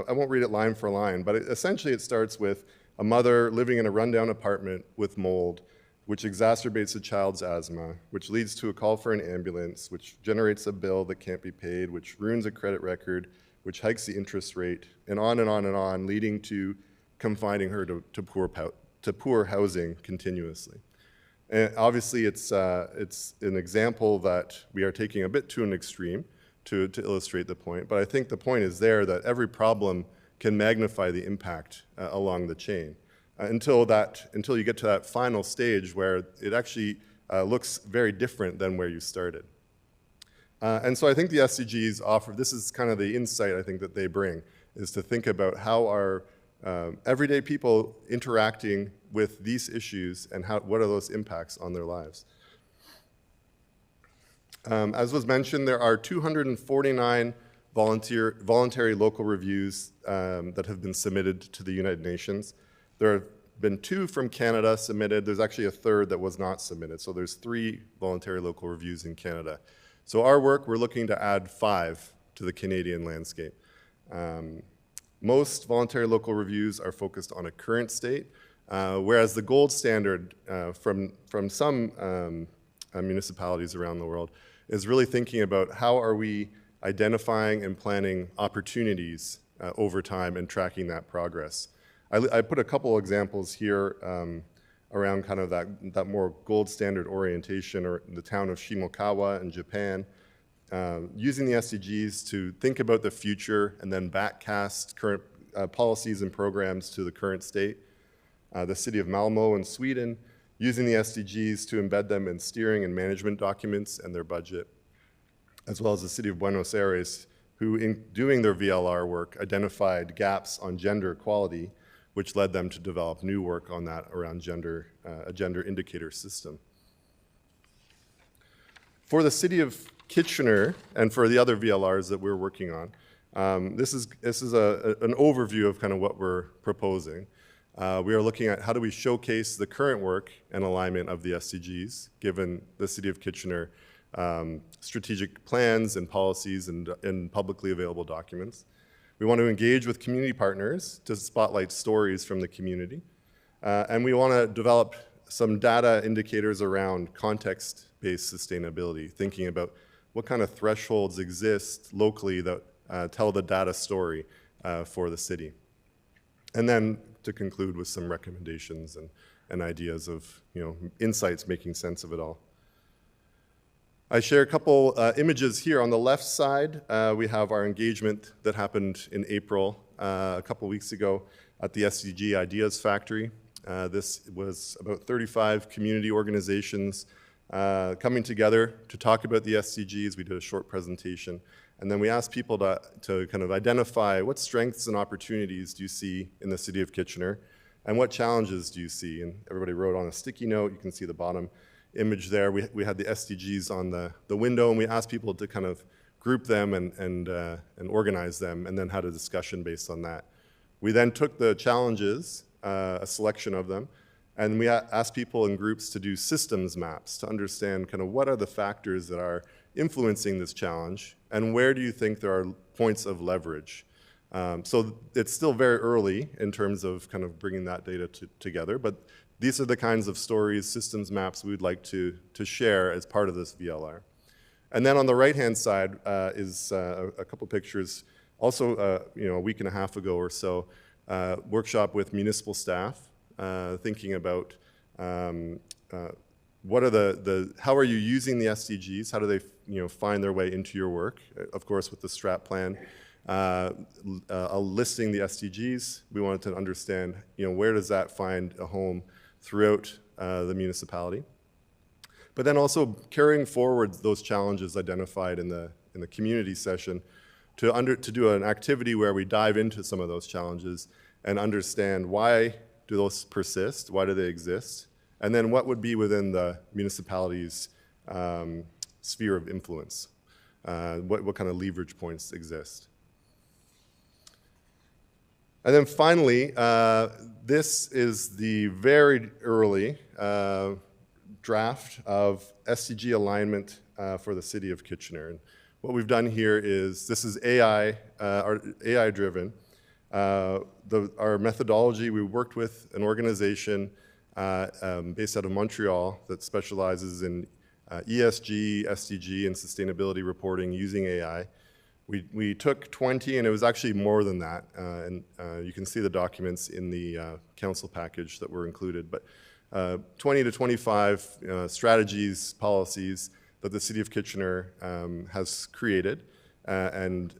won't read it line for line, but essentially it starts with a mother living in a rundown apartment with mold, which exacerbates a child's asthma, which leads to a call for an ambulance, which generates a bill that can't be paid, which ruins a credit record, which hikes the interest rate, and on and on and on, leading to confining her to poor housing continuously. And obviously, it's an example that we are taking a bit to an extreme to illustrate the point, but I think the point is there that every problem can magnify the impact along the chain until you get to that final stage where it actually looks very different than where you started. And so I think the SDGs offer, this is kind of the insight I think that they bring, is to think about how are everyday people interacting with these issues and what are those impacts on their lives. As was mentioned, there are 249 voluntary local reviews that have been submitted to the United Nations. There have been 2 from Canada submitted. There's actually a third that was not submitted. So there's 3 voluntary local reviews in Canada. So our work, we're looking to add 5 to the Canadian landscape. Most voluntary local reviews are focused on a current state, whereas the gold standard from some municipalities around the world is really thinking about how are we identifying and planning opportunities over time and tracking that progress. I put a couple examples here around kind of that more gold standard orientation, or the town of Shimokawa in Japan, using the SDGs to think about the future and then backcast current policies and programs to the current state. The city of Malmö in Sweden, using the SDGs to embed them in steering and management documents and their budget, as well as the city of Buenos Aires, who in doing their VLR work identified gaps on gender equality, which led them to develop new work on that around a gender indicator system. For the city of Kitchener and for the other VLRs that we're working on, this is an overview of kind of what we're proposing. We are looking at how do we showcase the current work and alignment of the SDGs, given the City of Kitchener strategic plans and policies and publicly available documents. We want to engage with community partners to spotlight stories from the community. And we want to develop some data indicators around context-based sustainability, thinking about what kind of thresholds exist locally that tell the data story for the city. And then to conclude with some recommendations and ideas of, insights making sense of it all. I share a couple images here. On the left side, we have our engagement that happened in April, a couple weeks ago at the SDG Ideas Factory. This was about 35 community organizations coming together to talk about the SDGs. We did a short presentation. And then we asked people to kind of identify what strengths and opportunities do you see in the City of Kitchener, and what challenges do you see? And everybody wrote on a sticky note. You can see the bottom image there. We had the SDGs on the window, and we asked people to kind of group them and organize them, and then had a discussion based on that. We then took the challenges, a selection of them, and we asked people in groups to do systems maps to understand kind of what are the factors that are influencing this challenge, and where do you think there are points of leverage? So it's still very early in terms of kind of bringing that data together, but these are the kinds of stories, systems maps we would like to share as part of this VLR. And then on the right-hand side is a couple pictures, also a week and a half ago or so, workshop with municipal staff, thinking about what are how are you using the SDGs? How do they find their way into your work? Of course, with the STRAT plan, listing the SDGs, we wanted to understand where does that find a home throughout the municipality. But then also carrying forward those challenges identified in the community session to do an activity where we dive into some of those challenges and understand why do those persist, why do they exist, and then what would be within the municipality's sphere of influence, what kind of leverage points exist. And then finally, this is the very early draft of SDG alignment for the City of Kitchener. And what we've done here is, this is AI driven. Our methodology, we worked with an organization based out of Montreal that specializes in ESG, SDG, and sustainability reporting using AI. We took 20, and it was actually more than that. And you can see the documents in the council package that were included. But 20 to 25 strategies, policies that the City of Kitchener has created and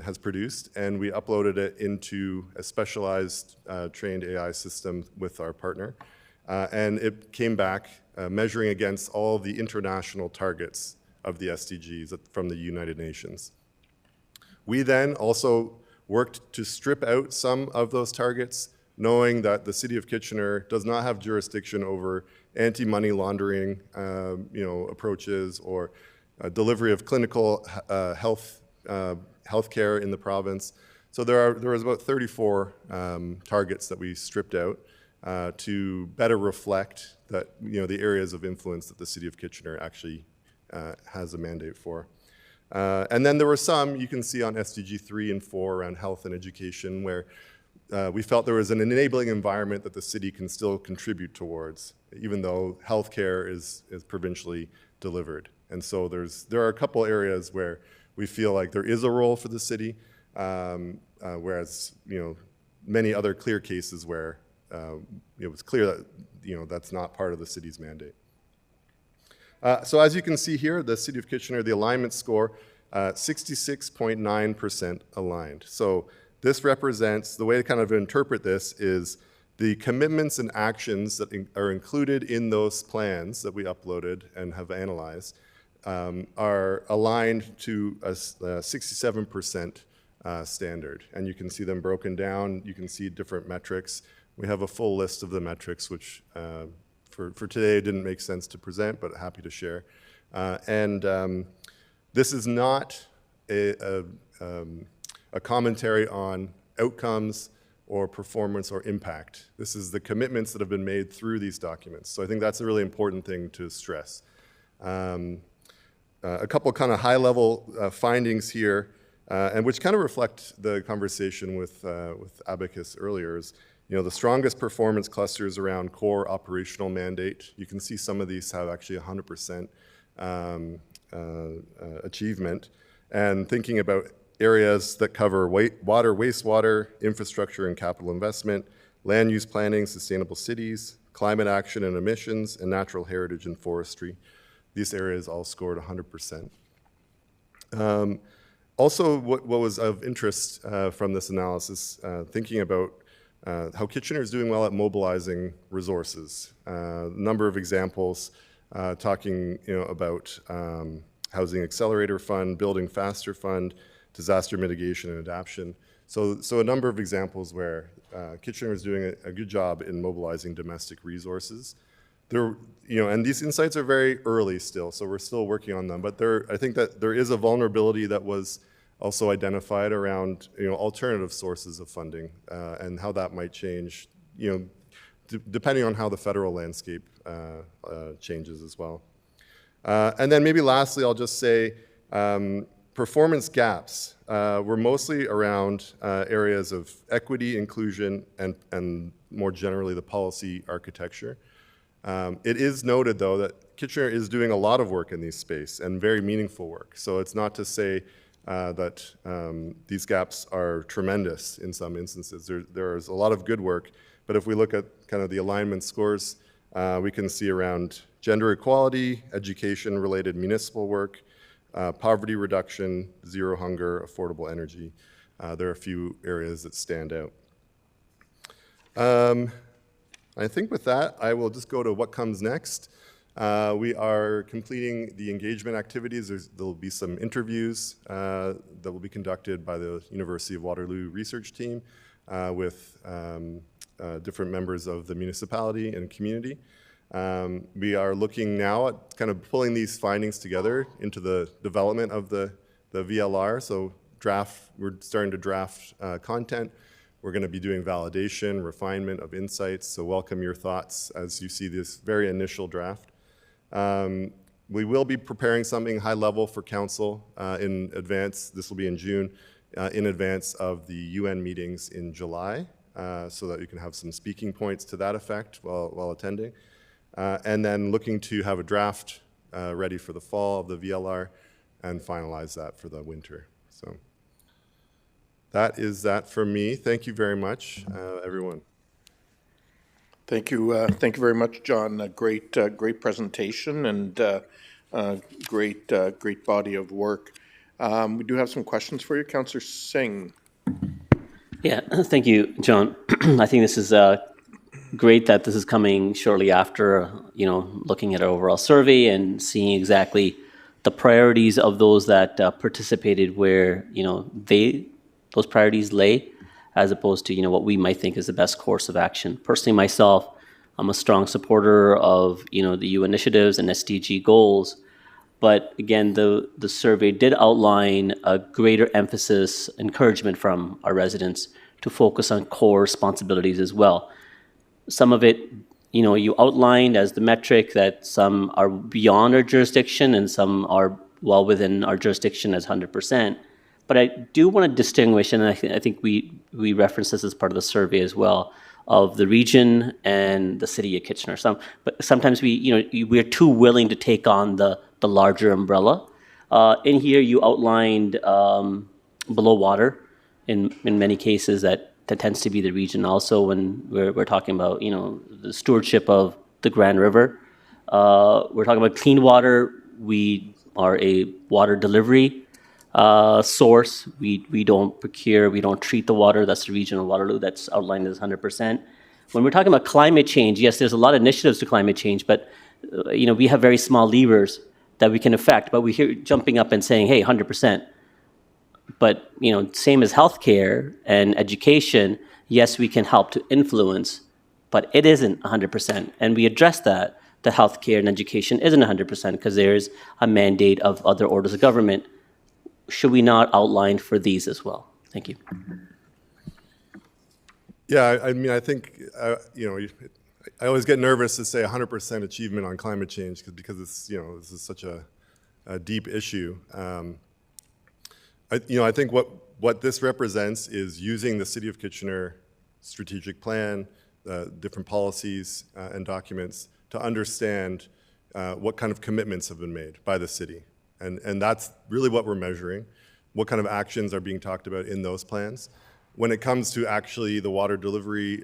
has produced, and we uploaded it into a specialized trained AI system with our partner. And it came back measuring against all the international targets of the SDGs from the United Nations. We then also worked to strip out some of those targets, knowing that the City of Kitchener does not have jurisdiction over anti-money laundering approaches or delivery of clinical healthcare in the province. So there was about 34 targets that we stripped out to better reflect that the areas of influence that the City of Kitchener actually has a mandate for. And then there were some you can see on SDG 3 and 4 around health and education, where we felt there was an enabling environment that the city can still contribute towards, even though healthcare is provincially delivered. And so there are a couple areas where we feel like there is a role for the city, whereas many other clear cases where it was clear that that's not part of the city's mandate. So as you can see here, the City of Kitchener, the alignment score, 66.9% aligned. So this represents, the way to kind of interpret this is the commitments and actions that are included in those plans that we uploaded and have analyzed are aligned to a 67% standard. And you can see them broken down. You can see different metrics. We have a full list of the metrics, which for today it didn't make sense to present, but happy to share. This is not a commentary on outcomes or performance or impact. This is the commitments that have been made through these documents. So I think that's a really important thing to stress. A couple kind of high-level findings here, and which kind of reflect the conversation with Abacus earlier, is the strongest performance clusters around core operational mandate. You can see some of these have actually 100% achievement. And thinking about areas that cover water, wastewater, infrastructure and capital investment, land use planning, sustainable cities, climate action and emissions, and natural heritage and forestry. These areas all scored 100%. Also, what was of interest from this analysis, thinking about how Kitchener is doing well at mobilizing resources. A number of examples talking about Housing Accelerator Fund, Building Faster Fund, disaster mitigation and adaptation. So a number of examples where Kitchener is doing a good job in mobilizing domestic resources. And these insights are very early still, so we're still working on them. But I think that there is a vulnerability that was also identified around alternative sources of funding and how that might change, depending on how the federal landscape changes as well. And then maybe lastly, I'll just say performance gaps were mostly around areas of equity, inclusion, and more generally the policy architecture. It is noted, though, that Kitchener is doing a lot of work in these space and very meaningful work. So it's not to say that these gaps are tremendous in some instances. There is a lot of good work, but if we look at kind of the alignment scores, we can see around gender equality, education-related municipal work, poverty reduction, zero hunger, affordable energy. There are a few areas that stand out. I think with that, I will just go to what comes next. We are completing the engagement activities. There will be some interviews that will be conducted by the University of Waterloo research team with different members of the municipality and community. We are looking now at kind of pulling these findings together into the development of the VLR. So we're starting to draft content. We're going to be doing validation, refinement of insights. So welcome your thoughts as you see this very initial draft. We will be preparing something high level for council in advance. This will be in June, in advance of the UN meetings in July, so that you can have some speaking points to that effect while attending. And then looking to have a draft ready for the fall of the VLR and finalize that for the winter. So that is that from me. Thank you very much, everyone. Thank you very much, John. Great presentation and great body of work. We do have some questions for you, Councillor Singh. Yeah, thank you, John. I think this is great that this is coming shortly after, looking at our overall survey and seeing exactly the priorities of those that participated where, those priorities lay, as opposed to, what we might think is the best course of action. Personally, myself, I'm a strong supporter of, the EU initiatives and SDG goals. But again, the survey did outline a greater emphasis, encouragement from our residents to focus on core responsibilities as well. Some of it, you outlined as the metric that some are beyond our jurisdiction and some are well within our jurisdiction as 100%. But I do want to distinguish, and I think we referenced this as part of the survey as well, of the region and the city of Kitchener. But sometimes we're too willing to take on the larger umbrella. In here, you outlined below water in many cases that tends to be the region also when we're talking about, the stewardship of the Grand River. We're talking about clean water. We are a water delivery source. We don't procure, we don't treat the water. That's the region of Waterloo that's outlined as 100%. When we're talking about climate change, yes, there's a lot of initiatives to climate change, but we have very small levers that we can affect. But we hear jumping up and saying, hey, 100%. But same as healthcare and education, yes, we can help to influence, but it isn't 100%. And we address that. The healthcare and education isn't 100% because there's a mandate of other orders of government. Should we not outline for these as well? Thank you. Yeah, I mean, I think, I always get nervous to say 100% achievement on climate change because it's, this is such a deep issue. I think what this represents is using the City of Kitchener strategic plan, different policies and documents to understand what kind of commitments have been made by the city. And that's really what we're measuring, what kind of actions are being talked about in those plans. When it comes to actually the water delivery,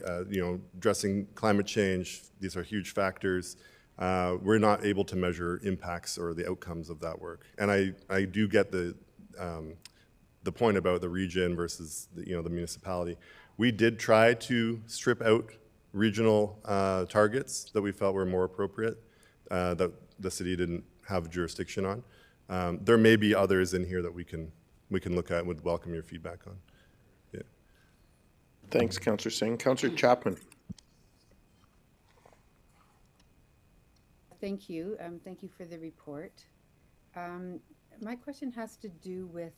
addressing climate change, these are huge factors. We're not able to measure impacts or the outcomes of that work. And I do get the point about the region versus the municipality. We did try to strip out regional targets that we felt were more appropriate, that the city didn't have jurisdiction on. There may be others in here that we can look at and would welcome your feedback on. Yeah. Thanks, Councillor Singh. Councillor Chapman. Thank you. Thank you for the report. My question has to do with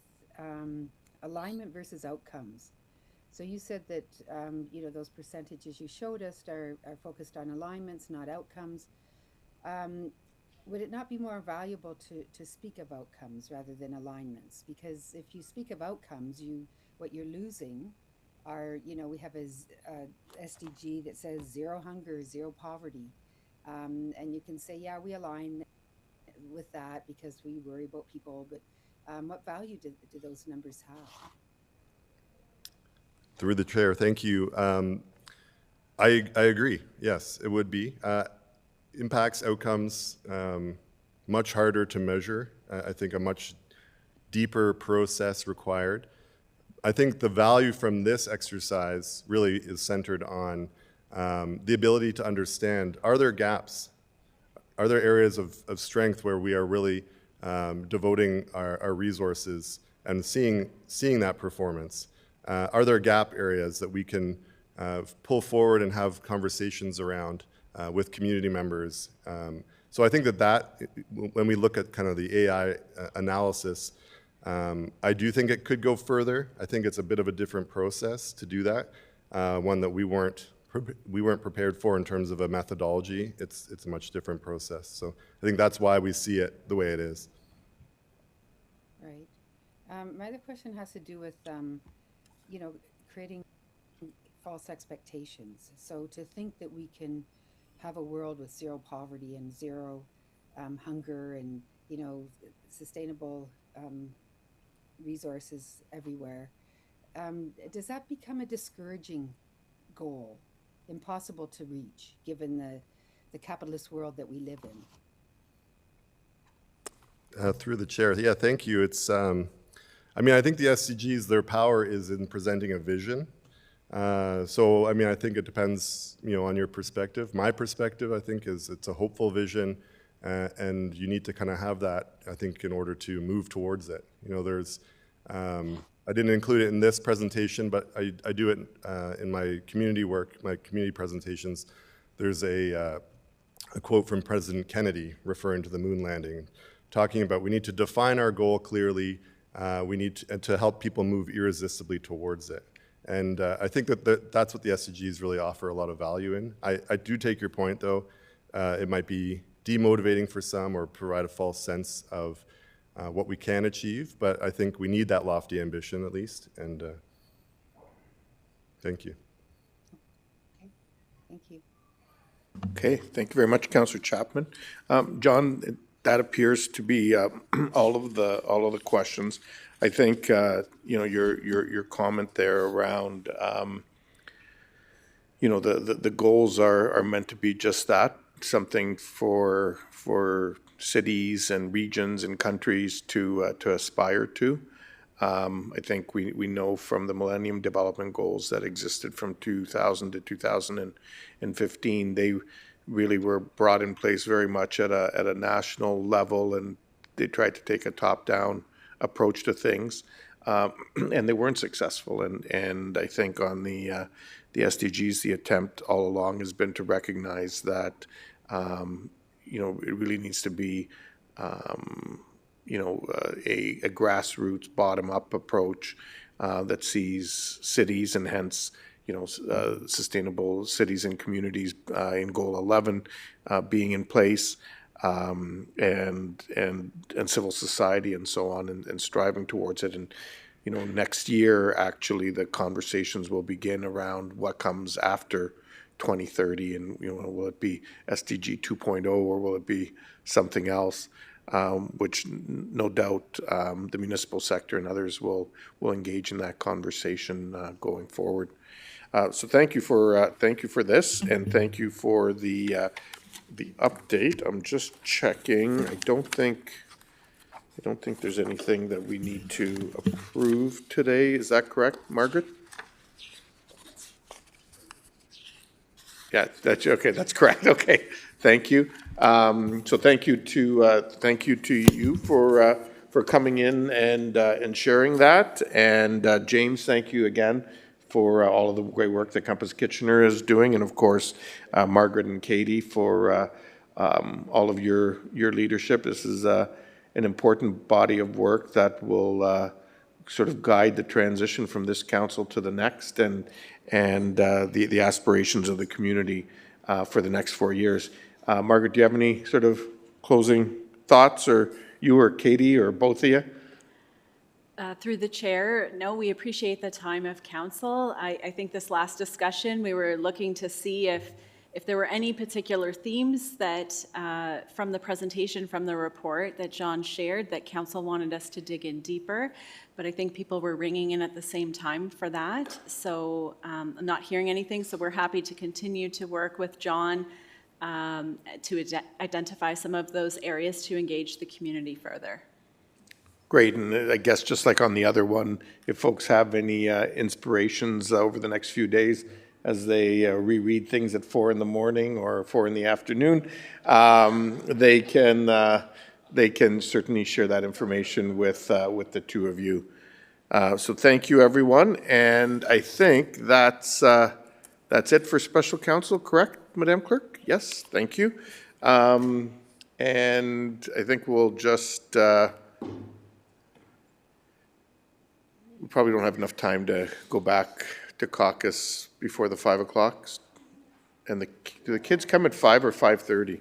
alignment versus outcomes. So you said that those percentages you showed us are focused on alignments, not outcomes. Would it not be more valuable to speak of outcomes rather than alignments? Because if you speak of outcomes, what you're losing are, we have a SDG that says zero hunger, zero poverty. And you can say, yeah, we align with that because we worry about people, but what value do those numbers have? Through the chair, thank you. I agree, yes, it would be. Impacts, outcomes, much harder to measure. I think a much deeper process required. I think the value from this exercise really is centered on the ability to understand, are there gaps? Are there areas of strength where we are really devoting our resources and seeing that performance? Are there gap areas that we can pull forward and have conversations around with community members? So I think that when we look at kind of the AI analysis, I do think it could go further. I think it's a bit of a different process to do that, one that we weren't prepared for in terms of a methodology. It's a much different process. So I think that's why we see it the way it is. Right. My other question has to do with, creating false expectations. So to think that we can have a world with zero poverty and zero hunger and, sustainable resources everywhere, does that become a discouraging goal? Impossible to reach, given the capitalist world that we live in? Through the chair, yeah, thank you. It's, I think the SDGs, their power is in presenting a vision. So, I think it depends, on your perspective. My perspective, I think, is it's a hopeful vision, and you need to kind of have that, I think, in order to move towards it. There's, I didn't include it in this presentation, but I do it in my community work, my community presentations. There's a quote from President Kennedy referring to the moon landing, talking about we need to define our goal clearly, we need to help people move irresistibly towards it. And I think that's what the SDGs really offer a lot of value in. I do take your point, though. It might be demotivating for some or provide a false sense of what we can achieve, but I think we need that lofty ambition at least, and thank you. Okay, thank you. Okay, thank you very much, Councillor Chapman. John, that appears to be all of the questions. I think your comment there around the goals are meant to be just that, something for cities and regions and countries to aspire to. I think we know from the Millennium Development Goals that existed from 2000 to 2015, they really were brought in place very much at a national level, and they tried to take a top-down approach to things, and they weren't successful. And I think on the SDGs, the attempt all along has been to recognize that it really needs to be a grassroots bottom-up approach that sees cities and hence sustainable cities and communities in Goal 11 being in place, and civil society and so on, and striving towards it. And next year, actually, the conversations will begin around what comes after 2030, and will it be SDG 2.0 or will it be something else? Which no doubt the municipal sector and others will engage in that conversation going forward. So thank you for this, and thank you for the update. I'm just checking. I don't think there's anything that we need to approve today. Is that correct, Margaret? Yeah, that's okay. That's correct. Okay, thank you. So thank you to you for coming in and sharing that. And James, thank you again for all of the great work that Compass Kitchener is doing, and of course Margaret and Katie for all of your leadership. This is an important body of work that will sort of guide the transition from this council to the next, and the aspirations of the community for the next 4 years. Margaret, do you have any sort of closing thoughts, or you or Katie or both of you? Through the chair, no, we appreciate the time of council. I think this last discussion, we were looking to see if there were any particular themes that from the presentation, from the report that John shared, that council wanted us to dig in deeper. But I think people were ringing in at the same time for that. So I'm not hearing anything. So we're happy to continue to work with John to identify some of those areas to engage the community further. Great, and I guess just like on the other one, if folks have any inspirations over the next few days as they reread things at 4 in the morning or 4 in the afternoon, they can certainly share that information with the two of you. So thank you, everyone, and I think that's it for special counsel, correct, Madam Clerk? Yes, thank you. And I think we'll just. We probably don't have enough time to go back to caucus before the 5 o'clock. And do the kids come at 5 or 5:30?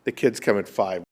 The kids come at 5.